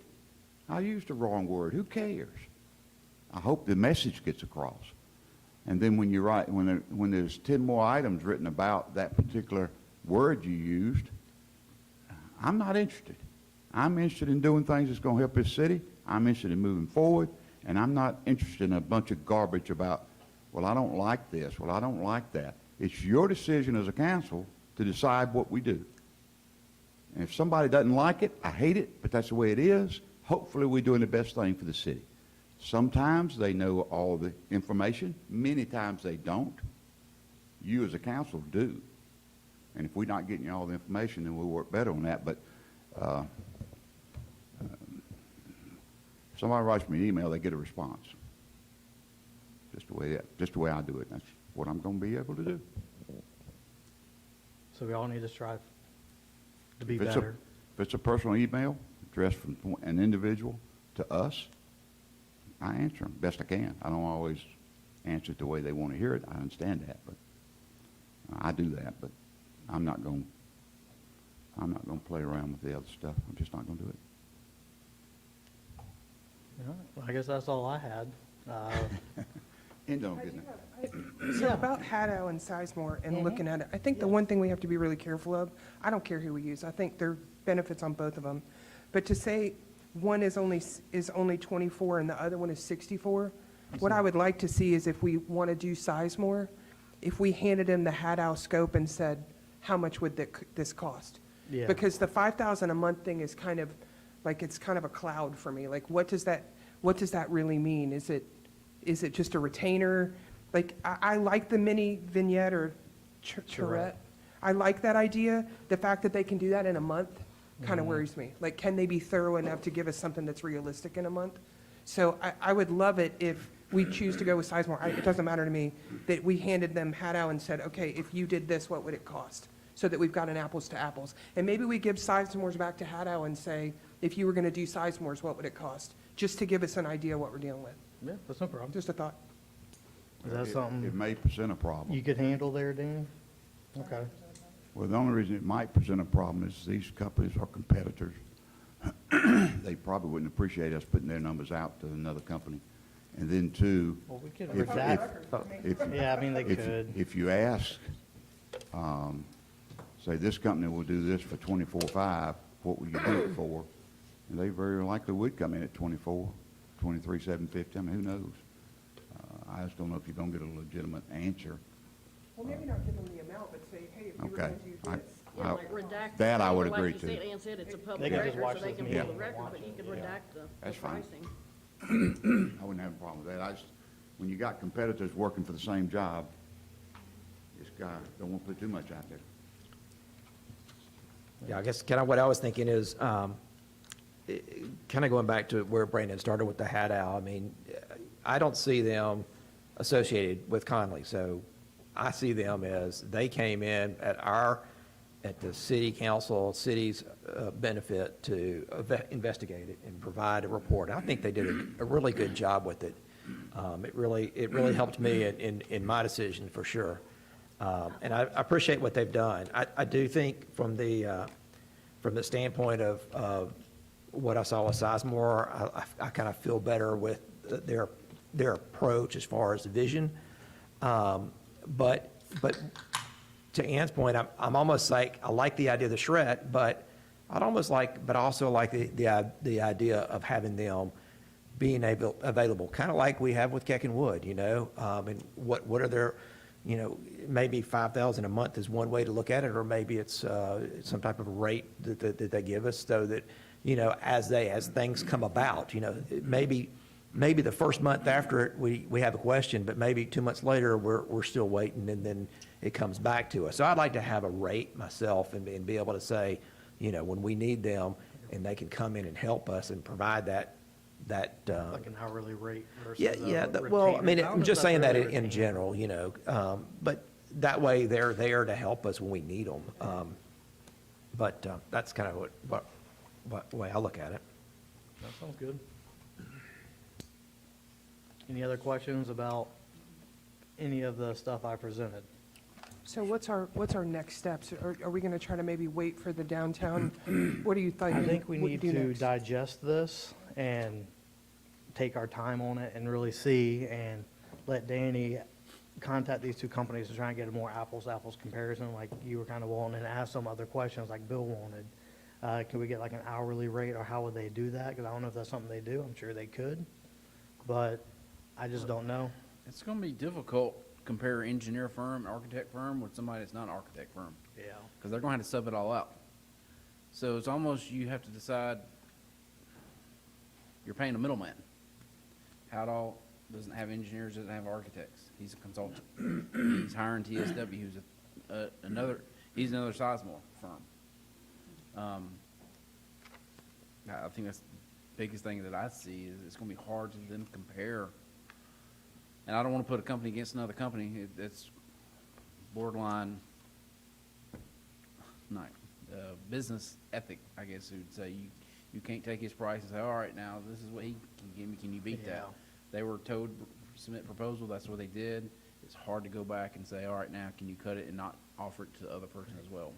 I used the wrong word. Who cares? I hope the message gets across. And then when you write, when there's 10 more items written about that particular word you used, I'm not interested. I'm interested in doing things that's going to help this city. I'm interested in moving forward, and I'm not interested in a bunch of garbage about, well, I don't like this, well, I don't like that. It's your decision as a council to decide what we do. And if somebody doesn't like it, I hate it, but that's the way it is. Hopefully we're doing the best thing for the city. Sometimes they know all the information. Many times they don't. You as a council do. And if we're not getting you all the information, then we'll work better on that. But if somebody writes me an email, they get a response. Just the way I do it. That's what I'm going to be able to do. So we all need to strive to be If it's better. If it's a personal email addressed from an individual to us, I answer them best I can. I don't always answer it the way they want to hear it. I understand that, but I do that. But I'm not going to play around with the other stuff. I'm just not going to do it. All right, well, I guess that's all I had. End on getting it. So about Haddow and Sizemore and looking at it, I think the one thing we have to be really careful of, I don't care who we use, I think there are benefits on both of them. But to say one is only 24 and the other one is 64, what I would like to see is if we want to do Sizemore, if we handed them the Haddow scope and said, how much would this cost? Yeah. Because the 5,000 a month thing is kind of, like, it's kind of a cloud for me. Like, what does that really mean? Is it just a retainer? Like, I like the mini vignette or charrette. I like that idea. The fact that they can do that in a month kind of worries me. Like, can they be thorough enough to give us something that's realistic in a month? So I would love it if we choose to go with Sizemore. It doesn't matter to me that we handed them Haddow and said, okay, if you did this, what would it cost? So that we've got an apples to apples. And maybe we give Sizemore's back to Haddow and say, if you were going to do Sizemore's, what would it cost? Just to give us an idea what we're dealing with. Yeah, that's no problem. Just a thought. Is that It something may present a problem. you could handle there, Danny? Okay. Well, the only reason it might present a problem is these companies are competitors. They probably wouldn't appreciate us putting their numbers out to another company. And then two, Well, we could if, redact. if, Yeah, I mean, they if, could. if you ask, say this company will do this for 24.5, what would you do it for? And they very likely would come in at 24, 23,750. I mean, who knows? I just don't know if you're going to get a legitimate answer. Well, maybe not give them the amount, but say, hey, if you were Okay. going to do I- this. Yeah, like redact. That I would like agree you to. said, Ann said, it's a They public can just record, watch so they this can meeting pull the and record, watch but you it. can Yeah. redact the That's fine. pricing. I wouldn't have a problem with that. I just, when you got competitors working for the same job, this guy don't want to put too much out there. Yeah, I guess kind of what I was thinking is, kind of going back to where Brandon started with the Haddow, I mean, I don't see them associated with Conley, so I see them as they came in at the city council, city's benefit to investigate it and provide a report. I think they did a really good job with it. It really helped me in my decision for sure. And I appreciate what they've done. I do think from the standpoint of what I saw with Sizemore, I kind of feel better with their their approach as far as the vision. But to Ann's point, I'm almost like, I like the idea of the charrette, but I'd almost like, but also like the idea of having them being available, kind of like we have with Keck and Wood, you know? And what are their, you know, maybe 5,000 a month is one way to look at it, or maybe it's some type of rate that they give us, so that, you know, as things come about, you know, maybe the first month after it, we have a question, but maybe 2 months later, we're still waiting, and then it comes back to us. So I'd like to have a rate myself and be able to say, you know, when we need them, and they can come in and help us and provide that. Like an hourly rate versus Yeah, a yeah, well, I mean, retainer. I'm just saying that Really in retainer. general, you know, but that way they're there to help us when we need them. But that's kind of what way I look at it. That sounds good. Any other questions about any of the stuff I presented? So what's our next steps? Are we gonna try to maybe wait for the downtown? What do you think? I think we what need do to next? digest this and take our time on it and really see, and let Danny contact these two companies to try and get a more apples-to-apples comparison, like you were kind of wanting, and ask some other questions like Bill wanted. Can we get like an hourly rate, or how would they do that? Because I don't know if that's something they do. I'm sure they could, but I just don't know. It's gonna be difficult to compare engineer firm, architect firm with somebody that's not an architect firm, Yeah. because they're gonna have to sub it all out. So it's almost, you have to decide, you're paying a middleman. Howdall doesn't have engineers, doesn't have architects. He's a consultant. He's hiring TSW, who's he's another Sizemore firm. I think that's the biggest thing that I see, is it's gonna be hard to then compare. And I don't wanna put a company against another company. It's borderline, not, business ethic, I guess you would say. You can't take his price and say, all right, now, this is what he can give me, can you beat that? Yeah. They were told, submit proposal, that's what they did. It's hard to go back and say, all right, now, can you cut it and not offer it to the other person as well?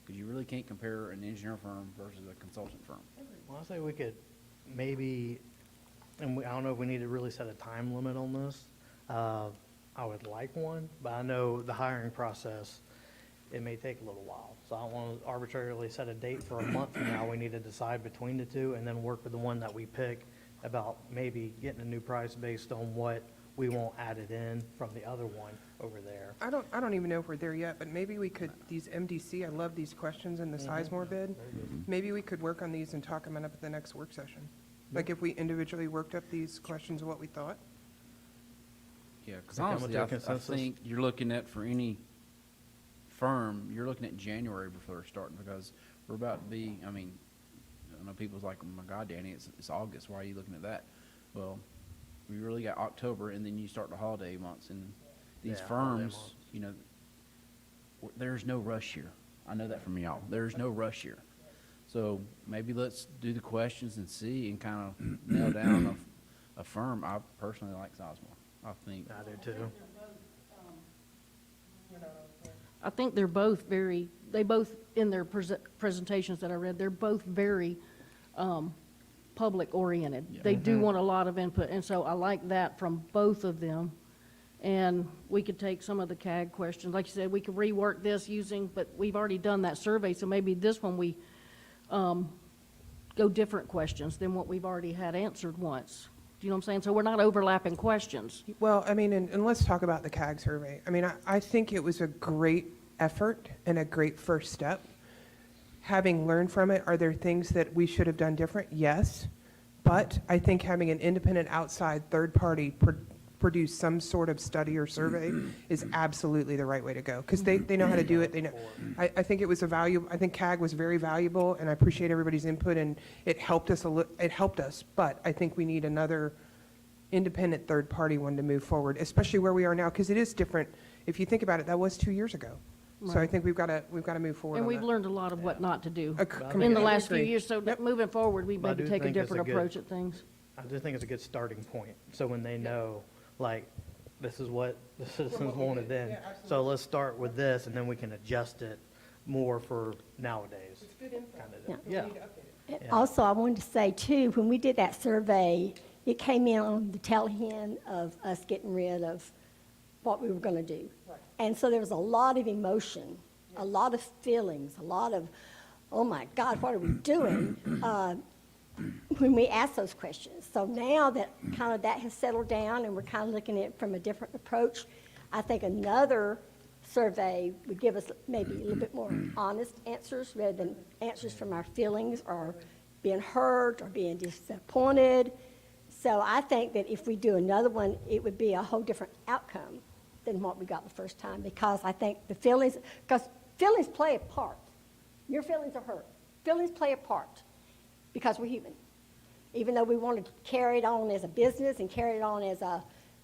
Because you really can't compare an engineer firm versus a consultant firm. Well, I say we could maybe, and I don't know if we need to really set a time limit on this. I would like one, but I know the hiring process, it may take a little while. So I don't want to arbitrarily set a date for a month from now. We need to decide between the two, and then work with the one that we pick about maybe getting a new price based on what we want added in from the other one over there. I don't even know if we're there yet, but maybe we could, these MDC, I love these questions in the Sizemore bid. Maybe we could work on these and talk them up at the next work session. Like if we individually worked up these questions, what we thought. Yeah, because Come honestly, to a I consensus? think you're looking at, for any firm, you're looking at January before they're starting, because we're about to be, I mean, I know people's like, oh my God, Danny, it's August, why are you looking at that? Well, we really got October, and then you start the holiday months, and these Yeah, holiday firms, months. you know, there's no rush here. I know that from y'all. There's no rush here. So maybe let's do the questions and see, and kind of nail down a firm. I personally like Sizemore. I think. I do too. I think they're both they both, in their presentations that I read, they're both very public-oriented. Yeah. They do want a lot of input, and so I like that from both of them. And we could take some of the CAG questions. Like you said, we could rework this but we've already done that survey, so maybe this one we go different questions than what we've already had answered once. Do you know what I'm saying? So we're not overlapping questions. Well, I mean, and let's talk about the CAG survey. I mean, I think it was a great effort and a great first step. Having learned from it, are there things that we should have done different? Yes. But I think having an independent outside third party produce some sort of study or survey is absolutely the right way to go. Because they know how to do it. They know. I think it was I think CAG was very valuable, and I appreciate everybody's input, and it helped us it helped us. But I think we need another independent third party one to move forward, especially where we are now, because it is different. If you think about it, that was 2 years ago. So I Right. think we've got to move forward And on we've that. learned a lot of what not to do Come in the on. last few Agree. years. So moving forward, we But I maybe do take a think it's a different good- approach at things. I do think it's a good starting point. So when they know, like, this is what the citizens wanted then. So let's start with this, and then we can adjust it more for nowadays. Kind of, yeah. Also, I wanted to say too, when we did that survey, it came in on the tail end of us getting rid of what we were going to do. And so there was a lot of emotion, a lot of feelings, a lot of, oh my God, what are we doing? When we asked those questions. So now that kind of that has settled down and we're kind of looking at it from a different approach, I think another survey would give us maybe a little bit more honest answers rather than answers from our feelings or being hurt or being disappointed. So I think that if we do another one, it would be a whole different outcome than what we got the first time, because I think the feelings, because feelings play a part. Your feelings are hurt. Feelings play a part because we're human. Even though we want to carry it on as a business and carry it on as a,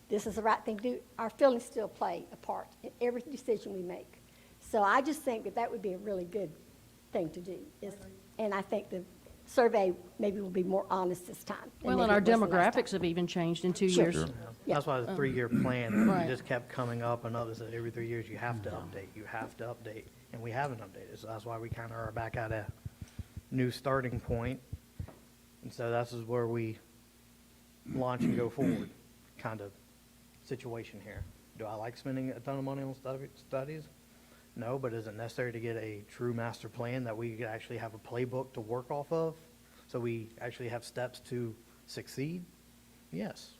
this is the right thing to do, our feelings still play a part in every decision we make. So I just think that that would be a really good thing to do. And I think the survey maybe will be more honest this time. Well, maybe and our it was the last time. demographics have even changed in 2 Sure. years. Sure. Yeah. That's why the 3-year plan, Right. it just kept coming up, and others said every 3 years, you have to update, and we haven't updated, so that's why we kind of are back at a new starting point. And so this is where we launch and go forward kind of situation here. Do I like spending a ton of money on studies? No, but is it necessary to get a true master plan that we could actually have a playbook to work off of? So we actually have steps to succeed? Yes.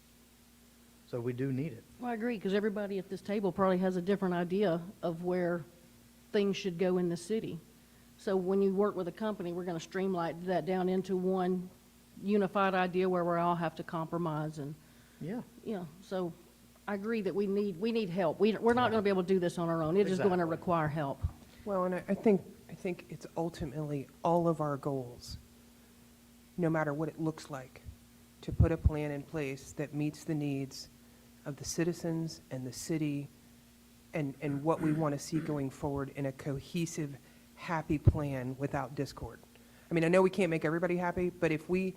So we do need it. Well, I agree, because everybody at this table probably has a different idea of where things should go in the city. So when you work with a company, we're going to streamline that down into one unified idea where we all have to compromise and, Yeah. you know, so I agree that we need help. We're not going to be able to do this on our own. It is going to Exactly. require help. Well, and I think it's ultimately all of our goals, no matter what it looks like, to put a plan in place that meets the needs of the citizens and the city and what we want to see going forward in a cohesive, happy plan without discord. I mean, I know we can't make everybody happy, but if we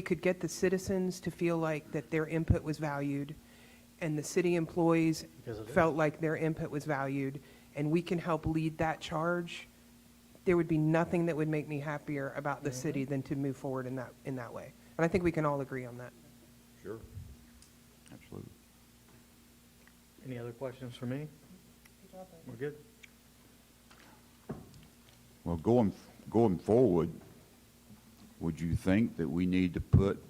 could get the citizens to feel like that their input was valued and the city employees Because it is. felt like their input was valued, and we can help lead that charge, there would be nothing that would make me happier about the city than to move forward in that way. And I think we can all agree on that. Sure. Absolutely. Any other questions for me? We're good? Well, going forward, would you think that we need to put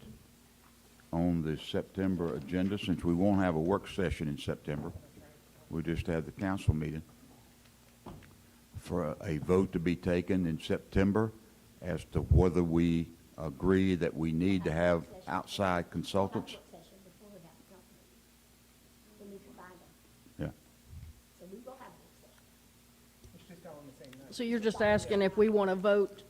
on the September agenda, since we won't have a work session in September, we'll just have the council meeting, for a vote to be taken in September as to whether we agree that we need to have outside consultants? Yeah. So we will have a work session. So you're just asking if we want to vote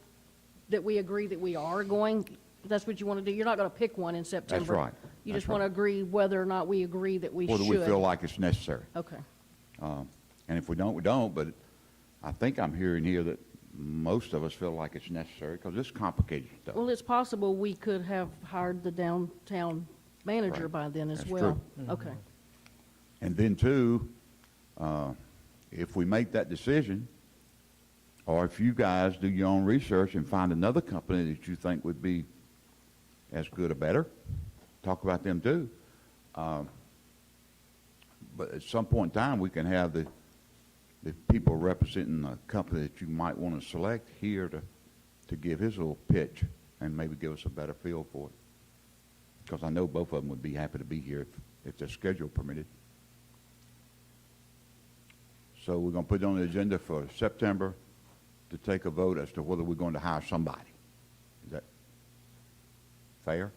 that we agree that we are going, that's what you want to do? You're not going to pick one in September? right. You That's just want to right. agree whether or not we agree that we should? Whether we feel like it's necessary. Okay. And if we don't, we don't, but I think I'm hearing here that most of us feel like it's necessary because it's complicated stuff. Well, it's possible we could have hired the downtown manager Right. by then as That's well. true. Okay. And then too, if we make that decision, or if you guys do your own research and find another company that you think would be as good or better, talk about them too. But at some point in time, we can have the people representing the company that you might want to select here to give his little pitch and maybe give us a better feel for it. Because I know both of them would be happy to be here if their schedule permitted. So we're going to put it on the agenda for September to take a vote as to whether we're going to hire somebody. Is that fair?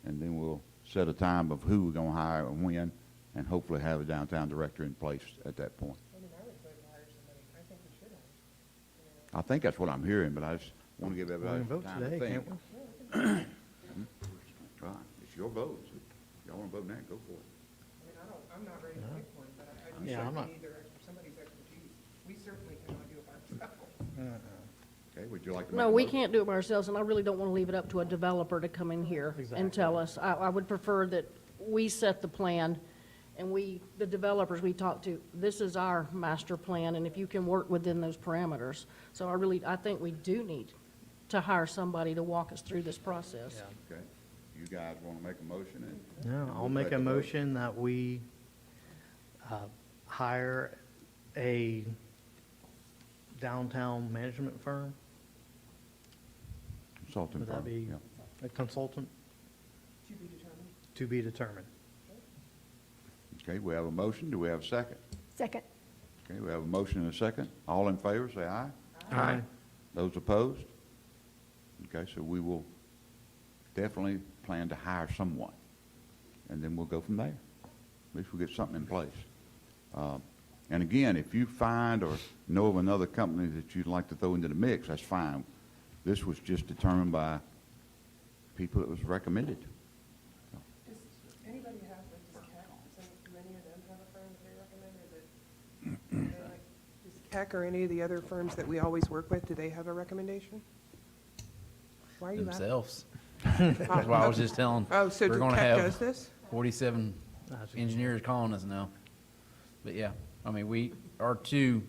And then we'll set a time of who we're going to hire and when, and hopefully have a downtown director in place at that point. I think that's what I'm hearing, but I just want to give We everybody can vote time to today, think. can't we? Right, it's your vote. So if y'all want to vote now, go for it. I'm not ready to pick one, but I Yeah, I'm not- need somebody's expertise. We certainly cannot do it by ourselves. Okay, would you like to make No, a we motion? can't do it by ourselves, and I really don't want to leave it up to a developer to come in here and tell us. I would prefer that we set the plan, and the developers we talk to, this is our master plan, and if you can work within those parameters. So I think we do need to hire somebody to walk us through this process. Okay. you guys want to make a motion and? Yeah, and I'll we'll make take a vote. motion that we hire a downtown management firm. Consulting Would that firm, be yeah. a consultant? To be determined. To be determined. Okay, we have a motion. Do we have a second? Second. Okay, we have a motion and a second. All in favor, say aye. Aye. Those opposed? Okay, so we will definitely plan to hire someone, and then we'll go from there. At least we'll get something in place. And again, if you find or know of another company that you'd like to throw into the mix, that's fine. This was just determined by people that was recommended. Does anybody have, like, does CAC, do any of them have a firm that they recommend, or is it? Does CAC or any of the other firms that we always work with, do they have a recommendation? Why are you laughing? Themselves. That's why I was just telling. Oh, so we're gonna CAC have does this? 47 That's- engineers calling us now. But yeah, I mean, our two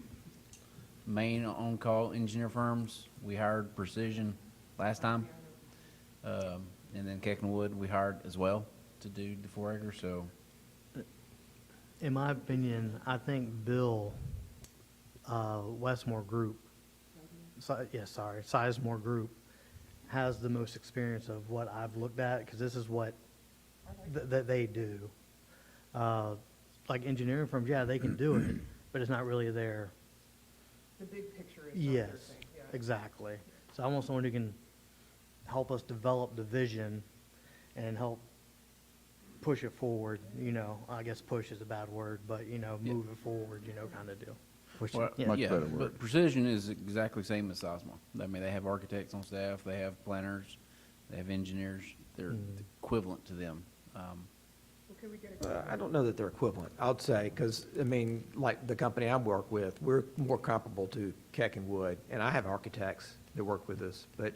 main on-call engineer firms, we hired Precision last time. And then Keck and Wood, we hired as well to do the 4 acres, so. In my opinion, I think Bill, Westmore Group, Sizemore Group, has the most experience of what I've looked at, because this is what that they do. Like engineering firms, yeah, they can do it, but it's not really their, The big picture is not their yes, thing, yeah. exactly. So I want someone who can help us develop the vision and help push it forward, I guess push is a bad word, but, move it forward, kind of deal. Push it, Well, yeah. Much yeah, better word. but Precision is exactly the same as Sizemore. I mean, they have architects on staff, they have planners, they have engineers. They're equivalent to them. Well, could we get a? I don't know that they're equivalent, I'd say, because, I mean, like the company I work with, we're more comparable to Keck and Wood, and I have architects that work with us, but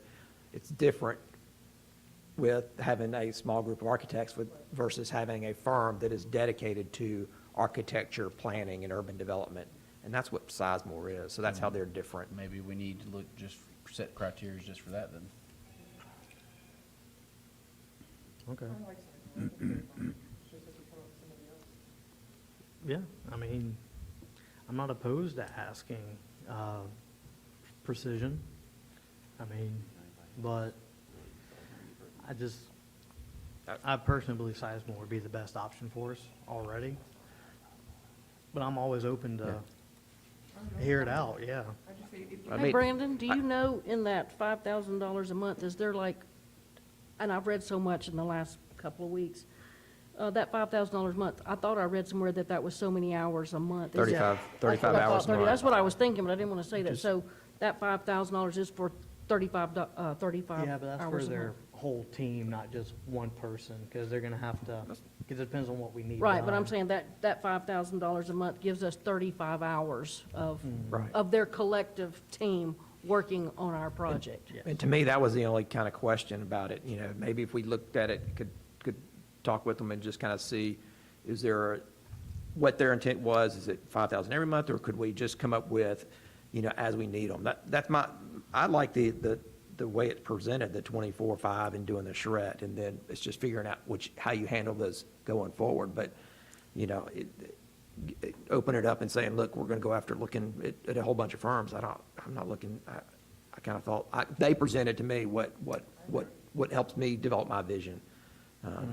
it's different with having a small group of architects versus having a firm that is dedicated to architecture, planning, and urban development. And that's what Sizemore is, so that's how they're different. Maybe we need to look, just set criteria just for that then. Okay. I like Sizemore. It's just if we come up with somebody else. Yeah, I mean, I'm not opposed to asking Precision. I mean, but I personally believe Sizemore would be the best option for us already. But I'm always open to hear it out, yeah. I just say, if you I Hey, mean, Brandon, do you know in that $5,000 a month, is there like, and I've read so much in the last couple of weeks, that $5,000 a month, I thought I read somewhere that that was so many hours a month. Is that- 35 that's what I hours thought, a month. That's what I was thinking, but I didn't want to say that. So that $5,000 is for 35 Yeah, but that's for hours a their month. whole team, not just one person, because they're gonna have to, because it depends on what we need Right, but I'm done. saying that $5,000 a month gives us 35 hours Right. of their collective team working on our project. Yeah. And to me, that was the only kind of question about it, maybe if we looked at it, could talk with them and just kind of see, what their intent was, is it 5,000 every month, or could we just come up with, as we need them? I like the way it's presented, the 24/5 and doing the charrette, and then it's just figuring out how you handle this going forward, but, open it up and saying, look, we're gonna go after looking at a whole bunch of firms, I'm not looking, I kind of thought, they presented to me what helps me develop my vision. I don't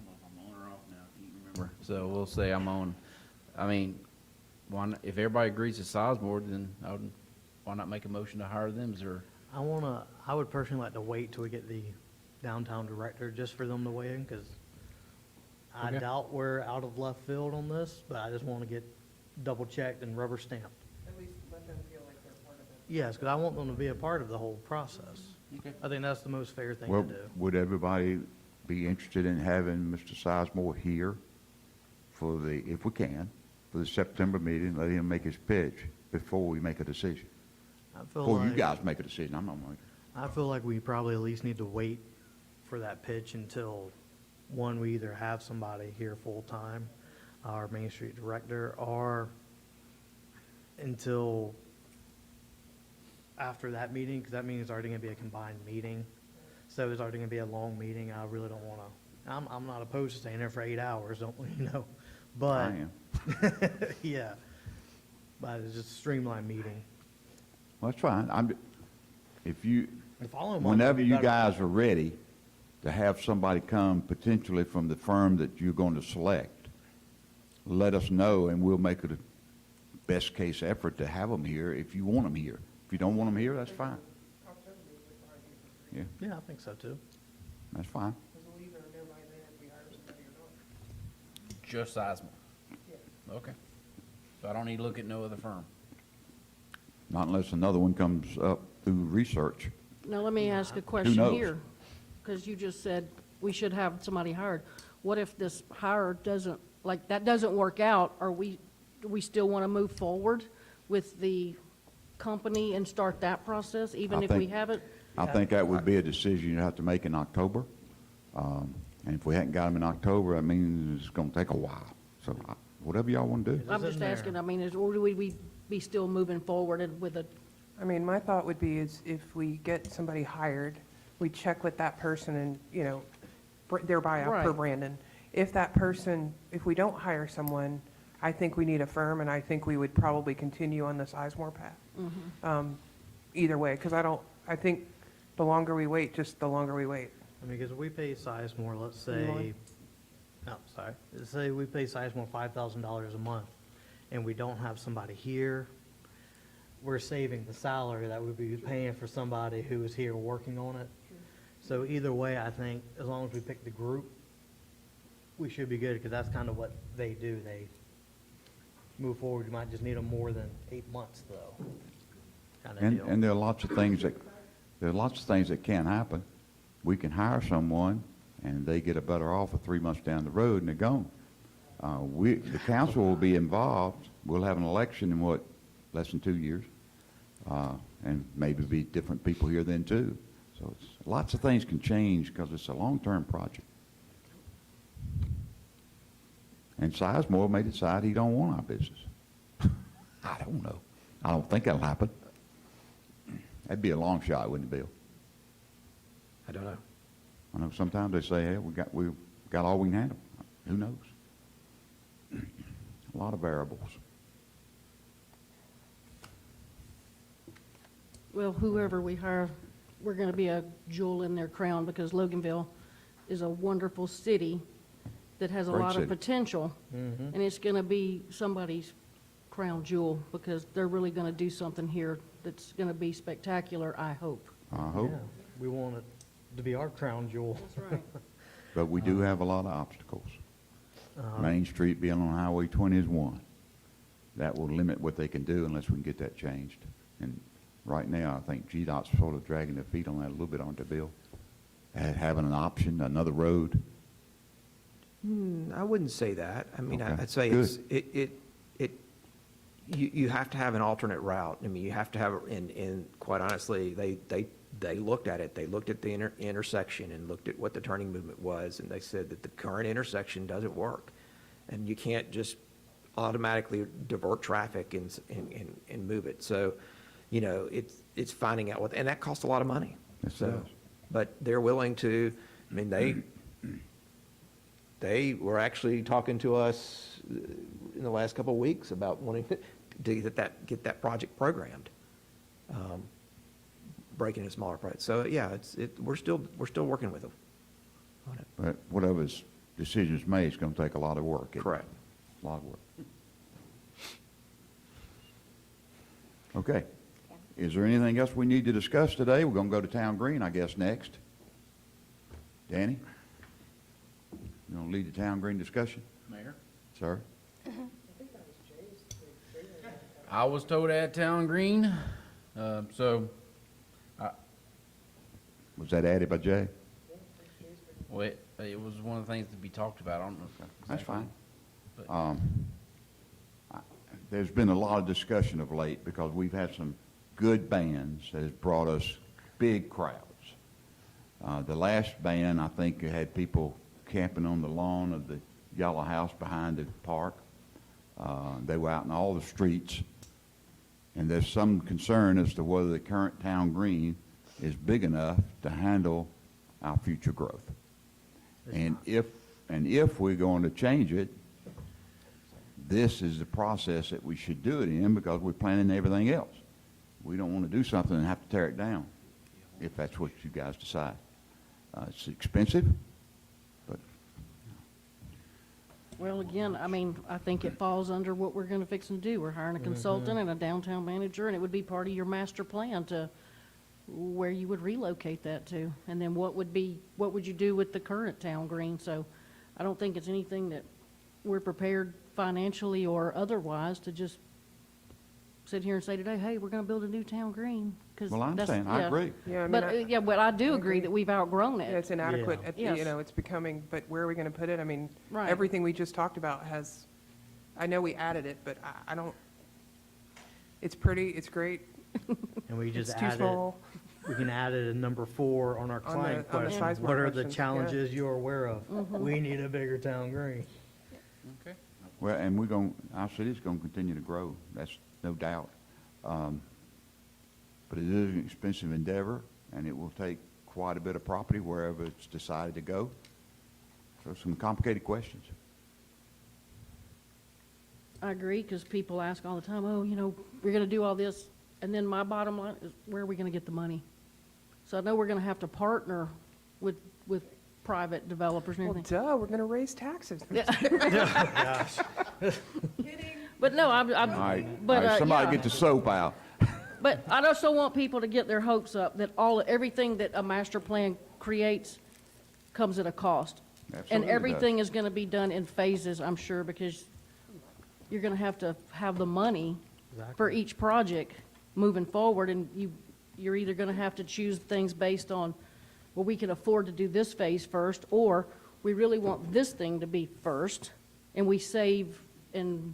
know if I'm on or off now, I can't remember. So we'll say I'm on. I mean, if everybody agrees to Sizemore, then why not make a motion to hire them? Is there, I would personally like to wait till we get the downtown director, just for them to weigh in, because I Okay. doubt we're out of left field on this, but I just want to get double checked and rubber stamped. at least let them feel like they're part of it. Yes, because I want them to be a part of the whole process. Okay. I think that's the most fair thing Well, to do. would everybody be interested in having Mr. Sizemore here if we can, for the September meeting, let him make his pitch before we make a decision? I feel Before you like- guys make a decision, I'm not making. I feel like we probably at least need to wait for that pitch until, one, we either have somebody here full-time, our Main Street director, or until after that meeting, because that meeting is already gonna be a combined meeting. So it's already gonna be a long meeting. I really don't wanna, I'm not opposed to staying there for 8 hours, don't, you know, but. I am. Yeah, but it's just a streamlined meeting. Well, that's fine. If you, The following month whenever would be you better. guys are ready to have somebody come potentially from the firm that you're going to select, let us know and we'll make it a best case effort to have them here if you want them here. If you don't want them here, that's fine. Yeah, Yeah, I think so too. that's fine. Just Sizemore? Okay. So I don't need to look at no other firm? Not unless another one comes up through research. Now, let me ask a question knows? here, because you just said we should have somebody hired. What if this hire doesn't, like, that doesn't work out? Do we still want to move forward with the company and start that process, even I if we think- haven't? I think that would be a decision you'd have to make in October. And if we hadn't got them in October, that means it's going to take a while. So whatever y'all want to do. I'm Is it just in there? asking, I mean, or would we be still moving forward and with a, I mean, my thought would be is if we get somebody hired, we check with that person and, you know, their buyout per Right. Brandon. If that person, if we don't hire someone, I think we need a firm, and I think we would probably continue on the Sizemore path. Either way, because I think the longer we wait, just the longer we wait. I mean, because we pay Sizemore, let's You want- say, oh, sorry, let's say we pay Sizemore $5,000 a month, and we don't have somebody here, we're saving the salary that we'd be paying for somebody who is here working on it. So either way, I think, as long as we pick the group, we should be good, because that's kind of what they do. They move forward. You might just need them more than 8 months, though, kind of deal. And there are lots of things that can happen. We can hire someone and they get a better offer 3 months down the road and they're gone. The council will be involved. We'll have an election in less than 2 years. And maybe be different people here then too. So lots of things can change because it's a long-term project. And Sizemore may decide he don't want our business. I don't know. I don't think that'll happen. That'd be a long shot, wouldn't it, Bill? I don't know. I know sometimes they say, hey, we got all we can handle. Who knows? A lot of variables. well, whoever we hire, we're going to be a jewel in their crown, because Loganville is a wonderful city that has a Great lot of city. potential. And it's going to be somebody's crown jewel, because they're really going to do something here that's going to be spectacular, I hope. I hope. Yeah, we want it to be our crown jewel. That's right. But we do have a lot of obstacles. Main Street being on Highway 20 is one. That will limit what they can do unless we can get that changed. And right now, I think GDOT's sort of dragging their feet on that a little bit, aren't they, Bill? Having an option, another road. I wouldn't say that. I mean, Okay, I'd say good. you have to have an alternate route. I mean, you have to have, and quite honestly, they looked at it. They looked at the intersection and looked at what the turning movement was, and they said that the current intersection doesn't work. And you can't just automatically divert traffic and move it. So, you know, it's finding out and that costs a lot of money. Yes, it So, does. but they're willing to, I mean, they were actually talking to us in the last couple of weeks about wanting to get that project programmed, breaking it smaller parts. So yeah, we're still working with them on it. But whatever decisions made, it's going to take a lot of work. isn't it? Correct. A lot of work. Okay. Is there anything else we need to discuss today? We're going to go to Town Green, I guess, next. Danny? You want to lead the Town Green discussion? Mayor? Sir? I was told at Town Green, so, Was that added by Jay? well, it was one of the things to be talked about. I don't know. That's fine. But- There's been a lot of discussion of late because we've had some good bands that has brought us big crowds. The last band, I think, had people camping on the lawn of the Yellow House behind the park. They were out in all the streets. And there's some concern as to whether the current town green is big enough to handle our future growth. And if we're going to change it, this is the process that we should do it in, because we're planning everything else. We don't want to do something and have to tear it down, if that's what you guys decide. It's expensive, but Well, again, I mean, I think it falls under what we're gonna fix and do. We're hiring a consultant and a downtown manager, and it would be part of your master plan to where you would relocate that to. And then what would you do with the current town green? So I don't think it's anything that we're prepared financially or otherwise to just sit here and say today, hey, we're gonna build a new town green. 'Cause well, I that's- understand, I yeah. agree. Yeah, I mean, But, I but I do I agree agree. that we've outgrown yeah, it. it's inadequate, Yes. you know, it's becoming, but where are we gonna put it? I mean, Right. everything we just talked about has, I know we added it, but I don't, it's pretty, it's great, And we it's just too added, small. we can add it in number 4 on our On client the question. size What are the question, yeah. challenges you're aware of? We need a bigger town green. Okay. Well, and our city's gonna continue to grow, that's no doubt. But it is an expensive endeavor, and it will take quite a bit of property wherever it's decided to go. So some complicated questions. I agree, because people ask all the time, oh, you know, we're gonna do all this, and then my bottom line is, where are we gonna get the money? So I know we're gonna have to partner with private developers and Well, everything. duh, we're gonna raise taxes. But no, I'm, All right, but, all right, somebody yeah. get the soap out. But I just don't want people to get their hopes up that everything that a master plan creates comes at a cost. Absolutely And does. everything is gonna be done in phases, I'm sure, because you're gonna have to have the money for each project moving forward, and you're either gonna have to choose things based on, well, we can afford to do this phase first, or we really want this thing to be first, and we save, and,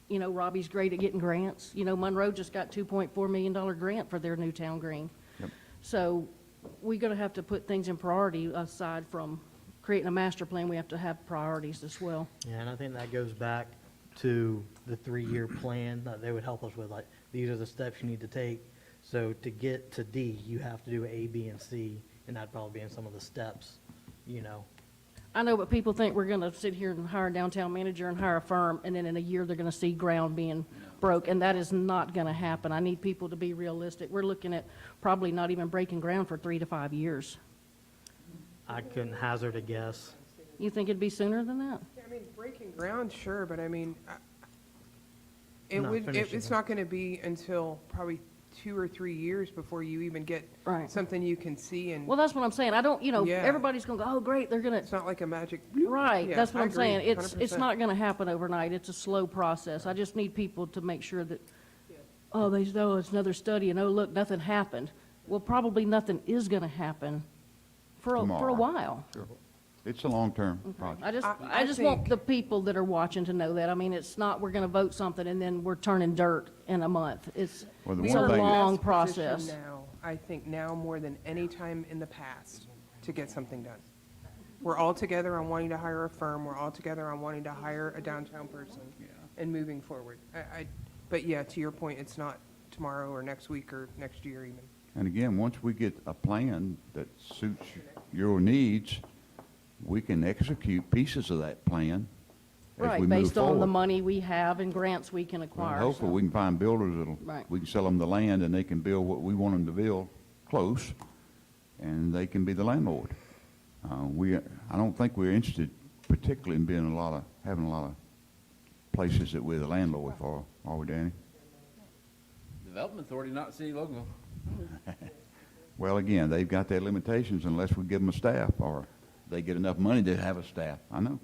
you know, Robbie's great at getting grants. You know, Monroe just got $2.4 million grant for their new town green. Yep. So we're gonna have to put things in priority aside from creating a master plan. We have to have priorities as well. Yeah, and I think that goes back to the 3-year plan that they would help us with, like, these are the steps you need to take. So to get to D, you have to do A, B, and C, and that'd probably be in some of the steps, you know. I know, but people think we're gonna sit here and hire a downtown manager and hire a firm, and then in a year, they're gonna see ground being broke, and that is not gonna happen. I need people to be realistic. We're looking at probably not even breaking ground for 3 to 5 years. I couldn't hazard a guess. You think it'd be sooner than that? I mean, breaking ground, sure, but I mean, Not finishing it's it. not gonna be until probably 2 or 3 years before you even get Right. something you can see, and Well, that's what I'm saying. I don't, you know, Yeah. everybody's gonna go, oh, great, they're gonna, it's not like a magic. right, Yeah, that's what I I'm agree, saying. It's 100%. not gonna happen overnight. It's a slow process. I just need people to make sure that, oh, they know it's another study, and oh, look, nothing happened. Well, probably nothing is gonna happen for a Tomorrow. while. Sure. It's a long-term project. I just want think- the people that are watching to know that. I mean, it's not, we're gonna vote something and then we're turning dirt in a month. It's Well, the it's one a thing- long Best position process. Now, I think now more than any time in the past to get something done. We're all together on wanting to hire a firm, we're all together on wanting to hire a downtown person and moving forward. But yeah, to your point, it's not tomorrow or next week or next year even. And again, once we get a plan that suits your needs, we can execute pieces of that plan as Right, we move based on the forward. money we have and grants we can Well, acquire. hopefully, so. we can find builders that'll, Right. we can sell them the land and they can build what we want them to build close, and they can be the landlord. I don't think we're interested particularly in having a lot of places that we're the landlord for, are we, Danny? Development Authority, not City of Loganville. Well, again, they've got their limitations unless we give them a staff, or they get enough money to have a staff, I know.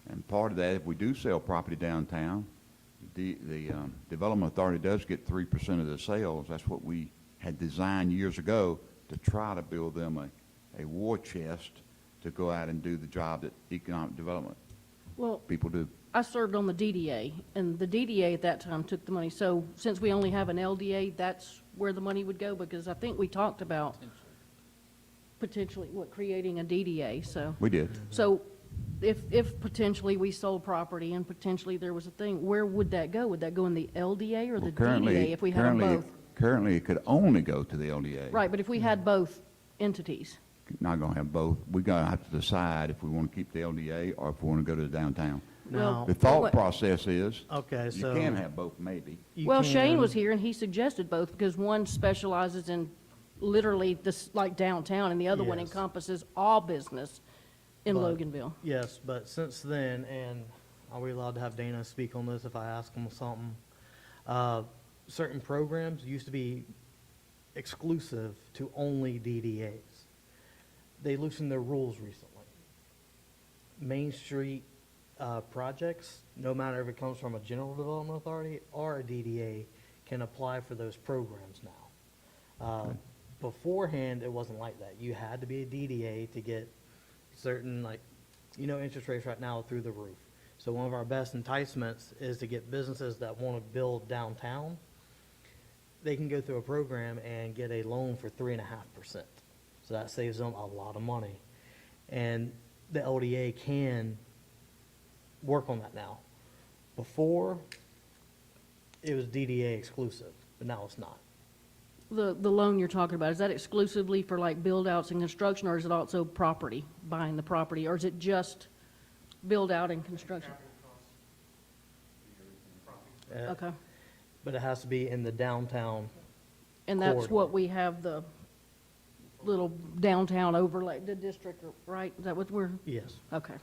And part of that, if we do sell property downtown, the Development Authority does get 3% of the sales. That's what we had designed years ago to try to build them a war chest to go out and do the job that economic development Well, people do. I served on the DDA, and the DDA at that time took the money. So since we only have an LDA, that's where the money would go, because I think we talked about potentially, creating a DDA, so. We did. So if potentially we sold property and potentially there was a thing, where would that go? Would that go in the LDA or the DDA if we had them both? Currently, it could only go to the LDA. Right, but if we had both entities, Not gonna have both. We're gonna have to decide if we want to keep the LDA or if we want to go to the downtown. Well, The thought what- process is, Okay, you so. can have both, maybe. you well, Shane can- was here and he suggested both because one specializes in literally this, like downtown, and the other one Yes. encompasses all business in But- Loganville. Yes, but since then, and are we allowed to have Dana speak on this if I ask him something? Certain programs used to be exclusive to only DDAs. They loosened their rules recently. Main Street projects, no matter if it comes from a general development authority or a DDA, can apply for those programs now. Beforehand, it wasn't like that. You had to be a DDA to get certain, like, interest rates right now are through the roof. So one of our best enticements is to get businesses that want to build downtown. They can go through a program and get a loan for 3.5%. So that saves them a lot of money. And the LDA can work on that now. Before, it was DDA exclusive, but now it's not. The loan you're talking about, is that exclusively for like build outs and construction, or is it also property, buying the property, or is it just build out and construction? Uh, Okay, But it has to be in the downtown. and that's corridor. what we have the little downtown overlay, the district, right? Is that what we're, Yes. okay.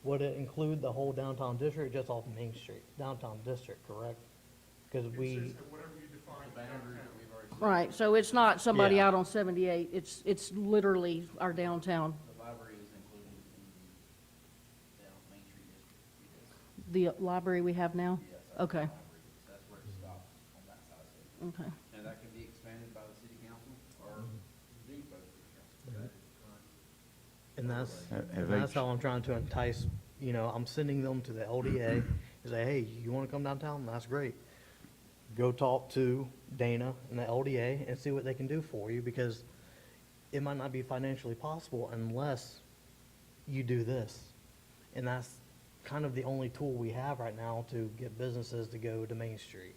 Would it include the whole downtown district, just off Main Street? Downtown district, correct? Because we, Right, so it's not somebody Yeah. out on 78, it's literally our downtown, The library is included in the Main Street district. the library we have now? Yes, Okay, that's where it stops on that side of it. okay. And that can be expanded by the city council or do by the city council. and that's, Have and they- that's how I'm trying to entice, I'm sending them to the LDA, and say, hey, you want to come downtown? That's great. Go talk to Dana and the LDA and see what they can do for you, because it might not be financially possible unless you do this. And that's kind of the only tool we have right now to get businesses to go to Main Street.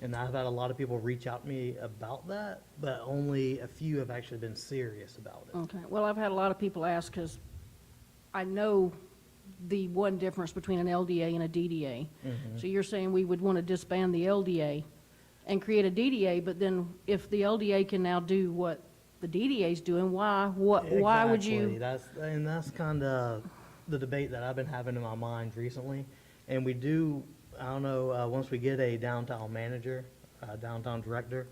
And I've had a lot of people reach out to me about that, but only a few have actually been serious about it. Okay, well, I've had a lot of people ask, because I know the one difference between an LDA and a DDA. So you're saying we would want to disband the LDA and create a DDA, but then if the LDA can now do what the DDA's doing, why would Exactly. you? That's kind of the debate that I've been having in my mind recently. And we do, I don't know, once we get a downtown manager, downtown director,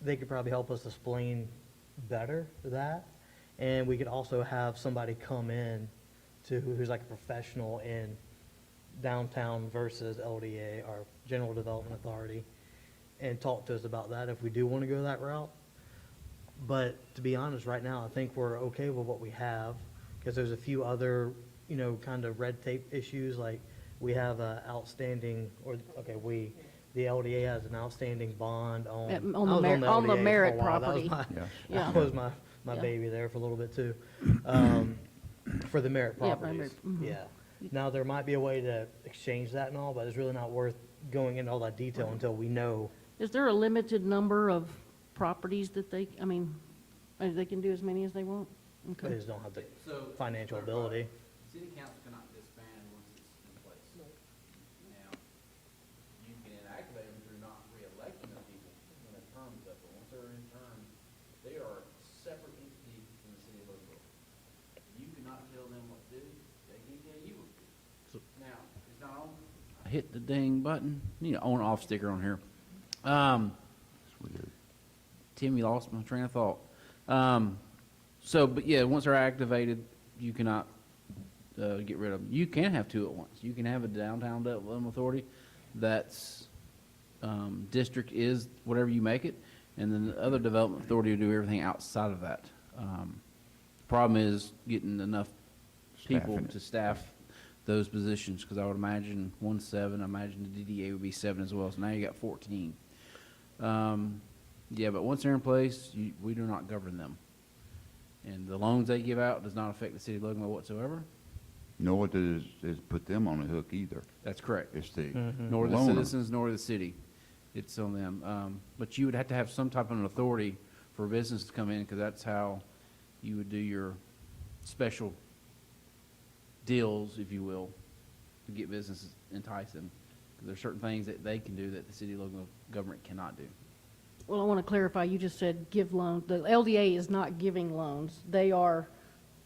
they could probably help us explain better that. And we could also have somebody come in who's like a professional in downtown versus LDA or General Development Authority, and talk to us about that if we do want to go that route. But to be honest, right now, I think we're okay with what we have, because there's a few other, kind of red tape issues, like we have a outstanding, the LDA has an outstanding bond on. On the I was Mer- on the LDA for a Merritt while. That was property. my- Yes. Yeah. That was my Yeah. baby there for a little bit too. For the Merritt Yeah, properties. mhm. Yeah. Now, there might be a way to exchange that and all, but it's really not worth going into all that detail until we know. Is there a limited number of properties that they can do as many as they want? They Okay. just don't have the So, financial to clarify, ability. City council cannot disband once it's in place. Now, you can inactivate them through not re-electing the people when their term's up, but once they're in term, they are a separate entity from the city of Louisville. You cannot tell them what to do, they can't tell you what to do. Now, it's not on. Hit the dang button, on off sticker on here. Tim, you lost my train of thought. But yeah, once they're activated, you cannot get rid of them. You can have two at once. You can have a downtown development authority that's district is whatever you make it, and then the other development authority will do everything outside of that. Problem is getting enough people Staffing it. to staff those positions, because I would imagine 7, I imagine the DDA would be 7 as well, so now you got 14. Yeah, but once they're in place, we do not govern them. And the loans they give out does not affect the city of Loganville whatsoever. nor does it put them on the hook either. That's correct. It's the Nor the loaner. citizens, nor the city. It's on them. But you would have to have some type of an authority for a business to come in, because that's how you would do your special deals, if you will, to get businesses, entice them. 'Cause there's certain things that they can do that the city local government cannot do. Well, I want to clarify, you just said give loans. The LDA is not giving loans. They are,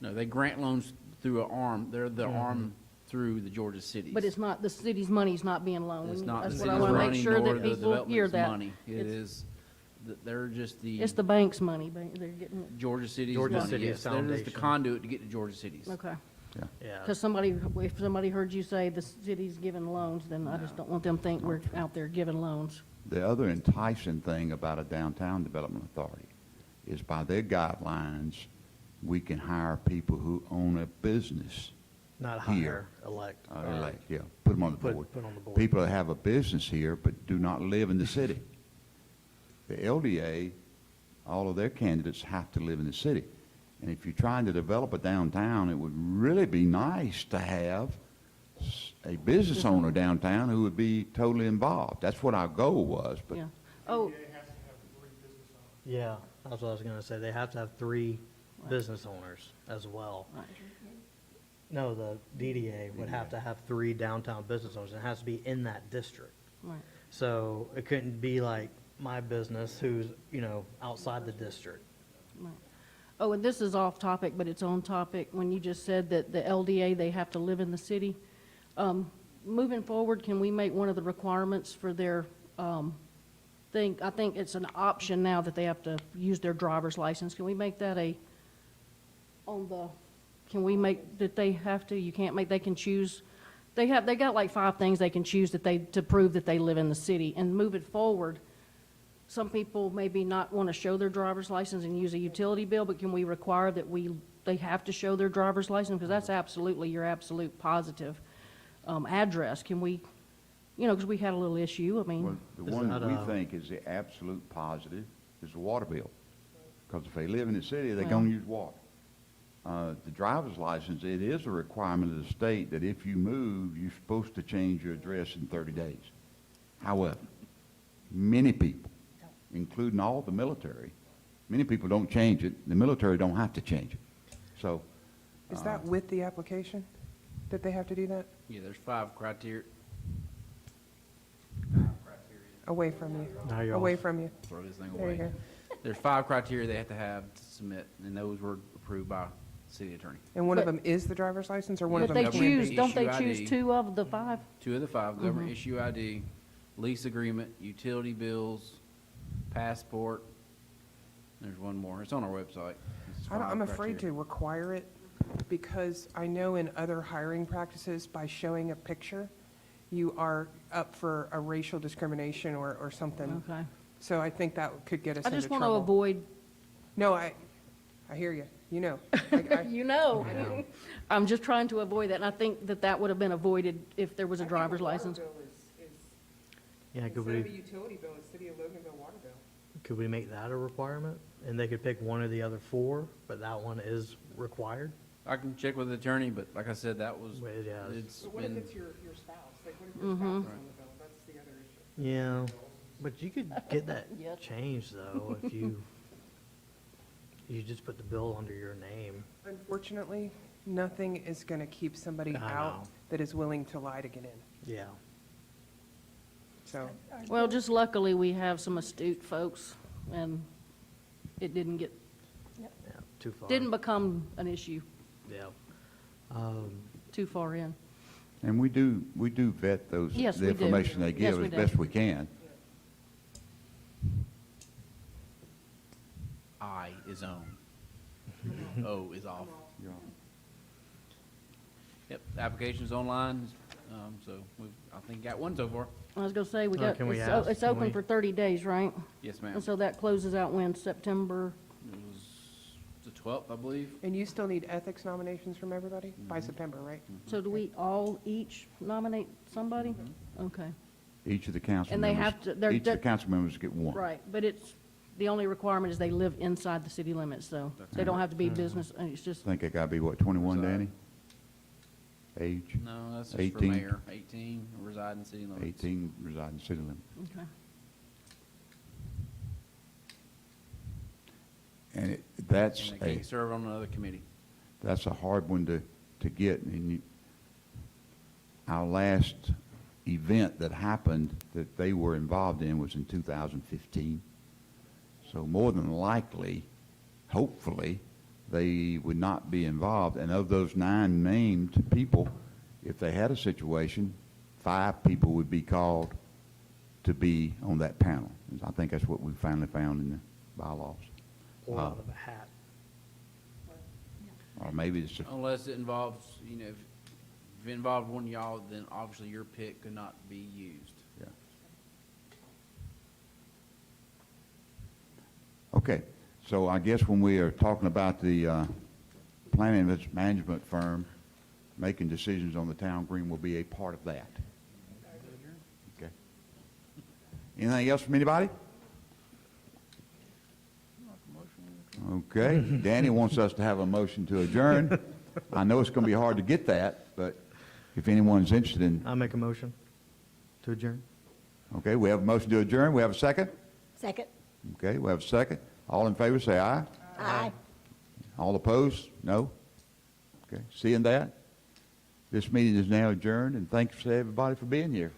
No, they grant loans through an arm. They're the arm through the Georgia cities. but it's not, the city's money's not being loaned. It's not the That's city's what I want to make money, sure nor that the people hear development's that. money. It It's- is, they're just the It's the bank's money. They're getting it. Georgia cities Georgia money. Cities Yes, they're just the Foundation. conduit to get to Georgia cities. Okay. Yeah. Because if somebody heard you say the city's giving loans, then I just don't want them to think we're out there giving loans. The other enticing thing about a downtown development authority is by their guidelines, we can hire people who own a business. Not Here. hire, elect. Yeah, put them on the Put- board. put on the board. People that have a business here but do not live in the city. The LDA, all of their candidates have to live in the city. And if you're trying to develop a downtown, it would really be nice to have a business owner downtown who would be totally involved. That's what our goal was, but Yeah. Oh, Yeah, that's what I was gonna say. They have to have 3 business owners as well. right. No, the DDA would have to have 3 downtown business owners. It has to be in that district. Right. So it couldn't be like my business who's, outside the district. Oh, and this is off topic, but it's on topic. When you just said that the LDA, they have to live in the city. Moving forward, can we make one of the requirements for their thing? I think it's an option now that they have to use their driver's license. Can we make that can we make, that they have to, you can't make, they can choose, they got like 5 things they can choose to prove that they live in the city. And moving forward, some people maybe not want to show their driver's license and use a utility bill, but can we require that they have to show their driver's license? Because that's absolutely your absolute positive address. Can we, because we had a little issue, I well, mean, the Is one that that we a- think is the absolute positive is the water bill. Because if they live in the city, they're Well- going to use water. The driver's license, it is a requirement of the state that if you move, you're supposed to change your address in 30 days. However, many people, including all the military, many people don't change it. The military don't have to change it. So, Is that with the application, that they have to do that? Yeah, there's 5 criteria. Away from you. Now you're Away off. from you. Throw this thing There you away. go. There's 5 criteria they have to submit, and those were approved by the city attorney. And one of But- them is the driver's license, or one of but them they can government be? don't they issue choose ID. 2 of the 5? 2 of the 5, government issue ID, lease agreement, utility bills, passport. There's one more. It's on our website. It's I'm 5 afraid to criteria. require it, because I know in other hiring practices, by showing a picture, you are up for a racial discrimination or something. Okay. So I think that could get us I into just want to trouble. avoid, No, I hear you, I- you know. I'm just trying to avoid that, and I think that would have been avoided if there was a driver's license. Yeah, utility bill, it's City of Loganville water bill. could we make that a requirement? And they could pick one of the other 4, but that one is required? I can check with the attorney, but like I said, that was, Well, yeah. it's But what if been, it's your spouse? Like, what if your spouse is on the bill? That's the other issue. Yeah, but you could get that Yep. changed though, if you just put the bill under your name. Unfortunately, nothing is going to keep somebody I out know. that is willing to lie to get in. Yeah. So, Well, just luckily, we have some astute folks, and it didn't Yeah, too far. didn't become an issue Yeah. too far in. and we do vet those, Yes, the we do. information they Yes, give we as do. best we can. I is on. O is off. Yep, the application's online, so we've, I think, got one so far. I was gonna say, we got, can we it's ask? it's Can open we- for 30 days, right? Yes, ma'am. And so that closes out when, September? It was the 12th, I believe. and you still need ethics nominations from everybody by September, right? So do we all each nominate somebody? Okay, Each of the council And they members, have to- they're- each of the they're- council members get one. right, but the only requirement is they live inside the city limits, so they don't have to be business, and it's just, I think it gotta be, what, 21, So- Danny? age? No, that's just for 18. mayor, 18, reside in city limits. 18, reside in city limits. Okay. And that's And they can't serve on another committee. that's a hard one to get. And our last event that happened that they were involved in was in 2015. So more than likely, hopefully, they would not be involved. And of those 9 named people, if they had a situation, 5 people would be called to be on that panel. And I think that's what we finally found in the bylaws. Pull out of a hat. Or maybe it's, Unless it involves, if it involved one of y'all, then obviously your pick could not be used. yeah. Okay, so I guess when we are talking about the planning and management firm, making decisions on the town green will be a part of that. Okay. Anything else from anybody? Okay, Danny wants us to have a motion to adjourn. I know it's going to be hard to get that, but if anyone's interested in, I'll make a motion to adjourn. okay, we have a motion to adjourn. We have a second? Second? Okay, we have a second. All in favor, say aye. Aye. All opposed? No? Okay, seeing that, this meeting is now adjourned, and thanks to everybody for being here.